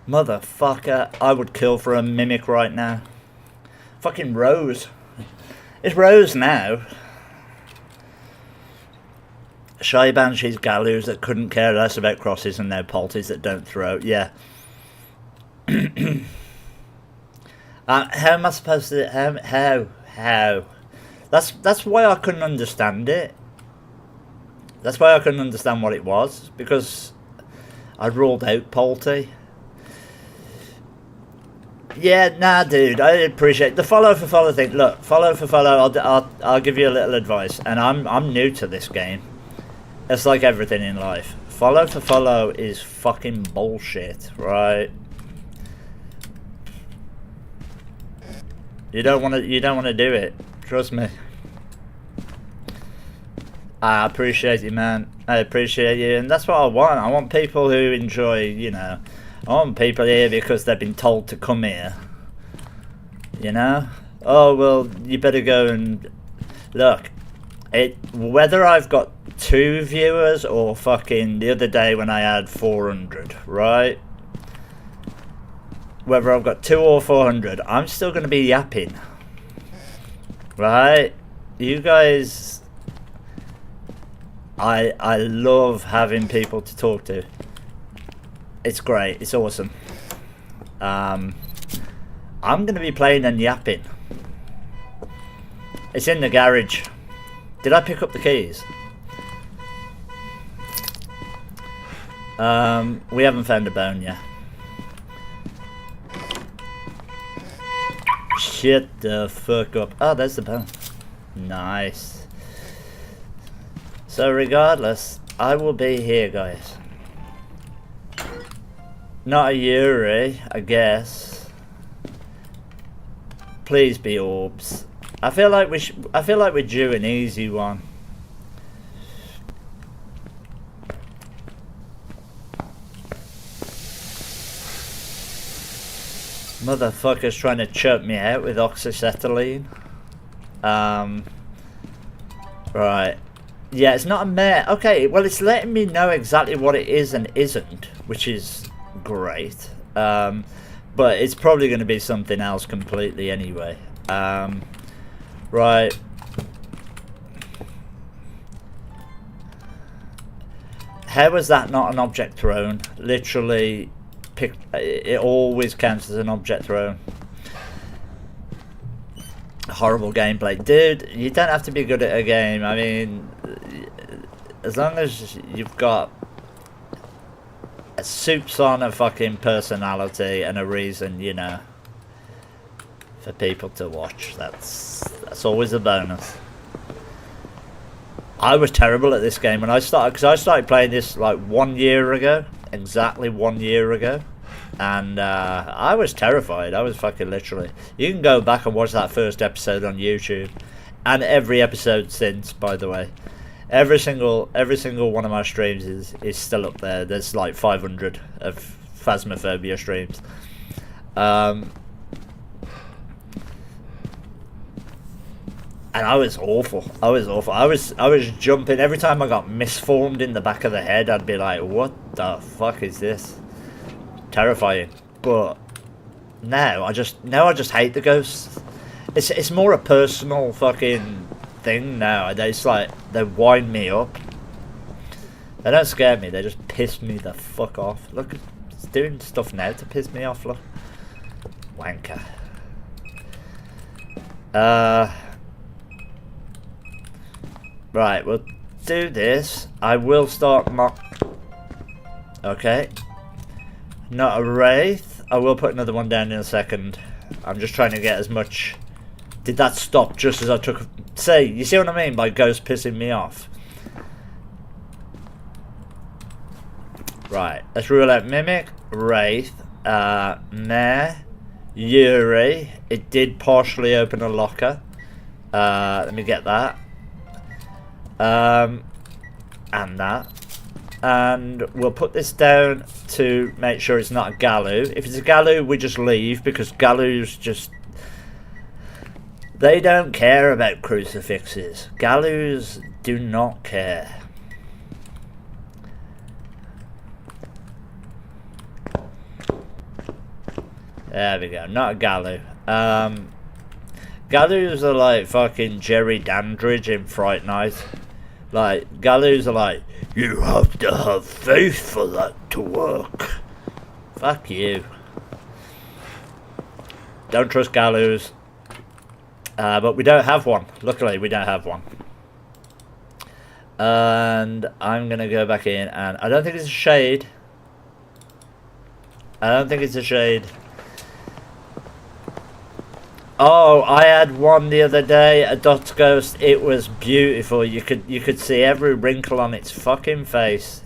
Motherfucker, I would kill for a Mimic right now. Fucking Rose. It's Rose now. Shy Banshees Galoos that couldn't care less about crosses, and now Polties that don't throw. Yeah. How am I supposed to... How? That's why I couldn't understand it. That's why I couldn't understand what it was. Because I ruled out Polty. Yeah, nah, dude. I appreciate the follow for follow thing. Look, follow for follow. I'll give you a little advice. And I'm new to this game. It's like everything in life. Follow for follow is fucking bullshit, right? You don't want to do it. Trust me. I appreciate you, man. I appreciate you, and that's what I want. I want people who enjoy, you know. I want people here because they've been told to come here. You know? Oh, well, you better go and... Look, whether I've got 2 viewers or fucking the other day when I had 400, right? Whether I've got 2 or 400, I'm still going to be yapping. Right? You guys... I love having people to talk to. It's great. It's awesome. I'm going to be playing and yapping. It's in the garage. Did I pick up the keys? We haven't found a bone yet. Shut the fuck up. Oh, there's the bone. Nice. So regardless, I will be here, guys. Not a Yuri, I guess. Please be orbs. I feel like we're due an easy one. Motherfucker's trying to choke me out with oxyacetylene. Right. Yeah, it's not a mare. Okay, well, it's letting me know exactly what it is and isn't, which is great. But it's probably going to be something else completely anyway. Right. How was that not an object thrown? Literally, it always counts as an object thrown. Horrible gameplay. Dude, you don't have to be good at a game. I mean, as long as you've got a soups on a fucking personality and a reason, you know, for people to watch, that's always a bonus. I was terrible at this game when I started, because I started playing this like 1 year ago, exactly 1 year ago, and I was terrified. I was fucking literally. You can go back and watch that first episode on YouTube, and every episode since, by the way. Every single one of my streams is still up there. There's like 500 of Phasmophobia streams. And I was awful. I was jumping every time I got misformed in the back of the head. I'd be like, "What the fuck is this?" Terrifying. But now I just hate the ghosts. It's more a personal fucking thing now. It's like they wind me up. They don't scare me. They just piss me the fuck off. Look, it's doing stuff now to piss me off. Look, wanker. Right, we'll do this. I will start mock. Okay. Not a wraith. I will put another one down in a second. I'm just trying to get as much. Did that stop just as I took? Say, you see what I mean by ghost pissing me off? Right. Let's rule out mimic, wraith, mare, Yuri. It did partially open a locker. Let me get that. And that, and we'll put this down to make sure it's not a Galu. If it's a Galu, we just leave, because Galus just, they don't care about crucifixes. Galus do not care. There we go, not a Galu. Galus are like fucking Jerry Dandridge in Fright Night. Like, Galus are like, you have to have faith for that to work. Fuck you. Don't trust Galus. But we don't have one. Luckily, we don't have one. And I'm going to go back in, and I don't think it's a shade. I don't think it's a shade. Oh, I had one the other day, a dot ghost. It was beautiful. You could see every wrinkle on its fucking face,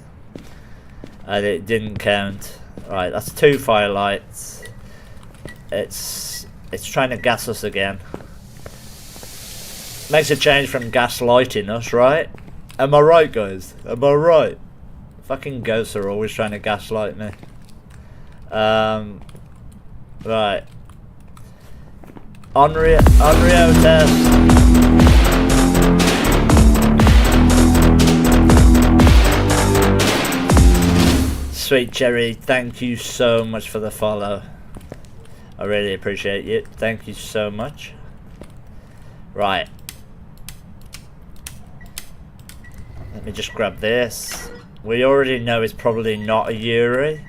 and it didn't count. Right, that's 2 firelights. It's trying to gas us again. Makes a change from gaslighting us, right? Am I right, guys? Am I right? Fucking ghosts are always trying to gaslight me. Right. Onryo test. Sweet Cherry, thank you so much for the follow. I really appreciate it. Thank you so much. Right. Let me just grab this. We already know it's probably not a Yuri.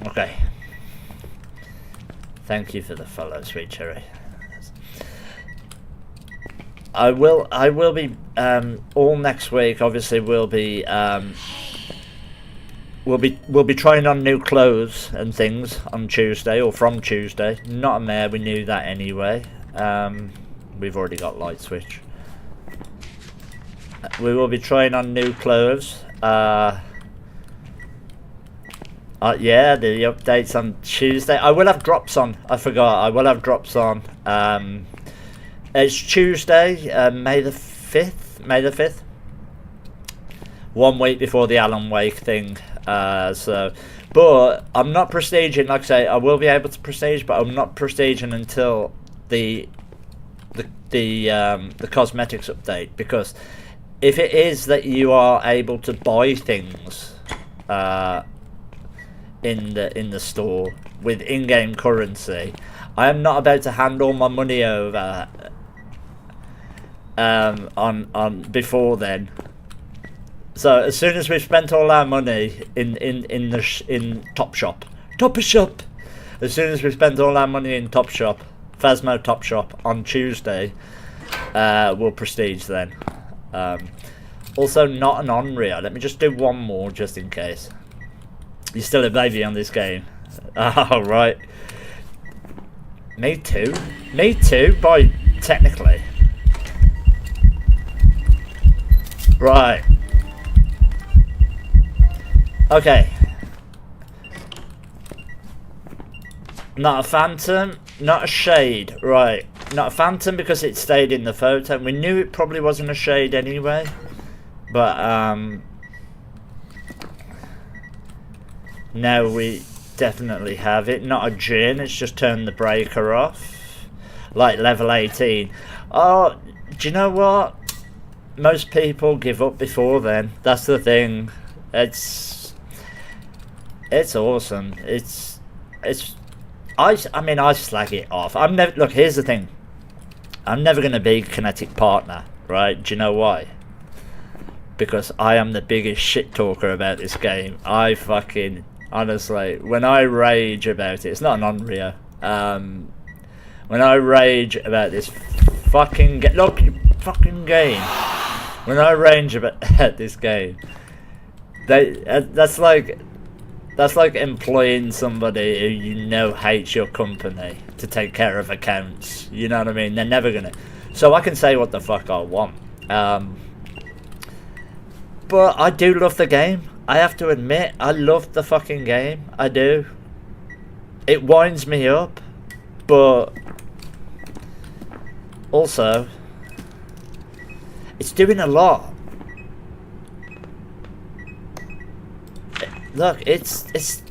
Okay. Thank you for the follow, Sweet Cherry. I will be all next week. Obviously, we'll be we'll be trying on new clothes and things on Tuesday or from Tuesday. Not a mare, we knew that anyway. We've already got light switch. We will be trying on new clothes. Yeah, the updates on Tuesday. I will have drops on. I forgot. I will have drops on. It's Tuesday, May the 5th. May the 5th. 1 week before the Alan Wake thing. But I'm not prestiging. Like I say, I will be able to prestige, but I'm not prestiging until the cosmetics update, because if it is that you are able to buy things in the store with in-game currency, I am not about to hand all my money over on before then. So as soon as we've spent all our money in Topshop, as soon as we've spent all our money in Topshop, Phasmo Topshop on Tuesday, we'll prestige then. Also, not an on-rear. Let me just do one more just in case. You're still a baby on this game. Oh, right. Me too. Me too, boy, technically. Right. Okay. Not a phantom, not a shade. Right. Not a phantom because it stayed in the photo. We knew it probably wasn't a shade anyway. But, now we definitely have it. Not a gin, it's just turned the breaker off. Like level 18. Oh, do you know what? Most people give up before then. That's the thing. It's awesome. I mean, I slag it off. I'm never, look, here's the thing. I'm never going to be kinetic partner, right? Do you know why? Because I am the biggest shit talker about this game. I fucking, honestly, when I rage about it, it's not an on-rear. When I rage about this fucking fucking game. When I rage about this game, that's like employing somebody who you know hates your company to take care of accounts. You know what I mean? They're never gonna. So I can say what the fuck I want. But I do love the game. I have to admit, I love the fucking game. I do. It winds me up, but also it's doing a lot. Look, it's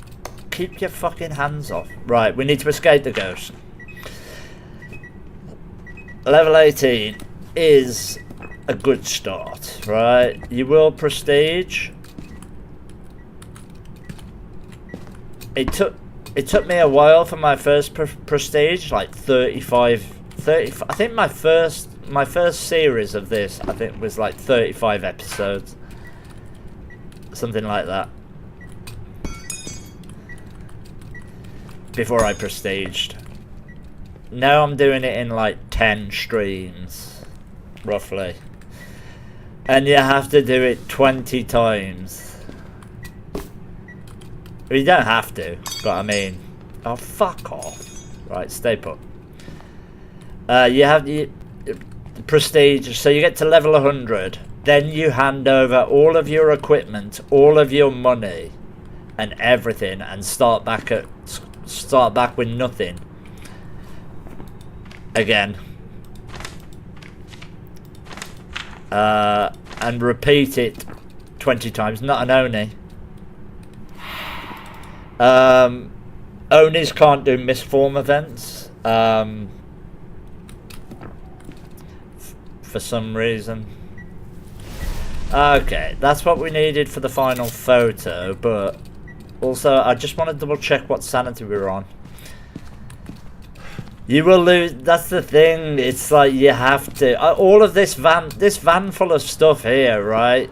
keep your fucking hands off. Right, we need to escape the ghost. Level 18 is a good start, right? You will prestige. It took me a while for my first prestige, like 30. I think my first series of this, I think, was like 35 episodes, something like that, before I prestiged. Now I'm doing it in like 10 streams, roughly. And you have to do it 20 times. Well, you don't have to, but I mean... Oh, fuck off. Right, stay put. You have the prestige, so you get to level 100. Then you hand over all of your equipment, all of your money, and everything, and start back with nothing. Again. And repeat it 20 times. Not an Oni. Onis can't do misform events. For some reason. Okay, that's what we needed for the final photo, but also I just want to double check what sanity we're on. You will lose. That's the thing. It's like you have to. All of this van full of stuff here, right?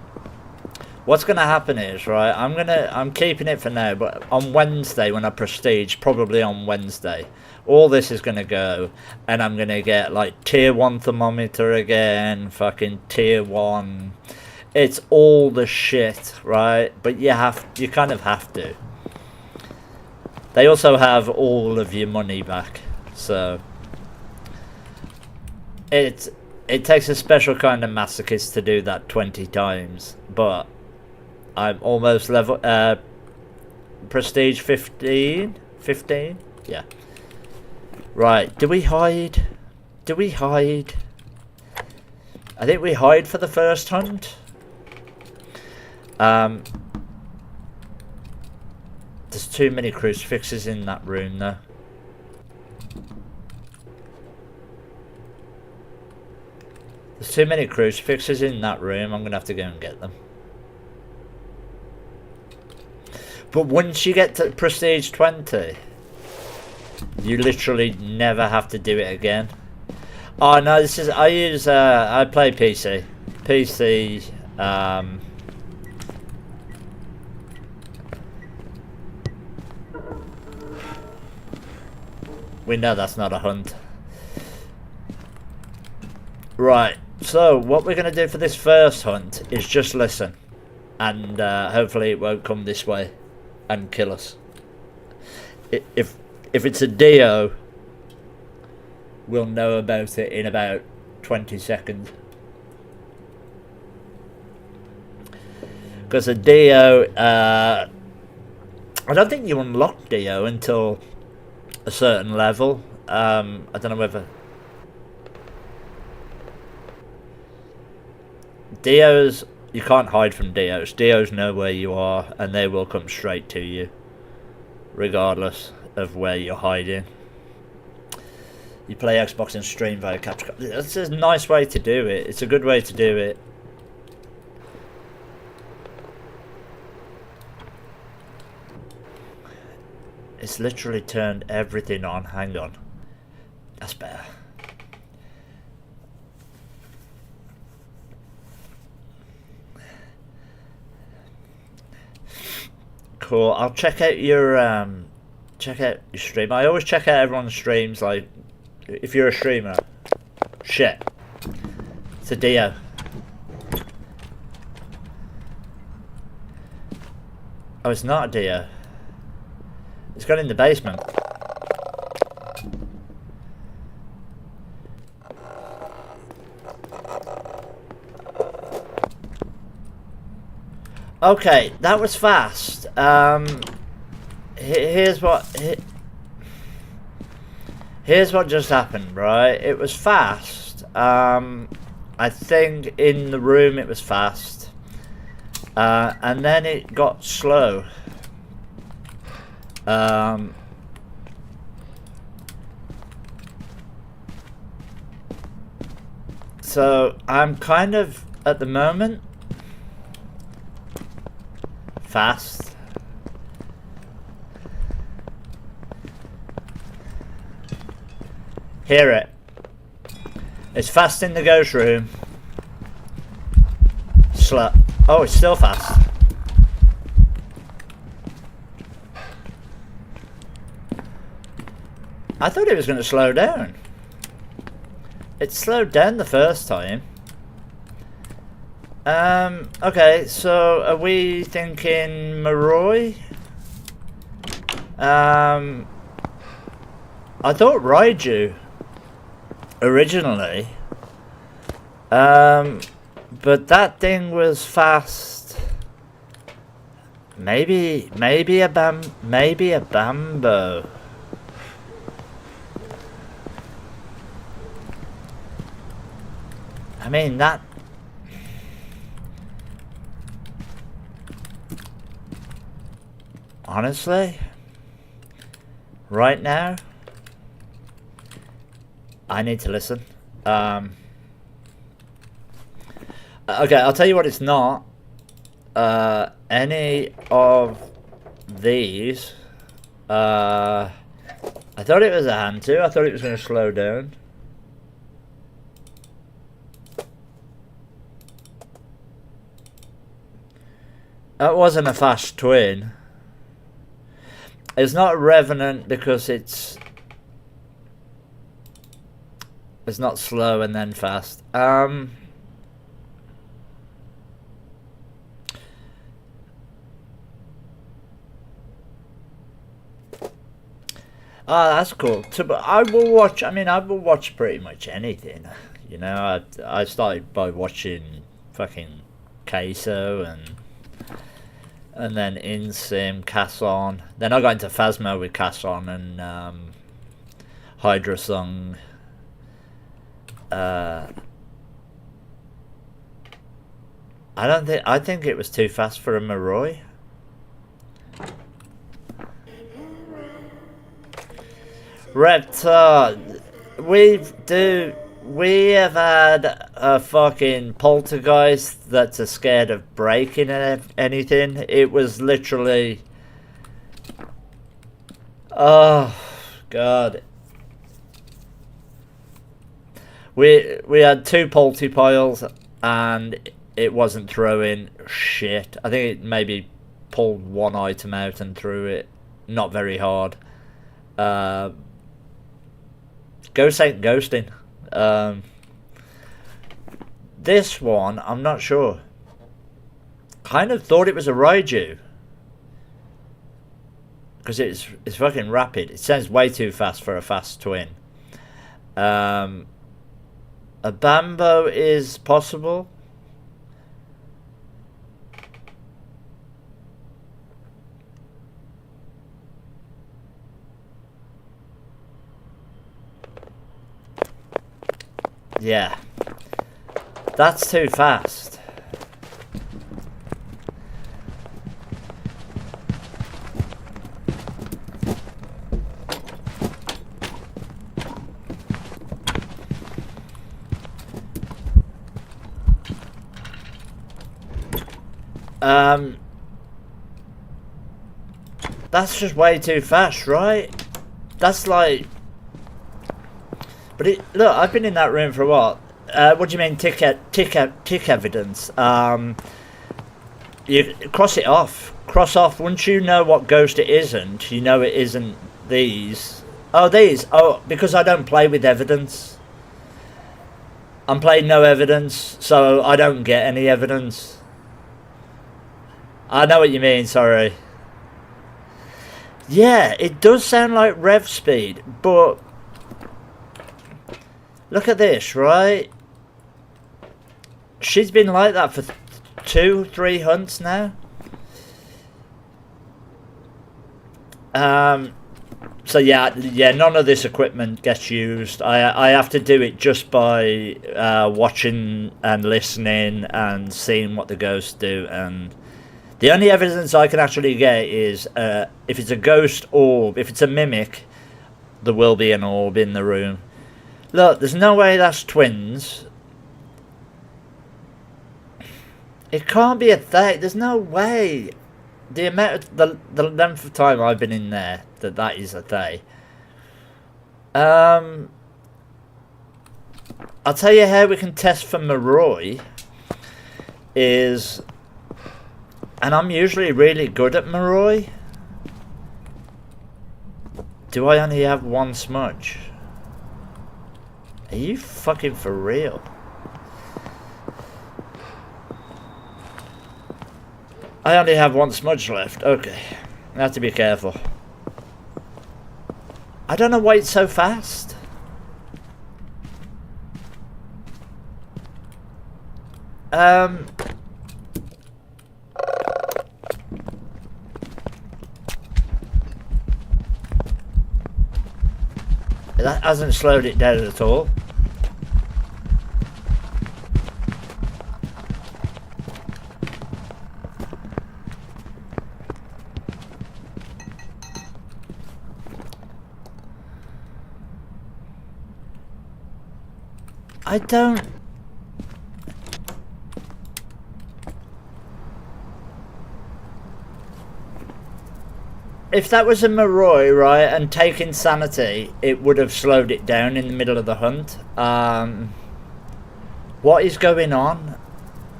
What's gonna happen is, right? I'm keeping it for now, but on Wednesday when I prestige, probably on Wednesday, all this is gonna go, and I'm gonna get like tier 1 thermometer again, fucking tier 1 It's all the shit, right? But you kind of have to. They also have all of your money back, so it takes a special kind of masochist to do that 20 times. But I'm almost level prestige 15? 15? Yeah. Right, do we hide? Do we hide? I think we hide for the first hunt. There's too many crucifixes in that room though. There's too many crucifixes in that room. I'm gonna have to go and get them. But once you get to prestige 20, you literally never have to do it again. Oh no, this is I play PC. PC we know that's not a hunt. Right, so what we're going to do for this first hunt is just listen. And hopefully it won't come this way and kill us. If it's a Dio, we'll know about it in about 20 seconds. Because a Dio, I don't think you unlock Dio until a certain level. I don't know whether Dios, you can't hide from Dios. Dios know where you are and they will come straight to you regardless of where you're hiding. You play Xbox and stream via capture card. That's a nice way to do it. It's a good way to do it. It's literally turned everything on. Hang on. That's better. Cool. I'll check out your stream. I always check out everyone's streams, like if you're a streamer. Shit. It's a Dio. Oh, it's not a Dio. It's gone in the basement. Okay, that was fast. Here's what just happened, right? It was fast. I think in the room it was fast. And then it got slow. So I'm kind of at the moment fast. Hear it. It's fast in the ghost room. Slow. Oh, it's still fast. I thought it was going to slow down. It slowed down the first time. Okay, so are we thinking Maroi? I thought Raiju originally. But that thing was fast. Maybe a Bambo. I mean, that... Honestly, right now, I need to listen. Okay, I'll tell you what it's not. Any of these. I thought it was a hand too. I thought it was going to slow down. That wasn't a fast twin. It's not a Revenant because it's not slow and then fast. Oh, that's cool. But I will watch. I mean, I will watch pretty much anything. You know, I started by watching fucking Queso and then InSim, Casson. Then I got into Phasmo with Casson and Hydra Song. I think it was too fast for a Maroi. Reptar, we have had a fucking poltergeist that's scared of breaking anything. It was literally, oh god. We had 2 polty piles and it wasn't throwing shit. I think it maybe pulled 1 item out and threw it not very hard. Ghost ain't ghosting. This one, I'm not sure. Kind of thought it was a Raiju. Because it's fucking rapid. It sounds way too fast for a fast twin. A Bambo is possible. Yeah. That's too fast. That's just way too fast, right? That's like... But look, I've been in that room for a while. What do you mean tick evidence? You cross it off. Cross off. Once you know what ghost it isn't, you know it isn't these. Oh, these. Oh, because I don't play with evidence. I'm playing no evidence, so I don't get any evidence. I know what you mean, sorry. Yeah, it does sound like rev speed, but... Look at this, right? She's been like that for 2-3 hunts now. So yeah, none of this equipment gets used. I have to do it just by watching and listening and seeing what the ghosts do. And the only evidence I can actually get is if it's a ghost orb, if it's a mimic, there will be an orb in the room. Look, there's no way that's twins. It can't be a thing. There's no way. The amount of, the length of time I've been in there, that is a day. I'll tell you how we can test for Maroi is, and I'm usually really good at Maroi. Do I only have 1 smudge? Are you fucking for real? I only have 1 smudge left. Okay. I have to be careful. I don't know why it's so fast. That hasn't slowed it down at all. I don't... If that was a Maroi, right, and taking sanity, it would have slowed it down in the middle of the hunt. What is going on?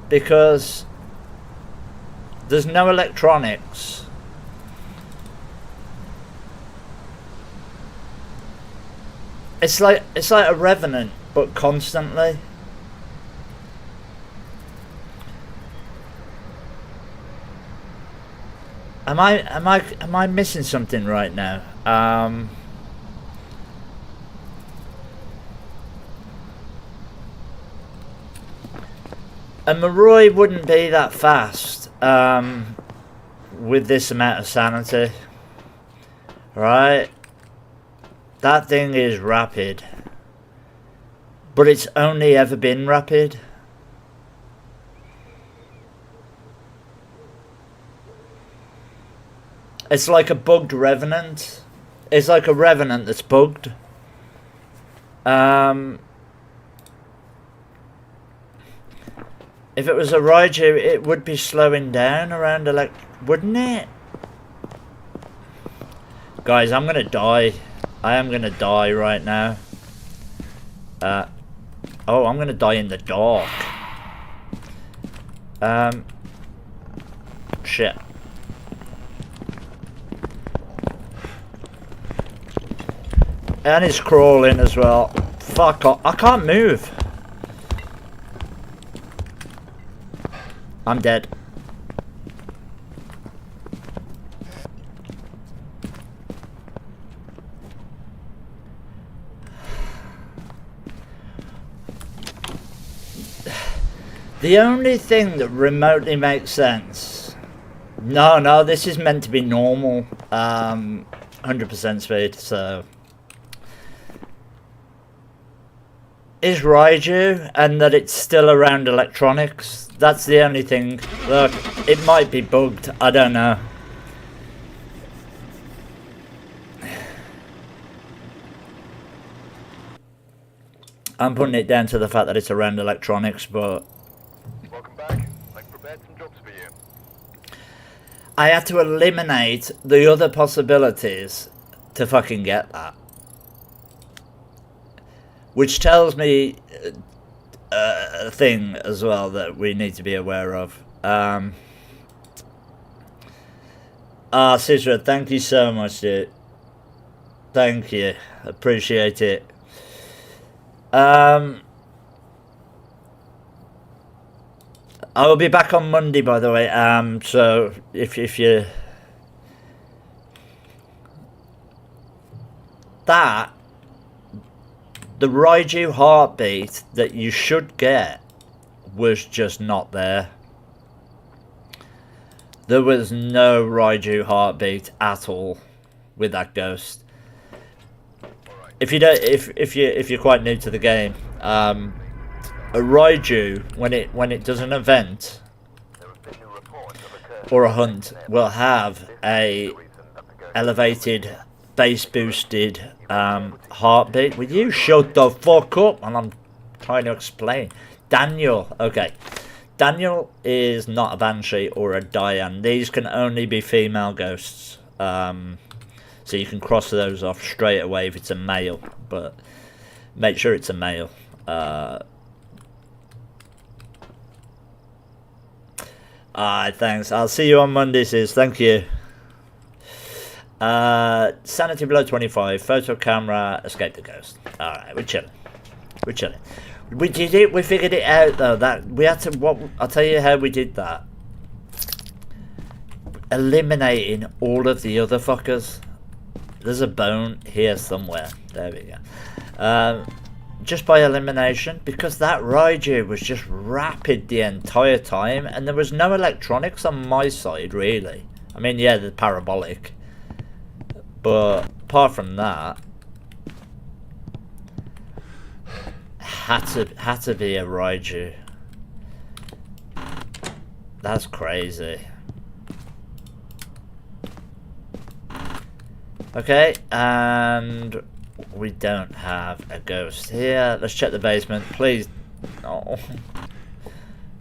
Because there's no electronics. It's like a Revenant, but constantly. Am I missing something right now? A Maroi wouldn't be that fast with this amount of sanity. Right? That thing is rapid. But it's only ever been rapid. It's like a bugged Revenant. It's like a Revenant that's bugged. If it was a Raiju, it would be slowing down around wouldn't it? Guys, I'm gonna die. I am gonna die right now. Oh, I'm gonna die in the dark. Shit. And it's crawling as well. Fuck off. I can't move. I'm dead. The only thing that remotely makes sense... No, this is meant to be normal. 100% speed, so... is Raiju, and that it's still around electronics. That's the only thing. Look, it might be bugged. I don't know. I'm putting it down to the fact that it's around electronics, but... Welcome back. I've prepared some jobs for you. I had to eliminate the other possibilities to fucking get that. Which tells me a thing as well that we need to be aware of. Cizra, thank you so much, dude. Thank you. Appreciate it. I will be back on Monday, by the way. So if you... The Raiju heartbeat that you should get was just not there. There was no Raiju heartbeat at all with that ghost. If you don't, if you're quite new to the game, a Raiju when it does an event or a hunt will have a elevated bass boosted heartbeat. Will you shut the fuck up? And I'm trying to explain. Daniel, okay. Daniel is not a Banshee or a Diane. These can only be female ghosts. So you can cross those off straight away if it's a male. But make sure it's a male. Alright, thanks. I'll see you on Monday, sis. Thank you. Sanity below 25, photo camera, escape the ghost. Alright, we're chilling. We're chilling. We did it, we figured it out though. That we had to I'll tell you how we did that. Eliminating all of the other fuckers. There's a bone here somewhere. There we go. Just by elimination, because that Raiju was just rapid the entire time, and there was no electronics on my side really. I mean, yeah, the parabolic. But apart from that, had to be a Raiju. That's crazy. Okay, and we don't have a ghost here. Let's check the basement, please. No.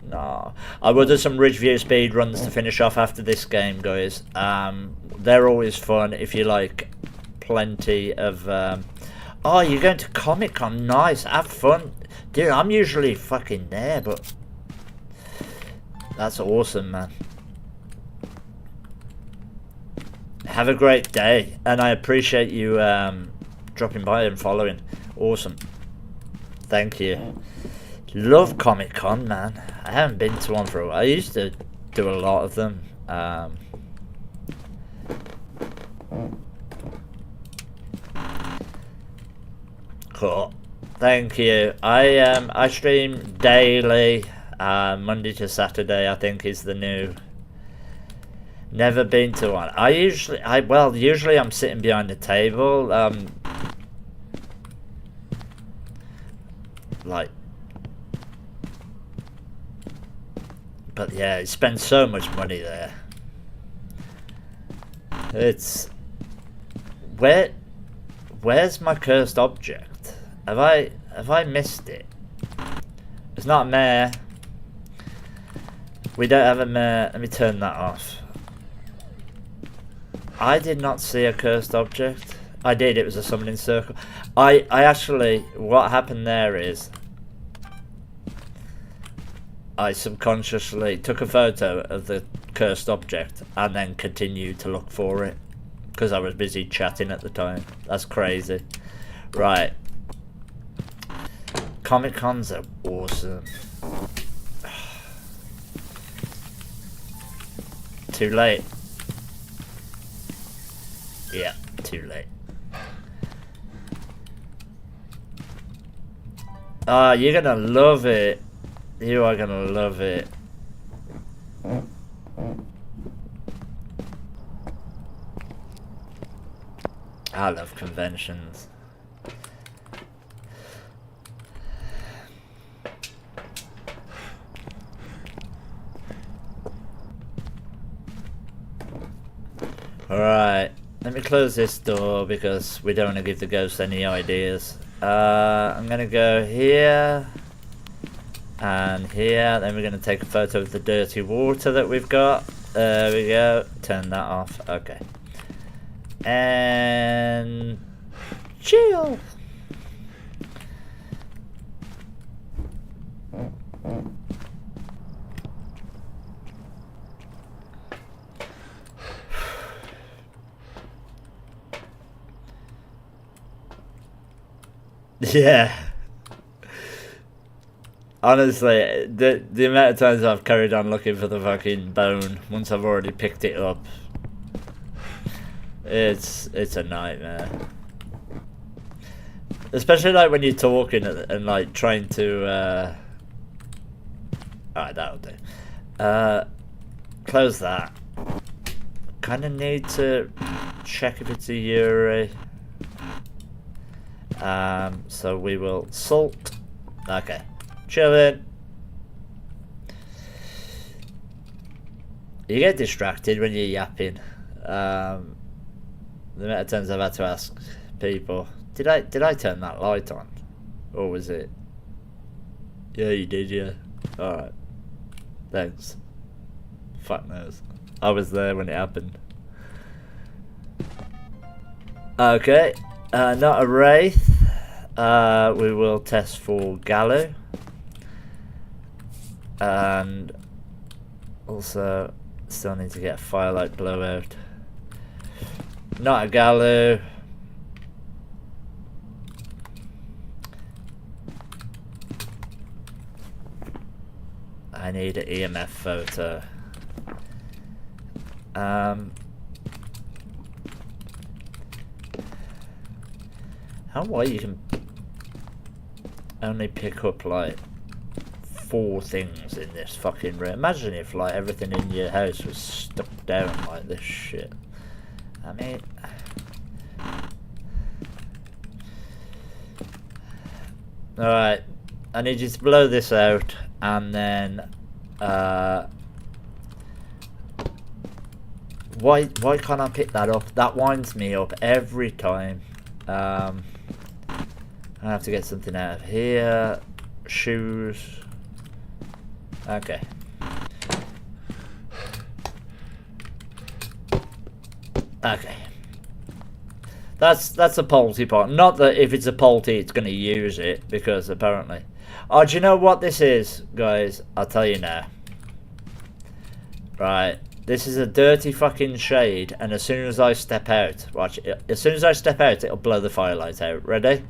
No. I will do some Ridgeview speed runs to finish off after this game, guys. They're always fun if you like plenty of... Oh, you're going to Comic-Con? Nice, have fun. Dude, I'm usually fucking there, but... That's awesome, man. Have a great day, and I appreciate you dropping by and following. Awesome. Thank you. Love Comic-Con, man. I haven't been to one for a while. I used to do a lot of them. Cool. Thank you. I stream daily. Monday to Saturday, I think, is the new. Never been to one. Usually I'm sitting behind a table. But yeah, you spend so much money there. It's where's my cursed object? Have I missed it? It's not a mare. We don't have a mare. Let me turn that off. I did not see a cursed object. I did, it was a summoning circle. I actually, what happened there is I subconsciously took a photo of the cursed object and then continued to look for it because I was busy chatting at the time. That's crazy. Right. Comic Cons are awesome. Too late. Yeah, too late. Ah, you're gonna love it. You are gonna love it. I love conventions. Alright, let me close this door because we don't want to give the ghost any ideas. I'm gonna go here and here, then we're going to take a photo of the dirty water that we've got. There we go, turn that off, okay. And chill. Yeah. Honestly, the amount of times I've carried on looking for the fucking bone once I've already picked it up, it's a nightmare. Especially like when you're talking and like trying to alright, that'll do. Close that. Kinda need to check if it's a Yuri. So we will salt. Okay. Chilling. You get distracted when you're yapping. The amount of times I've had to ask people, did I turn that light on? Or was it? Yeah, you did, yeah. Alright. Thanks. Fuck knows. I was there when it happened. Okay. Not a wraith. We will test for Gallo. And also still need to get a firelight blowout. Not a Gallo. I need an EMF photo. How why you can only pick up like 4 things in this fucking room. Imagine if like everything in your house was stuck down like this shit. I mean, alright, I need you to blow this out and then why can't I pick that up? That winds me up every time. I have to get something out of here. Shoes. Okay. Okay. That's a polty part. Not that if it's a polty it's going to use it, because apparently... Oh, do you know what this is, guys? I'll tell you now. Right. This is a dirty fucking shade, and as soon as I step out... Watch, as soon as I step out, it'll blow the firelight out. Ready?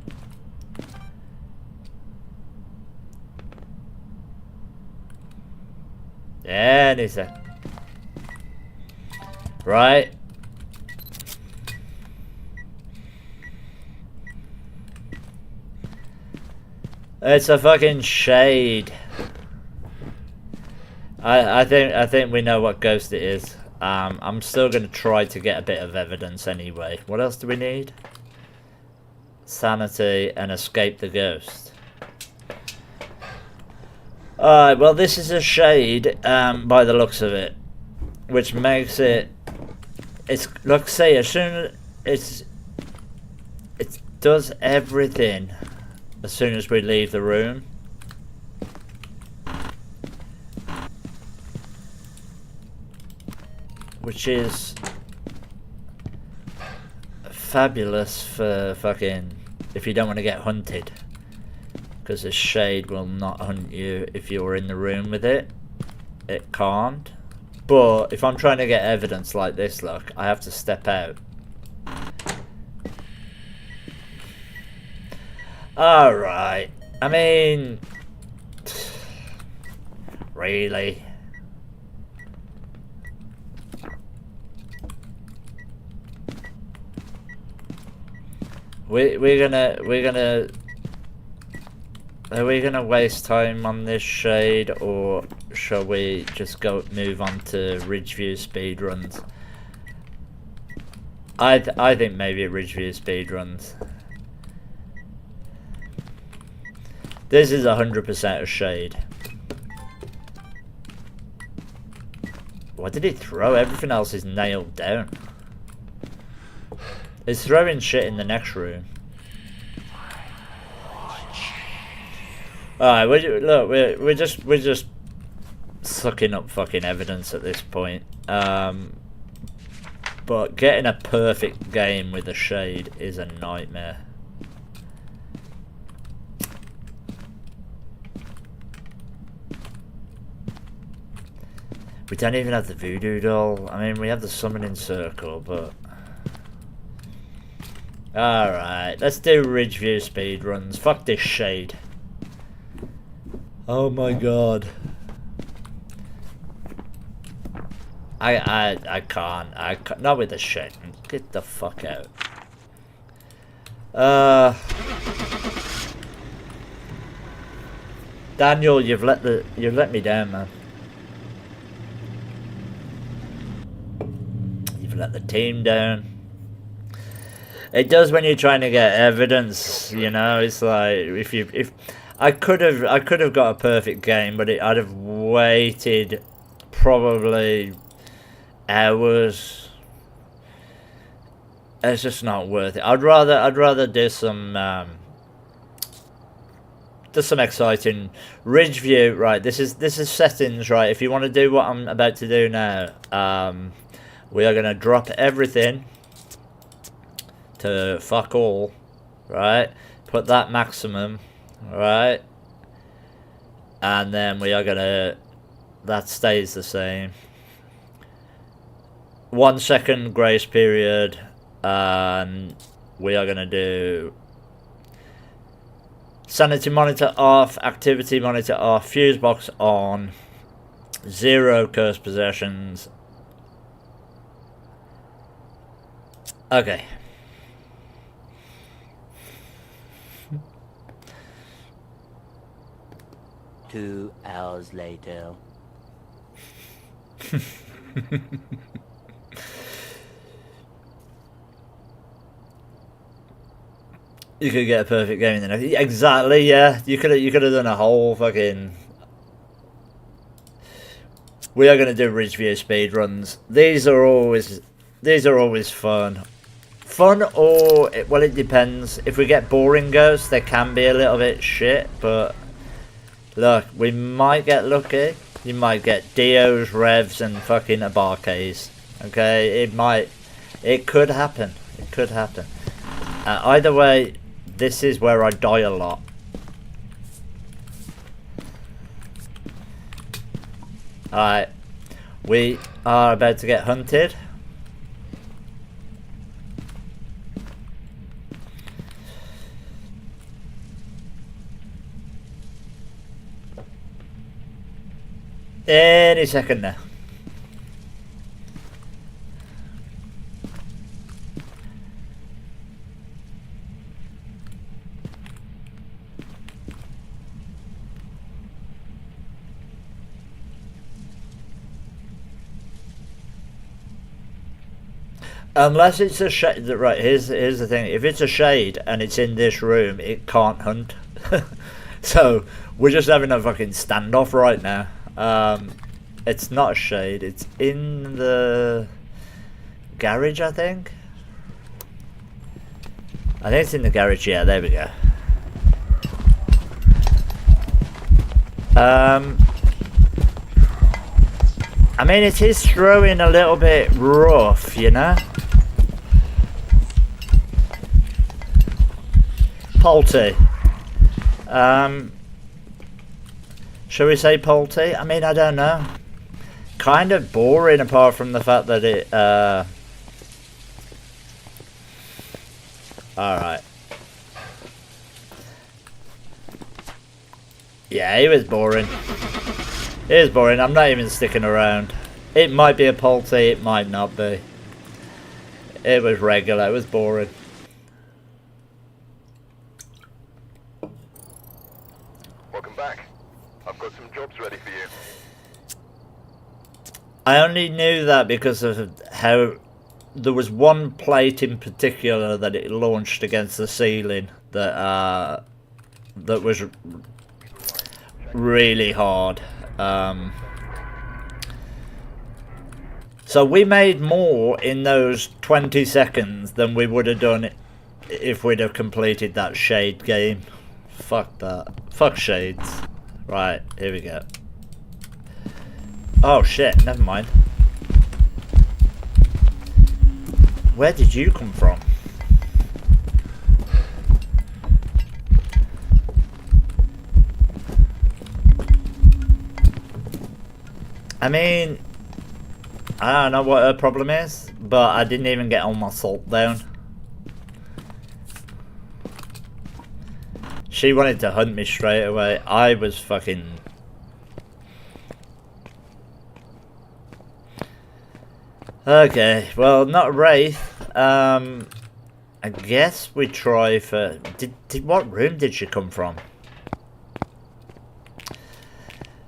Anything. Right. It's a fucking shade. I think we know what ghost it is. I'm still gonna try to get a bit of evidence anyway. What else do we need? Sanity and escape the ghost. Alright, well this is a shade by the looks of it, which makes it, it's, like say, as soon as it does everything as soon as we leave the room. Which is fabulous for fucking if you don't want to get hunted, because the shade will not hunt you if you're in the room with it. It can't. But if I'm trying to get evidence like this, look, I have to step out. Alright. I mean, really? We're gonna are we gonna waste time on this shade, or shall we just move on to Ridgeview speedruns? I think maybe Ridgeview speedruns. This is 100% a shade. What did he throw? Everything else is nailed down. It's throwing shit in the next room. Alright, look, we're just sucking up fucking evidence at this point. But getting a perfect game with a shade is a nightmare. We don't even have the voodoo doll. I mean, we have the summoning circle, but... Alright, let's do Ridgeview speedruns. Fuck this shade. Oh my god. I can't. Not with the shade. Get the fuck out. Daniel, you've let me down, man. You've let the team down. It does when you're trying to get evidence, you know. It's like if I could have got a perfect game, but I'd have waited probably hours. It's just not worth it. I'd rather do some exciting Ridgeview. Right, this is settings. Right, if you want to do what I'm about to do now, we are gonna drop everything to fuck all, right? Put that maximum, right? And then we are gonna, that stays the same. 1 second grace period, and we are gonna do sanity monitor off, activity monitor off, fuse box on, 0 curse possessions. Okay. 2 hours later. You could get a perfect game in there. Exactly, yeah. You could have done a whole fucking. We are gonna do Ridgeview speed runs. These are always fun. Fun, or well, it depends. If we get boring ghosts, they can be a little bit shit, but. Look, we might get lucky. You might get Dios, Revs, and fucking Abarques. Okay, it could happen. It could happen. Either way, this is where I die a lot. Alright, we are about to get hunted. Any second now. Unless it's a shade. Right, here's the thing. If it's a shade and it's in this room, it can't hunt. So we're just having a fucking standoff right now. It's not a shade. It's in the garage, I think. I think it's in the garage. Yeah, there we go. I mean, it is throwing a little bit rough, you know? Polty. Shall we say Polty? I mean, I don't know. Kind of boring apart from the fact that it, alright. Yeah, it was boring. It is boring. I'm not even sticking around. It might be a Polty, it might not be. It was regular, it was boring. Welcome back. I've got some jobs ready for you. I only knew that because of how there was one plate in particular that it launched against the ceiling that that was really hard. So we made more in those 20 seconds than we would have done if we'd have completed that shade game. Fuck that. Fuck shades. Right, here we go. Oh shit, never mind. Where did you come from? I mean, I don't know what her problem is, but I didn't even get all my salt down. She wanted to hunt me straight away. I was fucking... Okay, well, not a Wraith. I guess we try for... What room did she come from?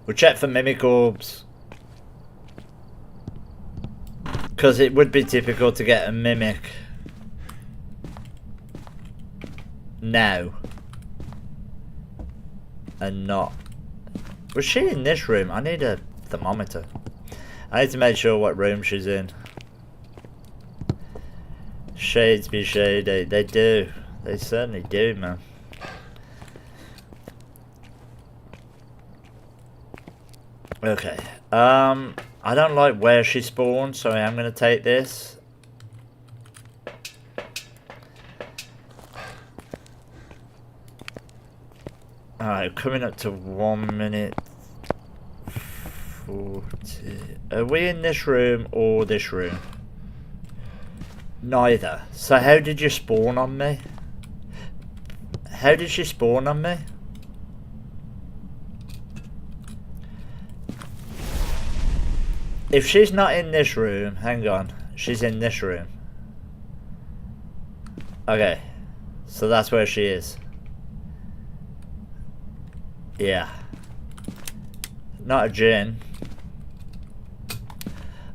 We'll check for Mimic Orbs. Because it would be typical to get a Mimic now. And not... Was she in this room? I need a thermometer. I need to make sure what room she's in. Shades be shady. They do. They certainly do, man. Okay. I don't like where she spawned, so I am going to take this. Alright, coming up to 1 minute 40. Are we in this room or this room? Neither. So how did you spawn on me? How did she spawn on me? If she's not in this room, hang on. She's in this room. Okay. So that's where she is. Yeah. Not a Jinn.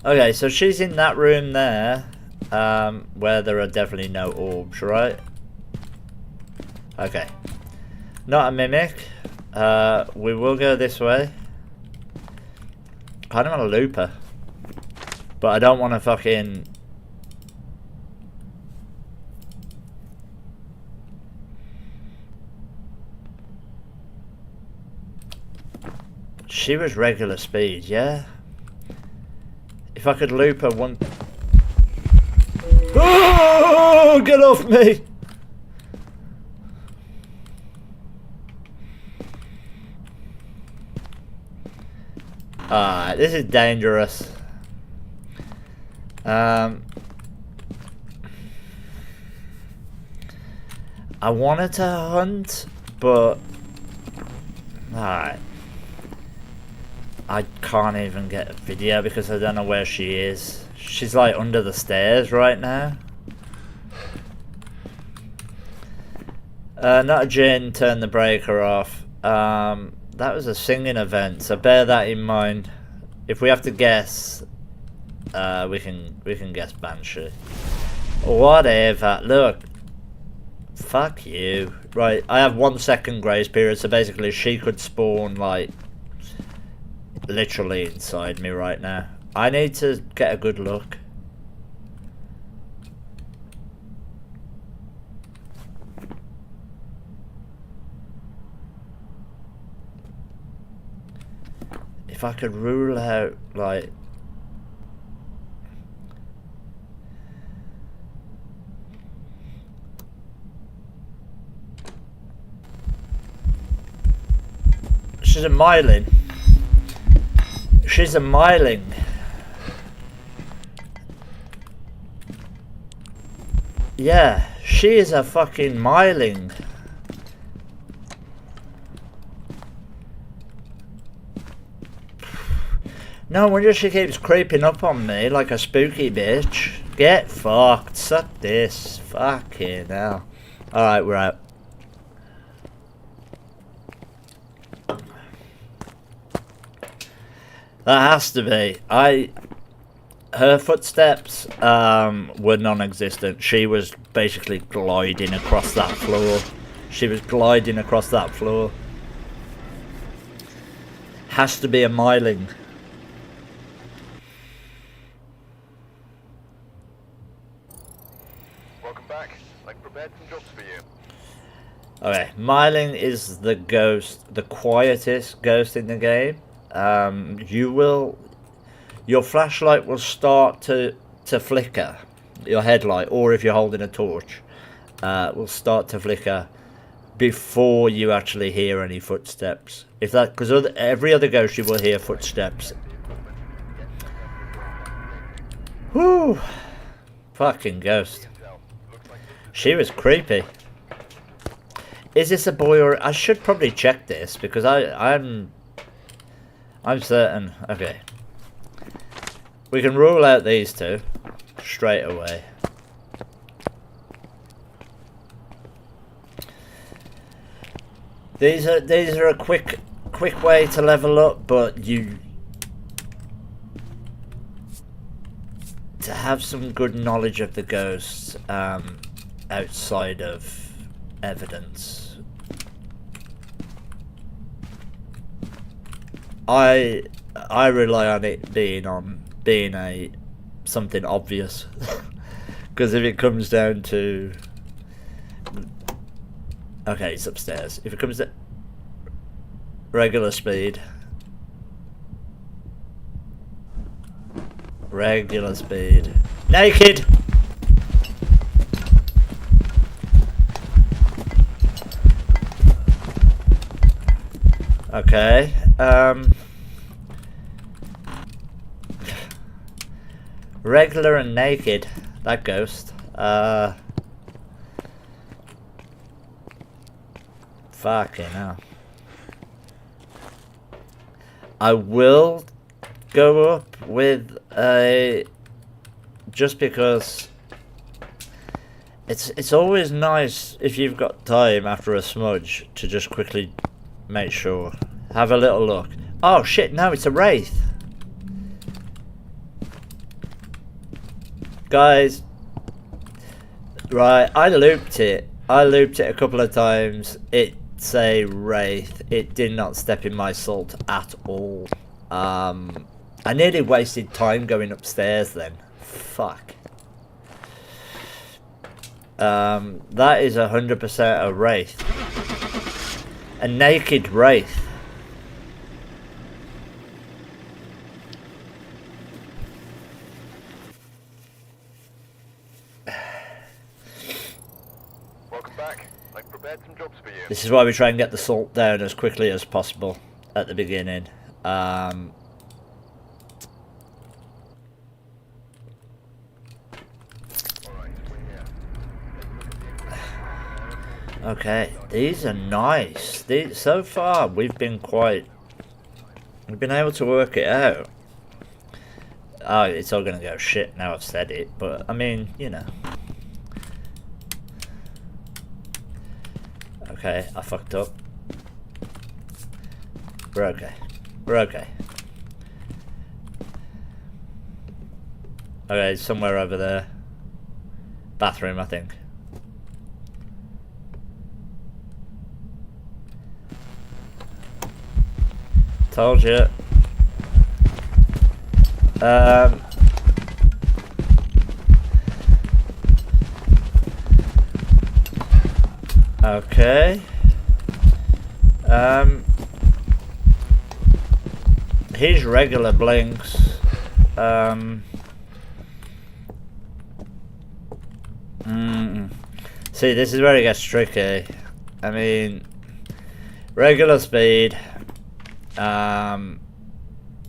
Okay, so she's in that room there. Where there are definitely no orbs, right? Okay. Not a Mimic. We will go this way. I don't want to loop her. But I don't want to fucking... She was regular speed, yeah? If I could loop her one... Oh, get off me! Alright, this is dangerous. I wanted to hunt, but... Alright. I can't even get a video because I don't know where she is. She's like under the stairs right now. Not a Jinn, turn the breaker off. That was a singing event, so bear that in mind. If we have to guess, we can guess Banshee. Whatever. Look. Fuck you. Right, I have 1 second grace period, so basically she could spawn, like, literally inside me right now. I need to get a good look. If I could rule out, like... She's a myling. She's a myling. Yeah, she is a fucking myling. No wonder she keeps creeping up on me like a spooky bitch. Get fucked. Suck this. Fucking hell. Alright, we're out. That has to be. Her footsteps were non-existent. She was basically gliding across that floor. She was gliding across that floor. Has to be a myling. Welcome back. I've prepared some jobs for you. Okay, myling is the ghost, the quietest ghost in the game. Your flashlight will start to flicker, your headlight, or if you're holding a torch, will start to flicker before you actually hear any footsteps. If that, because every other ghost you will hear footsteps. Whew, fucking ghost. She was creepy. Is this a boy or I should probably check this because I'm certain. Okay. We can rule out these two straight away. These are a quick way to level up, but to have some good knowledge of the ghosts outside of evidence. I rely on it being something obvious, because if it comes down to, okay, it's upstairs. If it comes to regular speed, naked. Okay, regular and naked, that ghost, fucking hell. I will go up with a, just because it's always nice if you've got time after a smudge to just quickly make sure. Have a little look. Oh shit, no, it's a wraith. Guys. Right, I looped it a couple of times. It's a wraith. It did not step in my salt at all. I nearly wasted time going upstairs then. Fuck. That is 100% a wraith. A naked wraith. Welcome back. I've prepared some jobs for you. This is why we try and get the salt down as quickly as possible at the beginning. Okay, these are nice. So far, we've been able to work it out. Oh, it's all gonna go shit now I've said it, but I mean, you know. Okay, I fucked up. We're okay. We're okay. Okay, it's somewhere over there. Bathroom, I think. Told you. Okay. His regular blinks. See, this is where it gets tricky. I mean, regular speed. Not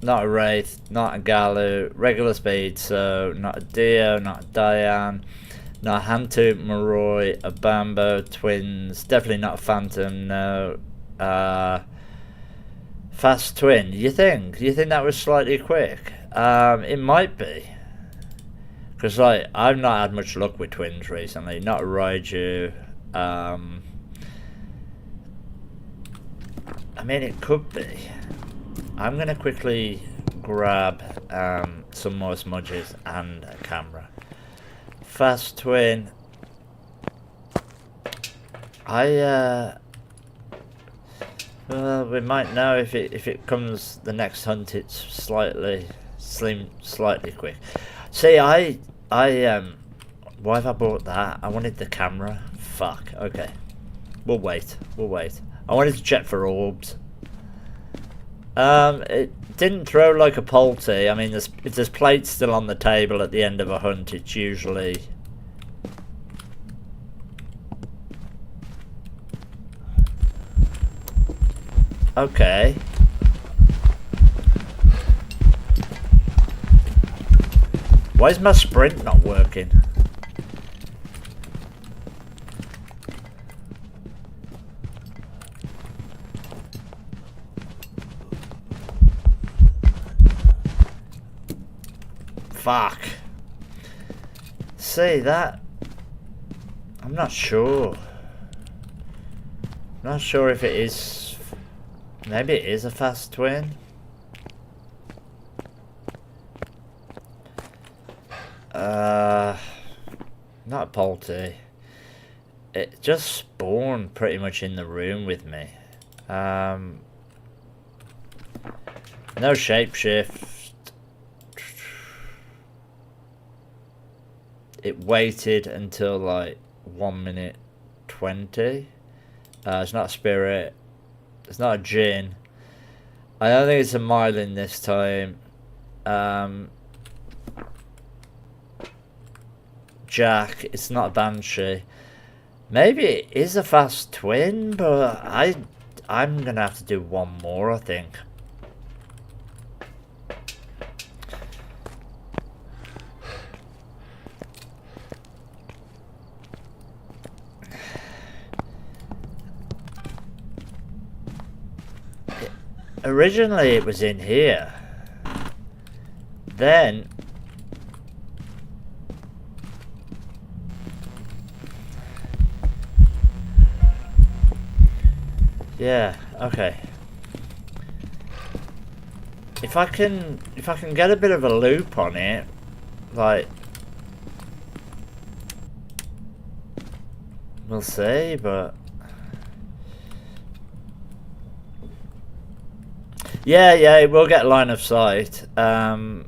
a Wraith, not a Galu. Regular speed, so not a Dio, not a Diane, not a Hantu, Moroi, a Bambo, Twins. Definitely not a Phantom, no. Fast Twin, you think? You think that was slightly quick? It might be. Because, like, I've not had much luck with Twins recently. Not a Raiju. I mean, it could be. I'm going to quickly grab some more smudges and a camera. Fast Twin. Well, we might know if it comes the next hunt. It's slightly quick. See, why have I bought that? I wanted the camera. Fuck. Okay, we'll wait. I wanted to check for orbs. It didn't throw like a polty. I mean, if there's plates still on the table at the end of a hunt, it's usually... Okay. Why is my sprint not working? Fuck. See that? I'm not sure. Not sure if it is. Maybe it is a fast twin. Not a polty. It just spawned pretty much in the room with me. No shapeshift. It waited until like 1 minute 20. It's not a spirit. It's not a djinn. I don't think it's a Myelin this time. Jack. It's not a Banshee. Maybe it is a fast twin, but I'm gonna have to do one more, I think. Originally it was in here. Then yeah, okay. If I can get a bit of a loop on it, like, we'll see, but yeah, it will get line of sight. Either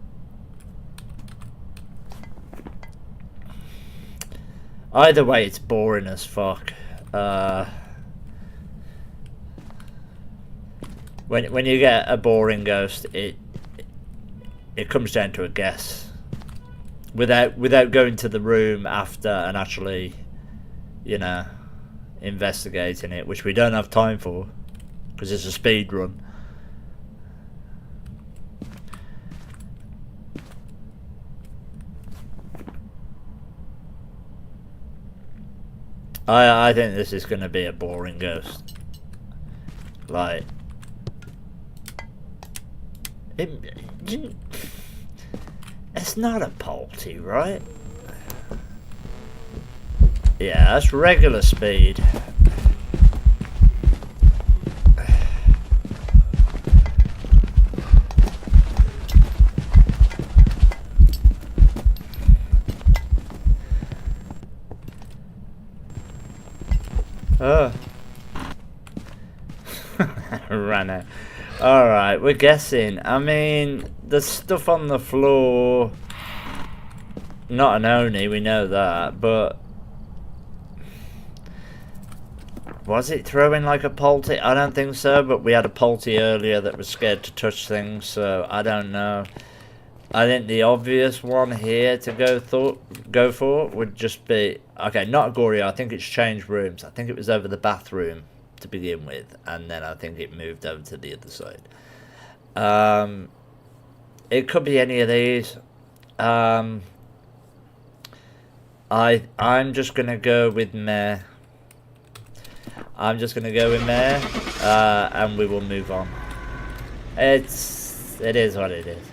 way, it's boring as fuck. When you get a boring ghost, it comes down to a guess. Without going to the room after and actually, you know, investigating it, which we don't have time for, because it's a speed run. I think this is going to be a boring ghost. Like, it's not a polty, right? Yeah, that's regular speed. Ran out. Alright, we're guessing. I mean, there's stuff on the floor. Not an Oni, we know that, but... Was it throwing like a poulty? I don't think so, but we had a poulty earlier that was scared to touch things, so I don't know. I think the obvious one here to go for would just be... Okay, not Gorio, I think it's changed rooms. I think it was over the bathroom to begin with, and then I think it moved over to the other side. It could be any of these. I'm just gonna go with meh. I'm just gonna go with meh, and we will move on. It is what it is.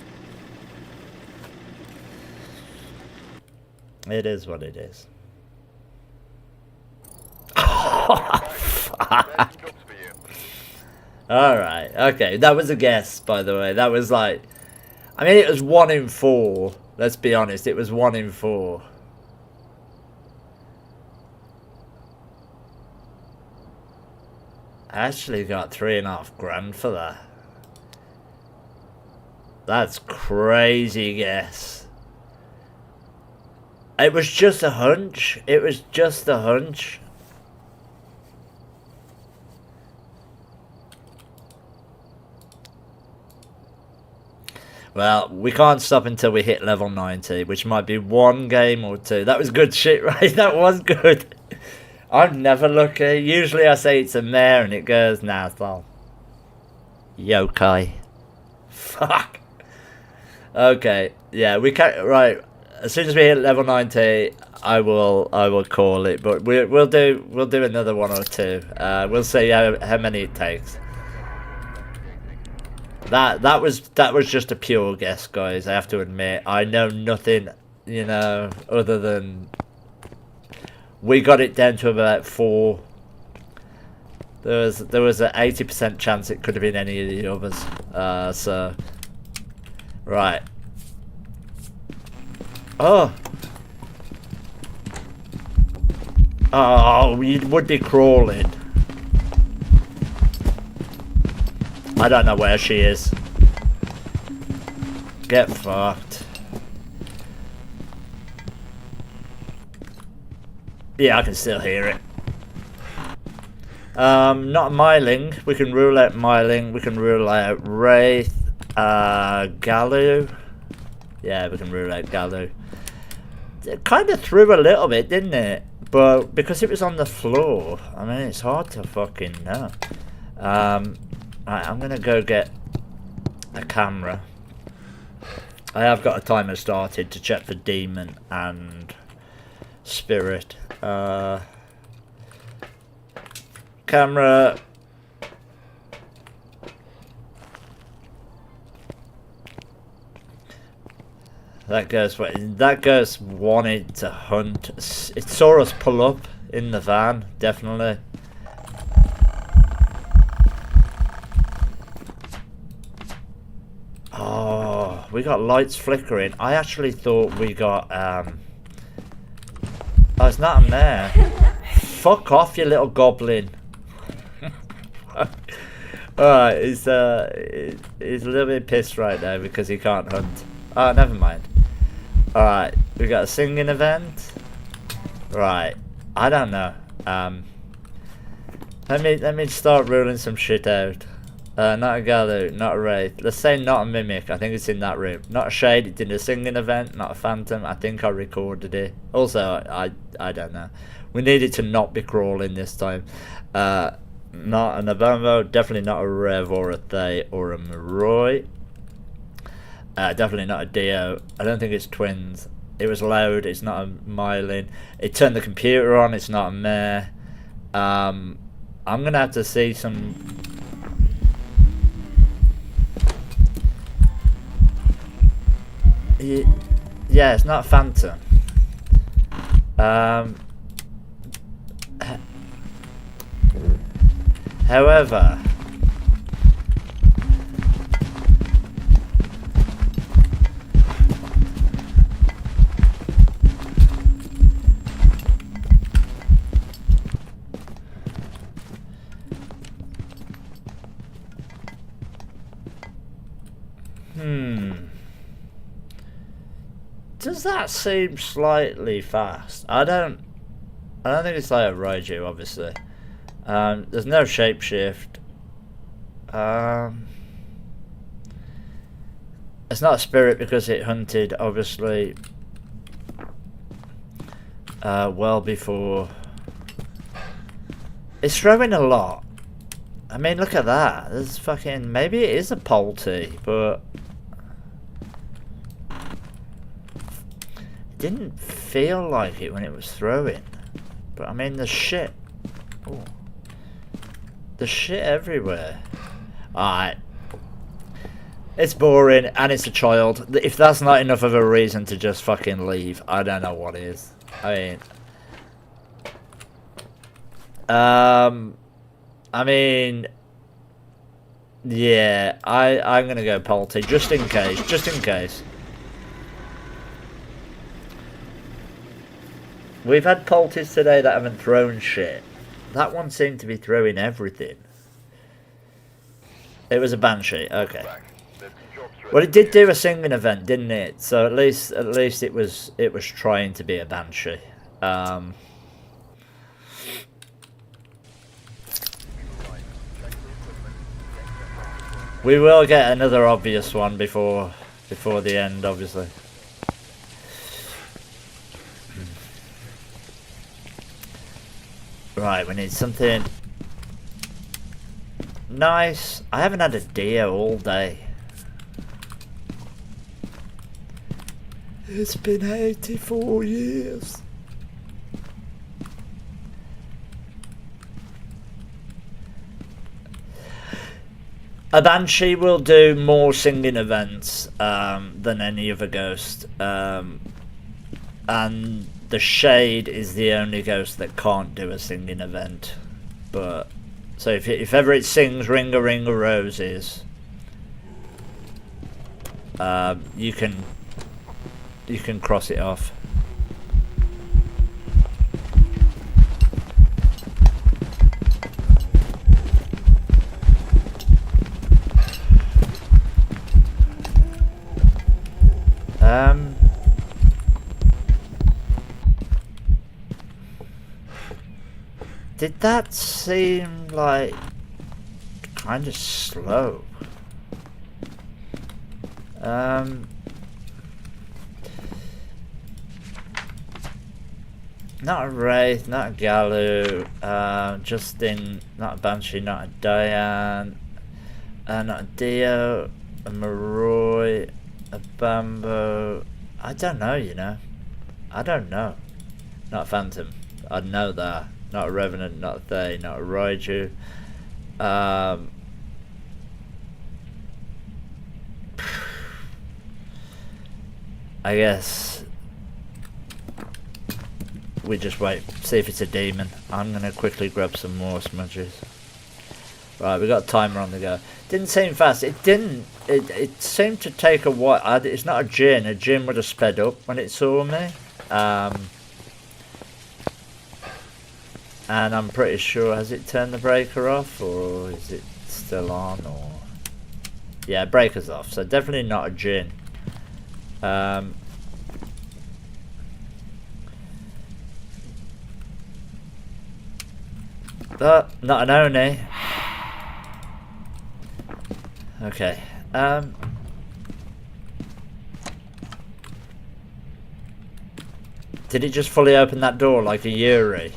It is what it is. Alright, okay, that was a guess, by the way. That was like... I mean, it was 1 in 4. Let's be honest, it was 1 in 4. I actually got 3.5 grand for that. That's crazy guess. It was just a hunch. It was just a hunch. Well, we can't stop until we hit level 90, which might be 1 game or 2. That was good shit, right? That was good. I'm never lucky. Usually I say it's a mare and it goes, nah, it's all Yokai. Fuck. Okay, yeah, we can't. Right, as soon as we hit level 90, I will call it. But we'll do another 1 or 2. We'll see how many it takes. That was just a pure guess, guys. I have to admit, I know nothing, you know, other than we got it down to about 4. There was an 80% chance it could have been any of the others. So right. Oh, we would be crawling. I don't know where she is. Get fucked. Yeah, I can still hear it. Not Myling. We can rule out Myling. We can rule out Wraith. Galu. Yeah, we can rule out Galu. It kind of threw a little bit, didn't it? But because it was on the floor, I mean, it's hard to fucking know. Right, I'm gonna go get a camera. I have got a timer started to check for demon and spirit. Camera. That ghost wanted to hunt. It saw us pull up in the van, definitely. Oh, we got lights flickering. I actually thought we got oh, it's not in there. Fuck off, you little goblin. Alright, he's a little bit pissed right now because he can't hunt. Oh, never mind. Alright, we got a singing event. Right, I don't know. Let me start ruling some shit out. Not a Galu, not a Wraith. Let's say not a Mimic. I think it's in that room. Not a Shade. It did a singing event. Not a Phantom. I think I recorded it. Also, I don't know. We needed to not be crawling this time. Not a Nabombo. Definitely not a Rev or a Thay or a Moroi. Definitely not a Dio. I don't think it's twins. It was loud. It's not a Myelin. It turned the computer on. It's not a mare. I'm gonna have to see some. Yeah, it's not Phantom. However, Does that seem slightly fast? I don't think it's like a Raiju, obviously. There's no shapeshift. It's not a spirit because it hunted, obviously, well before. It's throwing a lot. I mean, look at that. There's fucking... Maybe it is a polty, but... It didn't feel like it when it was throwing. But I mean, there's shit. Ooh. There's shit everywhere. Alright. It's boring, and it's a child. If that's not enough of a reason to just fucking leave, I don't know what is. I mean, yeah, I'm gonna go polty just in case. We've had polties today that haven't thrown shit. That one seemed to be throwing everything. It was a banshee. Okay. Well, it did do a singing event, didn't it? So at least it was trying to be a banshee. We will get another obvious one before the end, obviously. Right, we need something nice. I haven't had a deer all day. It's been 84 years. A banshee will do more singing events than any other ghost, and the shade is the only ghost that can't do a singing event. But so if ever it sings "Ring a Ring of Roses," you can cross it off. Did that seem like kind of slow? Not a Wraith, not a Galu, Justin, not a Banshee, not a Diane, not a Dio, a Maroi, a Bambo. I don't know, you know. I don't know. Not a Phantom. I know that. Not a Revenant, not a Thay, not a Raiju. I guess we just wait, see if it's a demon. I'm gonna quickly grab some more smudges. Right, we got a timer on the go. Didn't seem fast. It didn't. It seemed to take a while. It's not a Jinn. A Jinn would have sped up when it saw me. And I'm pretty sure, has it turned the breaker off, or is it still on? Or yeah, breaker's off. So definitely not a Jinn. Not an Oni. Okay. Did it just fully open that door like a Yuri?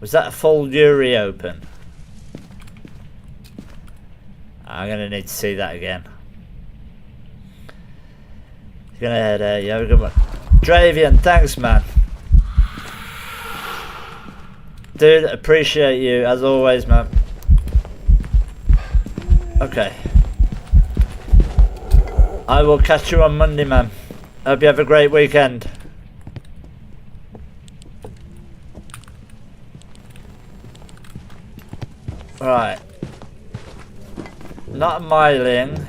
Was that a full Yuri open? I'm gonna need to see that again. Gonna head there. You have a good one. Dravian, thanks, man. Dude, appreciate you as always, man. Okay. I will catch you on Monday, man. Hope you have a great weekend. Right. Not a Myling.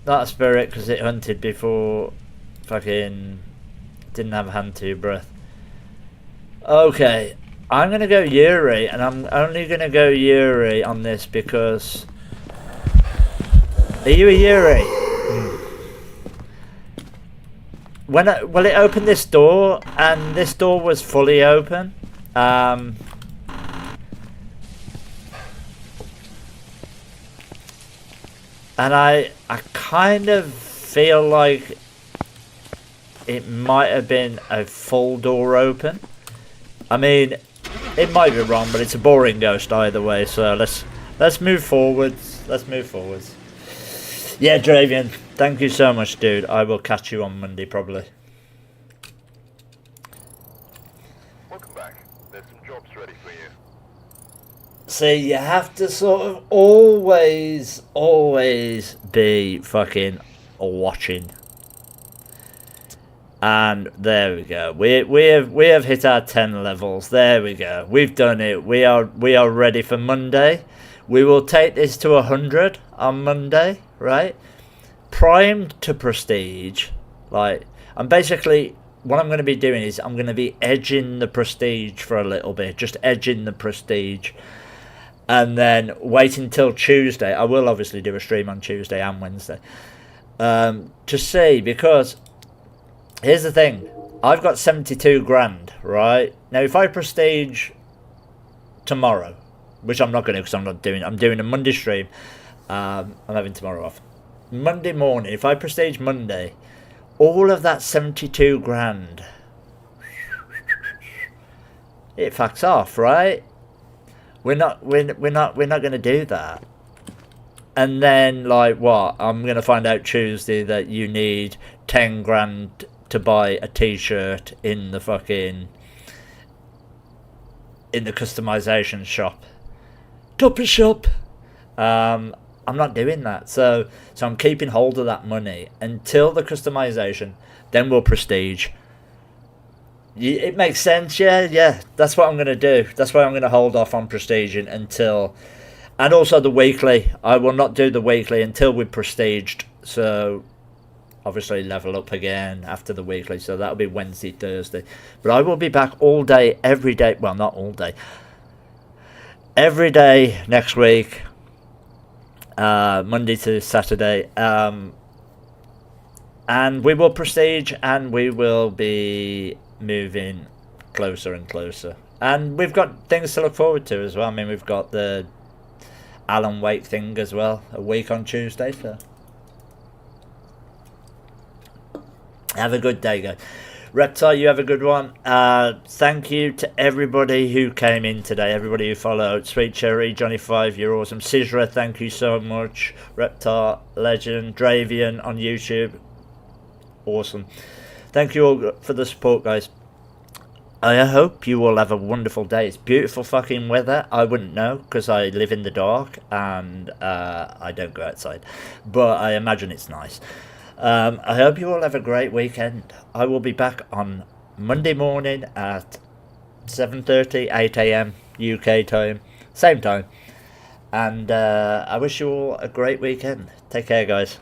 Not a spirit because it hunted before fucking didn't have hand to breath. Okay, I'm gonna go Yuri, and I'm only gonna go Yuri on this because. Are you a Yuri? Well, it opened this door, and this door was fully open. And I kind of feel like it might have been a full door open. I mean, it might be wrong, but it's a boring ghost either way. So let's move forwards. Let's move forwards. Yeah, Dravian, thank you so much, dude. I will catch you on Monday probably. Welcome back. There's some jobs ready for you. See, you have to sort of always be fucking watching. And there we go. We have hit our 10 levels. There we go. We've done it. We are ready for Monday. We will take this to 100 on Monday, right? Primed to prestige. Like, I'm basically, what I'm going to be doing is I'm going to be edging the prestige for a little bit, just edging the prestige, and then wait until Tuesday. I will obviously do a stream on Tuesday and Wednesday to see, because here's the thing. I've got 72 grand, right? Now, if I prestige tomorrow, which I'm not going to, because I'm doing a Monday stream. I'm having tomorrow off. Monday morning, if I prestige Monday, all of that 72 grand, it fucks off, right? We're not going to do that. And then, like, what? I'm going to find out Tuesday that you need 10 grand to buy a t-shirt in the customization shop. Tupper shop. I'm not doing that. So I'm keeping hold of that money until the customization. Then we'll prestige. It makes sense, yeah. That's what I'm going to do. That's why I'm going to hold off on prestiging until... And also the weekly. I will not do the weekly until we've prestiged. So obviously level up again after the weekly. So that'll be Wednesday, Thursday. But I will be back all day, every day. Well, not all day. Every day next week. Monday to Saturday. And we will prestige, and we will be moving closer and closer. And we've got things to look forward to as well. I mean, we've got the Alan Wake thing as well, a week on Tuesday. So have a good day, guys. Reptile, you have a good one. Thank you to everybody who came in today, everybody who followed. Sweet Cherry, Johnny5, you're awesome. Cizra, thank you so much. Reptile, Legend, Dravian on YouTube, awesome. Thank you all for the support, guys. I hope you all have a wonderful day. It's beautiful fucking weather. I wouldn't know because I live in the dark and I don't go outside, but I imagine it's nice. I hope you all have a great weekend. I will be back on Monday morning at 7:30, 8 a.m. UK time, same time. And I wish you all a great weekend. Take care, guys.